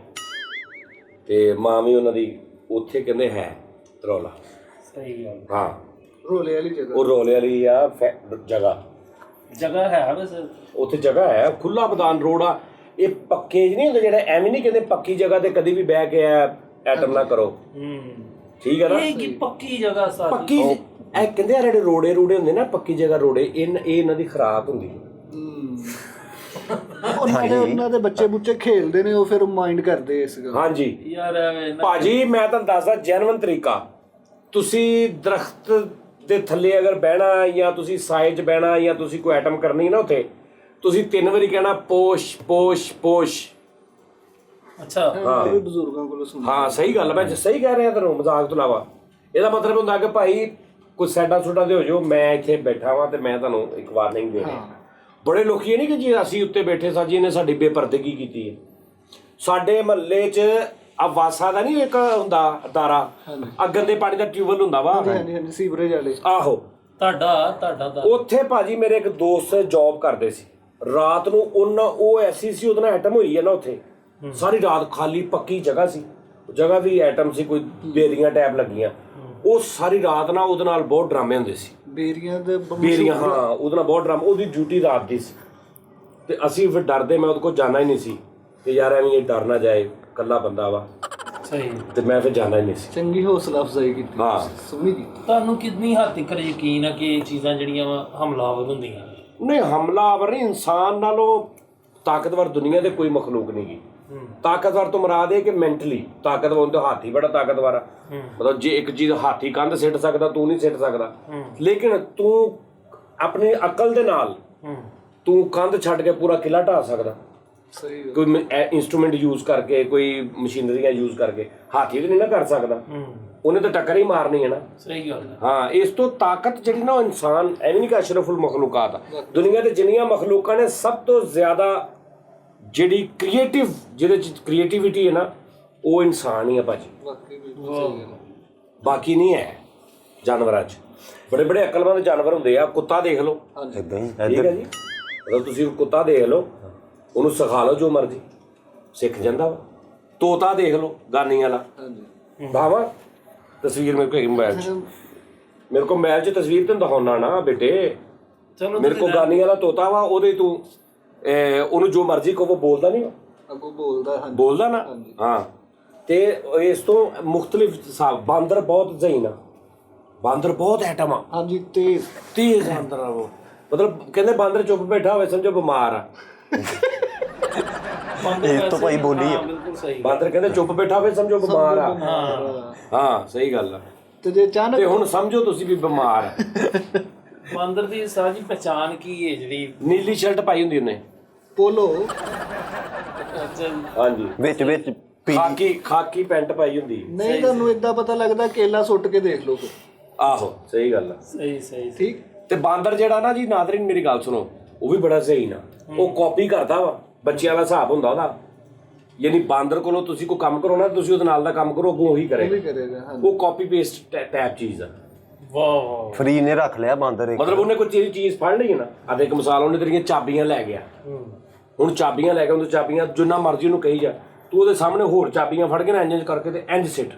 ਤੇ ਮਾਂ ਵੀ ਉਹਨਾਂ ਦੀ ਉੱਥੇ ਕਹਿੰਦੇ ਹੈ ਰੌਲਾ ਸਹੀ ਗੱਲ ਹਾਂ ਰੋਲੇ ਵਾਲੀ ਜਗ੍ਹਾ ਉਹ ਰੌਲੇ ਵਾਲੀ ਆ ਜਗ੍ਹਾ ਹੈ ਵੈਸੇ ਉੱਥੇ ਜਗ੍ਹਾ ਹੈ ਖੁੱਲਾ ਮੈਦਾਨ ਰੋਡ ਆ ਇਹ ਪੱਕੇ ਨਹੀਂ ਹੁੰਦੇ ਜਿਹੜੇ ਐਵੇਂ ਨਹੀਂ ਕਹਿੰਦੇ ਪੱਕੀ ਜਗ੍ਹਾ ਤੇ ਕਦੀ ਵੀ ਬਹਿ ਕੇ ਐਟਮ ਨਾ ਕਰੋ ਠੀਕ ਹੈ ਨਾ ਇਹ ਕੀ ਪੱਕੀ ਜਗ੍ਹਾ ਉਸਤਾਦ ਜੀ ਪੱਕੀ ਇਹ ਕਹਿੰਦੇ ਆ ਜਿਹੜੇ ਰੋੜੇ ਹੁੰਦੇ ਨਾ ਪੱਕੀ ਜਗ੍ਹਾ ਰੋੜੇ ਇਹ ਇਹਨਾਂ ਦੀ ਖੁਰਾਕ ਹੁੰਦੀ ਹੈ ਉਹਨਾਂ ਦੇ ਬੱਚੇ ਖੇਲਦੇ ਨੇ ਉਹ ਫਿਰ ਮਾਈਂਡ ਕਰਦੇ ਇਸ ਗੱਲ ਹਾਂਜੀ ਯਾਰ ਐਵੇਂ ਨਾ ਭਾਜੀ ਮੈਂ ਤੁਹਾਨੂੰ ਦੱਸਦਾ ਜੈਨੂਇਨ ਤਰੀਕਾ ਤੁਸੀਂ ਦਰਖਤ ਦੇ ਥੱਲੇ ਅਗਰ ਬਹਿਣਾ ਜਾਂ ਤੁਸੀਂ ਸਾਈਡ 'ਚ ਬਹਿਣਾ ਜਾਂ ਤੁਸੀਂ ਕੋਈ ਐਟਮ ਕਰਨੀ ਨਾ ਉੱਥੇ ਤੁਸੀਂ 3 ਵਾਰੀ ਕਹਿਣਾ ਪੋਸ਼ ਪੋਸ਼ ਪੋਸ਼ ਅੱਛਾ ਇਹ ਵੀ ਬਜ਼ੁਰਗਾਂ ਕੋਲੋਂ ਸੁਣ ਹਾਂ ਸਹੀ ਗੱਲ ਮੈਂ ਸਹੀ ਕਹਿ ਰਿਹਾ ਤੈਨੂੰ ਮਜ਼ਾਕ ਤੋਂ ਇਲਾਵਾ ਇਹਦਾ ਮਤਲਬ ਹੁੰਦਾ ਕਿ ਭਾਈ ਕੋਈ ਸਾਈਡਾਂ ਸੁੱਡਾਂ ਦੇ ਹੋ ਜਾਓ ਮੈਂ ਇੱਥੇ ਬੈਠਾ ਵਾਂ ਤੇ ਮੈਂ ਤੁਹਾਨੂੰ ਇੱਕ ਵਾਰਨਿੰਗ ਦੇ ਰਿਹਾ ਬੜੇ ਲੋਕੀ ਇਹ ਨਹੀਂ ਕਿ ਜੀ ਅਸੀਂ ਉੱਤੇ ਬੈਠੇ ਸਾਂ ਜੀ ਇਹਨੇ ਸਾਡੀ ਬੇਪਰਦਗੀ ਕੀਤੀ ਹੈ ਸਾਡੇ ਮਹੱਲੇ 'ਚ ਆ ਵਾਸਾ ਦਾ ਨਹੀਂ ਇੱਕ ਹੁੰਦਾ ਅਦਾਰਾ ਆ ਗੰਦੇ ਪਾਣੀ ਦਾ ਟਿਊਬਵੈਲ ਹੁੰਦਾ ਵਾ ਹਾਂਜੀ ਸੀਵਰੇਜ ਵਾਲੇ ਆਹੋ ਤੁਹਾਡਾ ਉੱਥੇ ਭਾਜੀ ਮੇਰੇ ਇੱਕ ਦੋਸਤ ਜੌਬ ਕਰਦੇ ਸੀ ਰਾਤ ਨੂੰ ਉਹ ਐਸੀ ਸੀ ਉਹਦੇ ਨਾਲ ਐਟਮ ਹੋਈ ਹੈ ਨਾ ਉੱਥੇ ਸਾਰੀ ਰਾਤ ਖਾਲੀ ਪੱਕੀ ਜਗ੍ਹਾ ਸੀ ਜਗ੍ਹਾ ਵੀ ਐਟਮ ਸੀ ਕੋਈ ਬੇਰੀਆਂ ਟੈਪ ਲੱਗੀਆਂ ਉਹ ਸਾਰੀ ਰਾਤ ਨਾਲ ਉਹਦੇ ਨਾਲ ਬਹੁਤ ਡਰਾਮੇ ਹੁੰਦੇ ਸੀ ਬੇਰੀਆਂ ਹਾਂ ਉਹਦੇ ਨਾਲ ਬਹੁਤ ਡਰਾਮਾ ਉਹਦੀ ਡਿਊਟੀ ਰਾਤ ਦੀ ਸੀ ਤੇ ਅਸੀਂ ਫਿਰ ਡਰਦੇ ਮੈਂ ਉਹਦੇ ਕੋਲ ਜਾਣਾ ਹੀ ਨਹੀਂ ਸੀ ਕਿ ਯਾਰ ਐਵੇਂ ਇਹ ਡਰ ਨਾ ਜਾਏ ਇਕੱਲਾ ਬੰਦਾ ਵਾ ਸਹੀ ਤੇ ਮੈਂ ਫਿਰ ਜਾਣਾ ਹੀ ਨਹੀਂ ਸੀ ਚੰਗੀ ਹੌਸਲਾ ਅਫਜ਼ਾਈ ਕੀਤੀ ਹਾਂ ਸੋਹਣੀ ਕੀਤੀ ਤੁਹਾਨੂੰ ਕਿੰਨੀ ਹੱਦ ਤੱਕ ਯਕੀਨ ਹੈ ਕਿ ਇਹ ਚੀਜ਼ਾਂ ਜਿਹੜੀਆਂ ਵਾ ਹਮਲਾਵਰ ਹੁੰਦੀਆਂ ਨਹੀਂ ਹਮਲਾਵਰ ਨਹੀਂ ਇਨਸਾਨ ਨਾਲੋਂ ਤਾਕਤਵਰ ਦੁਨੀਆ ਦੇ ਕੋਈ ਮਖਲੂਕ ਨਹੀਂ ਗੀ ਤਾਕਤਵਰ ਤੋਂ ਮੁਰਾਦ ਇਹ ਕਿ ਮੈਂਟਲੀ ਤਾਕਤਵਰ ਹੁੰਦਾ ਹਾਥੀ ਬੜਾ ਤਾਕਤਵਰ ਆ ਮਤਲਬ ਜੇ ਇੱਕ ਚੀਜ਼ ਹਾਥੀ ਕੰਧ ਸਿੱਟ ਸਕਦਾ ਤੂੰ ਨਹੀਂ ਸਿੱਟ ਸਕਦਾ ਲੇਕਿਨ ਤੂੰ ਆਪਣੀ ਅਕਲ ਦੇ ਨਾਲ ਤੂੰ ਕੰਧ ਛੱਡ ਕੇ ਪੂਰਾ ਕਿਲਾ ਢਾ ਸਕਦਾ ਸਹੀ ਕੋਈ ਇਨਸਟਰੂਮੈਂਟ ਯੂਜ਼ ਕਰਕੇ ਕੋਈ ਮਸ਼ੀਨਰੀਆਂ ਯੂਜ਼ ਕਰਕੇ ਹਾਥੀ ਵੀ ਨਹੀਂ ਨਾ ਕਰ ਸਕਦਾ ਉਹਨੇ ਤਾਂ ਟੱਕਰ ਹੀ ਮਾਰਨੀ ਹੈ ਨਾ ਸਹੀ ਗੱਲ ਹੈ ਹਾਂ ਇਸ ਤੋਂ ਤਾਕਤ ਜਿਹੜੀ ਨਾ ਉਹ ਇਨਸਾਨ ਐਵੇਂ ਨਹੀਂ ਕਿ ਅਸ਼ਰਫੁਲ ਮਖਲੂਕਾਤ ਆ ਦੁਨੀਆ ਦੇ ਜਿੰਨੀਆਂ ਮਖਲੂਕਾਂ ਨੇ ਸਭ ਤੋਂ ਜ਼ਿਆਦਾ ਜਿਹੜੀ ਕ੍ਰੀਏਟਿਵ ਜਿਹਦੇ ਚ ਕ੍ਰੀਏਟੀਵਿਟੀ ਹੈ ਨਾ ਉਹ ਇਨਸਾਨ ਹੀ ਆ ਭਾਜੀ ਵਾਕਈ ਬਿਲਕੁਲ ਸਹੀ ਗੱਲ ਬਾਕੀ ਨਹੀਂ ਹੈ ਜਾਨਵਰਾਂ 'ਚ ਬੜੇ ਬੜੇ ਅਕਲਮੰਦ ਜਾਨਵਰ ਹੁੰਦੇ ਆ ਕੁੱਤਾ ਦੇਖ ਲਓ ਇਦਾਂ ਹੀ ਠੀਕ ਹੈ ਜੀ ਮਤਲਬ ਤੁਸੀਂ ਕੁੱਤਾ ਦੇਖ ਲਓ ਉਹਨੂੰ ਸਿਖਾ ਲਓ ਜੋ ਮਰਜ਼ੀ ਸਿੱਖ ਜਾਂਦਾ ਵਾ ਤੋਤਾ ਦੇਖ ਲਓ ਗਾਨੀ ਵਾਲਾ ਹਾਂਜੀ ਭਾਵਾ ਤਸਵੀਰ ਮੇਰੇ ਕੋਲ ਹੈਗੀ ਮੋਬਾਈਲ 'ਚ ਮੇਰੇ ਕੋਲ ਮੋਬਾਈਲ 'ਚ ਤਸਵੀਰ ਤੈਨੂੰ ਦਿਖਾਉਣਾ ਨਾ ਬੇਟੇ ਚਲੋ ਮੇਰੇ ਕੋਲ ਗਾਨੀ ਵਾਲਾ ਤੋਤਾ ਵਾ ਉਹਦੇ ਤੂੰ ਉਹਨੂੰ ਜੋ ਮਰਜ਼ੀ ਕਹੋ ਉਹ ਬੋਲਦਾ ਨਹੀਂ ਅੱਗੋਂ ਬੋਲਦਾ ਹਾਂਜੀ ਬੋਲਦਾ ਨਾ ਹਾਂ ਤੇ ਇਸ ਤੋਂ ਮੁxtਲਿਫ ਹਿਸਾਬ ਬਾਂਦਰ ਬਹੁਤ ਜ਼ਹੀਨ ਆ ਬਾਂਦਰ ਬਹੁਤ ਐਟਮ ਆ ਹਾਂਜੀ ਤੇਜ਼ ਬਾਂਦਰ ਆ ਉਹ ਮਤਲਬ ਕਹਿੰਦੇ ਬਾਂਦਰ ਚੁੱਪ ਬੈਠਾ ਹੋਵੇ ਸਮਝੋ ਬਿਮਾਰ ਆ ਇਹ ਤਾਂ ਭਾਈ ਬੋਲੀ ਆ ਬਿਲਕੁਲ ਸਹੀ ਬਾਂਦਰ ਕਹਿੰਦੇ ਚੁੱਪ ਬੈਠਾ ਹੋਵੇ ਸਮਝੋ ਬਿਮਾਰ ਆ ਹਾਂ ਸਹੀ ਗੱਲ ਆ ਤੇ ਜੇ ਅਚਾਨਕ ਤੇ ਹੁਣ ਸਮਝੋ ਤੁਸੀਂ ਵੀ ਬਿਮਾਰ ਆ ਬਾਂਦਰ ਦੀ ਸਾਜੀ ਪਛਾਣ ਕੀ ਹੈ ਜਿਹੜੀ ਨੀਲੀ ਸ਼ਰਟ ਪਾਈ ਹੁੰਦੀ ਉਹਨੇ ਪੋਲੋ ਹਾਂਜੀ ਵਿੱਚ ਖਾਕੀ ਪੈਂਟ ਪਾਈ ਹੁੰਦੀ ਨਹੀਂ ਤੁਹਾਨੂੰ ਇਦਾਂ ਪਤਾ ਲੱਗਦਾ ਕੇਲਾ ਸੁੱਟ ਕੇ ਦੇਖ ਲਓ ਆਹੋ ਸਹੀ ਗੱਲ ਆ ਸਹੀ ਠੀਕ ਤੇ ਬਾਂਦਰ ਜਿਹੜਾ ਨਾ ਜੀ ਨਾਦਰੀਨ ਮੇਰੀ ਗੱਲ ਸੁਣੋ ਉਹ ਵੀ ਬੜਾ ਸਹੀ ਨਾ ਉਹ ਕਾਪੀ ਕਰਦਾ ਵਾ ਬੱਚਿਆਂ ਦਾ ਹਿਸਾਬ ਹੁੰਦਾ ਉਹਦਾ ਯਾਨੀ ਬਾਂਦਰ ਕੋਲੋਂ ਤੁਸੀਂ ਕੋਈ ਕੰਮ ਕਰੋ ਨਾ ਤੁਸੀਂ ਉਹਦੇ ਨਾਲ ਦਾ ਕੰਮ ਕਰੋ ਅੱਗੋਂ ਉਹੀ ਕਰੇਗਾ ਹਾਂਜੀ ਉਹ ਕਾਪੀ ਪੇਸਟ ਟੈਪ ਚੀਜ਼ ਆ ਵਾਹ ਫਰੀ ਨੇ ਰੱਖ ਲਿਆ ਬਾਂਦਰ ਇੱਕ ਮਤਲਬ ਉਹਨੇ ਕੋਈ ਚੀਜ਼ ਫੜ ਲਈ ਨਾ ਆ ਦੇਖ ਮਿਸਾਲ ਉਹਨੇ ਤੇਰੀਆਂ ਚਾਬੀਆਂ ਲੈ ਗਿਆ ਹੁਣ ਚਾਬੀਆਂ ਲੈ ਕੇ ਉਹਨੂੰ ਚਾਬੀਆਂ ਜਿੰਨਾ ਮਰਜ਼ੀ ਉਹਨੂੰ ਕਹੀ ਜਾ ਤੂੰ ਉਹਦੇ ਸਾਹਮਣੇ ਹੋਰ ਚਾਬੀਆਂ ਫੜ ਕੇ ਨਾ ਇੰਜ ਕਰਕੇ ਤੇ ਇੰਜ ਸਿੱਟ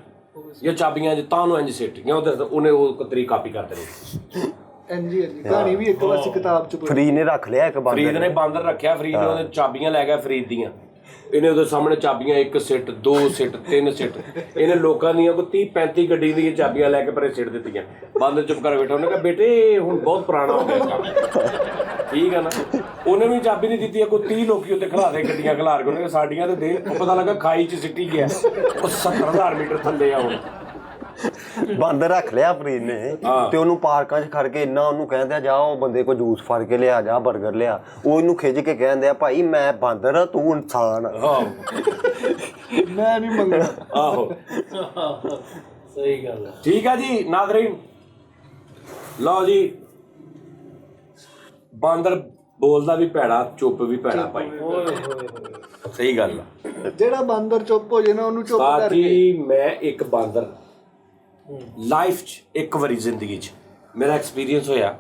ਜਾਂ ਚਾਬੀਆਂ ਜੇ ਤਾਂ ਨੂੰ ਇੰਜ ਸਿੱਟ ਜਾਂ ਉਹਨੇ ਉਹ ਤਰੀਕ ਕਾਪੀ ਕਰ ਦੇਣੀ ਹਾਂਜੀ ਕਹਾਣੀ ਵੀ ਇੱਕ ਵਾਰ ਕਿਤਾਬ ਚ ਫਰੀ ਨੇ ਰੱਖ ਲਿਆ ਇੱਕ ਬਾਂਦਰ ਫਰੀਦ ਨੇ ਬਾਂਦਰ ਰੱਖਿਆ ਫਰੀਦ ਨੇ ਉਹਦੇ ਚਾਬੀਆਂ ਲੈ ਗਿਆ ਫਰੀਦ ਦੀਆਂ ਇਹਨੇ ਉਹਦੇ ਸਾਹਮਣੇ ਚਾਬੀਆਂ 1 ਸਿੱਟ 2 ਸਿੱਟ 3 ਸਿੱਟ ਇਹਨੇ ਲੋਕਾਂ ਦੀਆਂ ਕੋਈ 30-35 ਗੱਡੀ ਦੀਆਂ ਚਾਬੀਆਂ ਲੈ ਕੇ ਪਰੇ ਸਿੱਟ ਦਿੱਤੀਆਂ ਬਾਂਦਰ ਚੁੱਪ ਕਰ ਬੈਠਾ ਉਹਨੇ ਕਿਹਾ ਬੇਟੇ ਹੁਣ ਬਹੁਤ ਪੁਰਾਣਾ ਹੋ ਗਿਆ ਕੰਮ ਠੀਕ ਆ ਨਾ, ਉਹਨੇ ਵੀ ਚਾਬੀ ਨਹੀਂ ਦਿੱਤੀ, ਕੋਈ 30 ਲੋਕੀ ਉੱਤੇ ਖੜਾ ਦੇ ਗੱਡੀਆਂ ਖਲਾਰ ਕੇ, ਉਹਨੇ ਸਾਡੀਆਂ ਤੇ ਦੇ, ਉਹ ਪਤਾ ਲੱਗਾ ਖਾਈ 'ਚ ਸਿੱਟੀ ਗਿਆ, ਉਹ 70,000 ਮੀਟਰ ਥੱਲੇ ਆ ਹੁਣ। ਬਾਂਦਰ ਰੱਖ ਲਿਆ ਪ੍ਰੀਤ ਨੇ ਤੇ ਉਹਨੂੰ ਪਾਰਕਾਂ 'ਚ ਖੜ ਕੇ ਇੰਨਾ ਉਹਨੂੰ ਕਹਿੰਦੇ ਆ ਜਾ ਉਹ ਬੰਦੇ ਕੋ ਜੂਸ ਫੜ ਕੇ ਲਿਆ, ਜਾ 버ਗਰ ਲਿਆ, ਉਹ ਇਹਨੂੰ ਖਿੱਚ ਕੇ ਕਹਿੰਦੇ ਆ ਭਾਈ ਮੈਂ ਬਾਂਦਰ ਆ ਤੂੰ ਇਨਸਾਨ ਆ। ਆਹੋ ਮੈਂ ਨਹੀਂ ਮੰਗਣਾ। ਆਹੋ ਸਹੀ ਗੱਲ ਹੈ। ਠੀਕ ਆ ਜੀ ਨਾਜ਼ਰੀਨ, ਲਓ ਜੀ, ਬਾਂਦਰ ਬੋਲਦਾ ਵੀ ਭੈੜਾ, ਚੁੱਪ ਵੀ ਭੈੜਾ ਭਾਈ, ਓਏ ਹੋਏ ਹੋਏ। ਸਹੀ ਗੱਲ ਆ। ਜਿਹੜਾ ਬਾਂਦਰ ਚੁੱਪ ਹੋ ਜੇ ਨਾ ਉਹਨੂੰ ਚੁੱਪ ਉਸਤਾਦ ਕਰਕੇ ਜੀ, ਮੈਂ ਇੱਕ ਬਾਂਦਰ ਲਾਈਫ 'ਚ ਇੱਕ ਵਾਰੀ ਜ਼ਿੰਦਗੀ 'ਚ ਮੇਰਾ ਐਕਸਪੀਰੀਅੰਸ ਹੋਇਆ।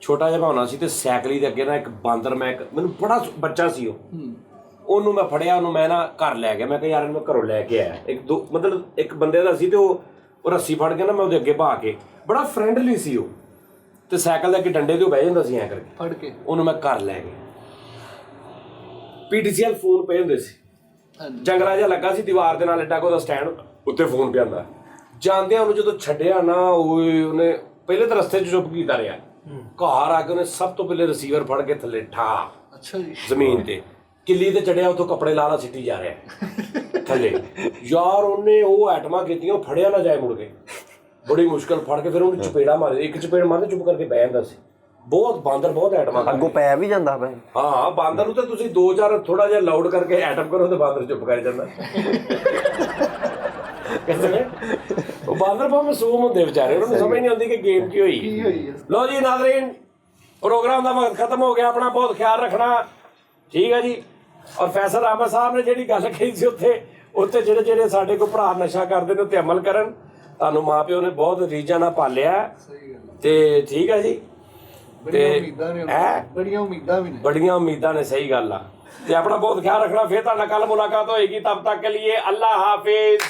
ਛੋਟਾ ਜਿਹਾ ਹੋਣਾ ਸੀ ਤੇ ਸਾਈਕਲੀ ਦੇ ਅੱਗੇ ਨਾ ਇੱਕ ਬਾਂਦਰ, ਮੈਨੂੰ ਬੜਾ ਬੱਚਾ ਸੀ ਉਹਨੂੰ ਮੈਂ ਫੜਿਆ, ਉਹਨੂੰ ਮੈਂ ਨਾ ਘਰ ਲੈ ਗਿਆ। ਮੈਂ ਕਿਹਾ ਯਾਰ ਇਹਨੂੰ ਮੈਂ ਘਰੋਂ ਲੈ ਕੇ ਆਇਆ, ਮਤਲਬ ਇੱਕ ਬੰਦੇ ਦਾ ਸੀ ਤੇ ਉਹ ਰੱਸੀ ਫੜ ਕੇ ਨਾ ਮੈਂ ਉਹਦੇ ਅੱਗੇ ਭਾ ਕੇ, ਬੜਾ ਫਰੈਂਡਲੀ ਸੀ ਉਹ, ਤੇ ਸਾਈਕਲ ਦੇ ਅੱਗੇ ਡੰਡੇ ਤੇ ਉਹ ਬਹਿ ਜਾਂਦਾ ਸੀ ਐਂ ਕਰਕੇ, ਫੜ ਕੇ ਉਹਨੂੰ ਮੈਂ ਘਰ ਲੈ ਗਿਆ। PTCL ਫੋਨ ਪਏ ਹੁੰਦੇ ਸੀ, ਜੰਗਲਾ ਜਿਹਾ ਲੱਗਾ ਸੀ ਦੀਵਾਰ ਦੇ ਨਾਲ ਏਡਾ ਕੋ ਉਹਦਾ ਸਟੈਂਡ, ਉੱਤੇ ਫੋਨ ਪਿਆ ਹੁੰਦਾ। ਜਾਂਦਿਆਂ ਉਹਨੂੰ ਜਦੋਂ ਛੱਡਿਆ ਨਾ, ਉਹਨੇ ਪਹਿਲੇ ਤਾਂ ਰਸਤੇ 'ਚ ਚੁੱਪ ਕੀਤਾ ਰਿਹਾ, ਘਰ ਆ ਕੇ ਉਹਨੇ ਸਭ ਤੋਂ ਪਹਿਲੇ ਰਿਸੀਵਰ ਫੜ ਕੇ ਥੱਲੇ ਠਾ ਅੱਛਾ ਜੀ ਜ਼ਮੀਨ ਤੇ ਕਿੱਲੀ ਤੇ ਚੜਿਆ, ਉੱਥੋਂ ਕੱਪੜੇ ਲਾ ਸਿੱਟੀ ਜਾ ਰਿਹਾ ਥੱਲੇ। ਯਾਰ ਉਹਨੇ ਉਹ ਐਟਮਾਂ ਕੀਤੀਆਂ, ਉਹ ਫੜਿਆ ਨਾ ਜਾਏ ਮੁੜ ਕੇ, ਬੜੀ ਮੁਸ਼ਕਲ ਫੜ ਕੇ ਫਿਰ ਉਹਨੂੰ ਚਪੇੜਾ ਮਾਰੇ, ਇੱਕ ਚਪੇੜ ਮਾਰਦੇ ਚੁੱਪ ਕਰਕੇ ਬਹਿ ਜਾਂਦਾ ਸੀ। ਬਹੁਤ ਬਾਂਦਰ ਬਹੁਤ ਐਟਮਾਂ ਅੱਗੋਂ ਪੈ ਵੀ ਜਾਂਦਾ ਭਾਈ। ਹਾਂ, ਬਾਂਦਰ ਨੂੰ ਤਾਂ ਤੁਸੀਂ 2-4 ਥੋੜਾ ਜਿਹਾ ਲਾਊਡ ਕਰਕੇ ਐਟਮ ਕਰੋ ਤੇ ਬਾਂਦਰ ਚੁੱਪ ਕਰ ਜਾਂਦਾ। ਕਹਿੰਦੇ ਉਹ ਬਾਂਦਰ ਬਹੁਤ ਮਾਸੂਮ ਹੁੰਦੇ ਵਿਚਾਰੇ, ਉਹਨਾਂ ਨੂੰ ਸਮਝ ਨਹੀਂ ਆਉਂਦੀ ਕਿ ਗੇਮ ਕੀ ਹੋਈ। ਲੋ ਜੀ ਨਾਜ਼ਰੀਨ, ਪ੍ਰੋਗਰਾਮ ਦਾ ਵਕਤ ਖਤਮ ਹੋ ਗਿਆ, ਆਪਣਾ ਬਹੁਤ ਖਿਆਲ ਰੱਖਣਾ, ਠੀਕ ਹੈ ਜੀ। ਔਰ ਫੈਸਲ ਅਹਿਮਦ ਸਾਹਿਬ ਨੇ ਜਿਹੜੀ ਗੱਲ ਕਹੀ ਸੀ ਉੱਥੇ ਜਿਹੜੇ ਸਾਡੇ ਕੋਲ ਭਰਾ ਨਸ਼ਾ ਕਰਦੇ ਨੇ ਉੱਤੇ ਅਮਲ ਕਰਨ। ਤੁਹਾਨੂੰ ਮਾਂ ਪਿਓ ਨੇ ਬਹੁਤ ਰੀਝਾਂ ਨਾਲ ਪਾਲਿਆ ਤੇ ਠੀਕ ਹੈ ਜੀ, ਬੜੀਆਂ ਬੜੀਆਂ ਉਮੀਦਾਂ ਨੇ, ਸਹੀ ਗੱਲ ਆ। ਤੇ ਆਪਣਾ ਬਹੁਤ ਖਿਆਲ ਰੱਖਣਾ। ਫਿਰ ਤੁਹਾਡਾ ਕੱਲ ਮੁਲਾਕਾਤ ਹੋਏਗੀ, ਤਬ ਤੱਕ ਕੇ ਲਈ ਅੱਲਾ ਹਾਫਿਜ਼।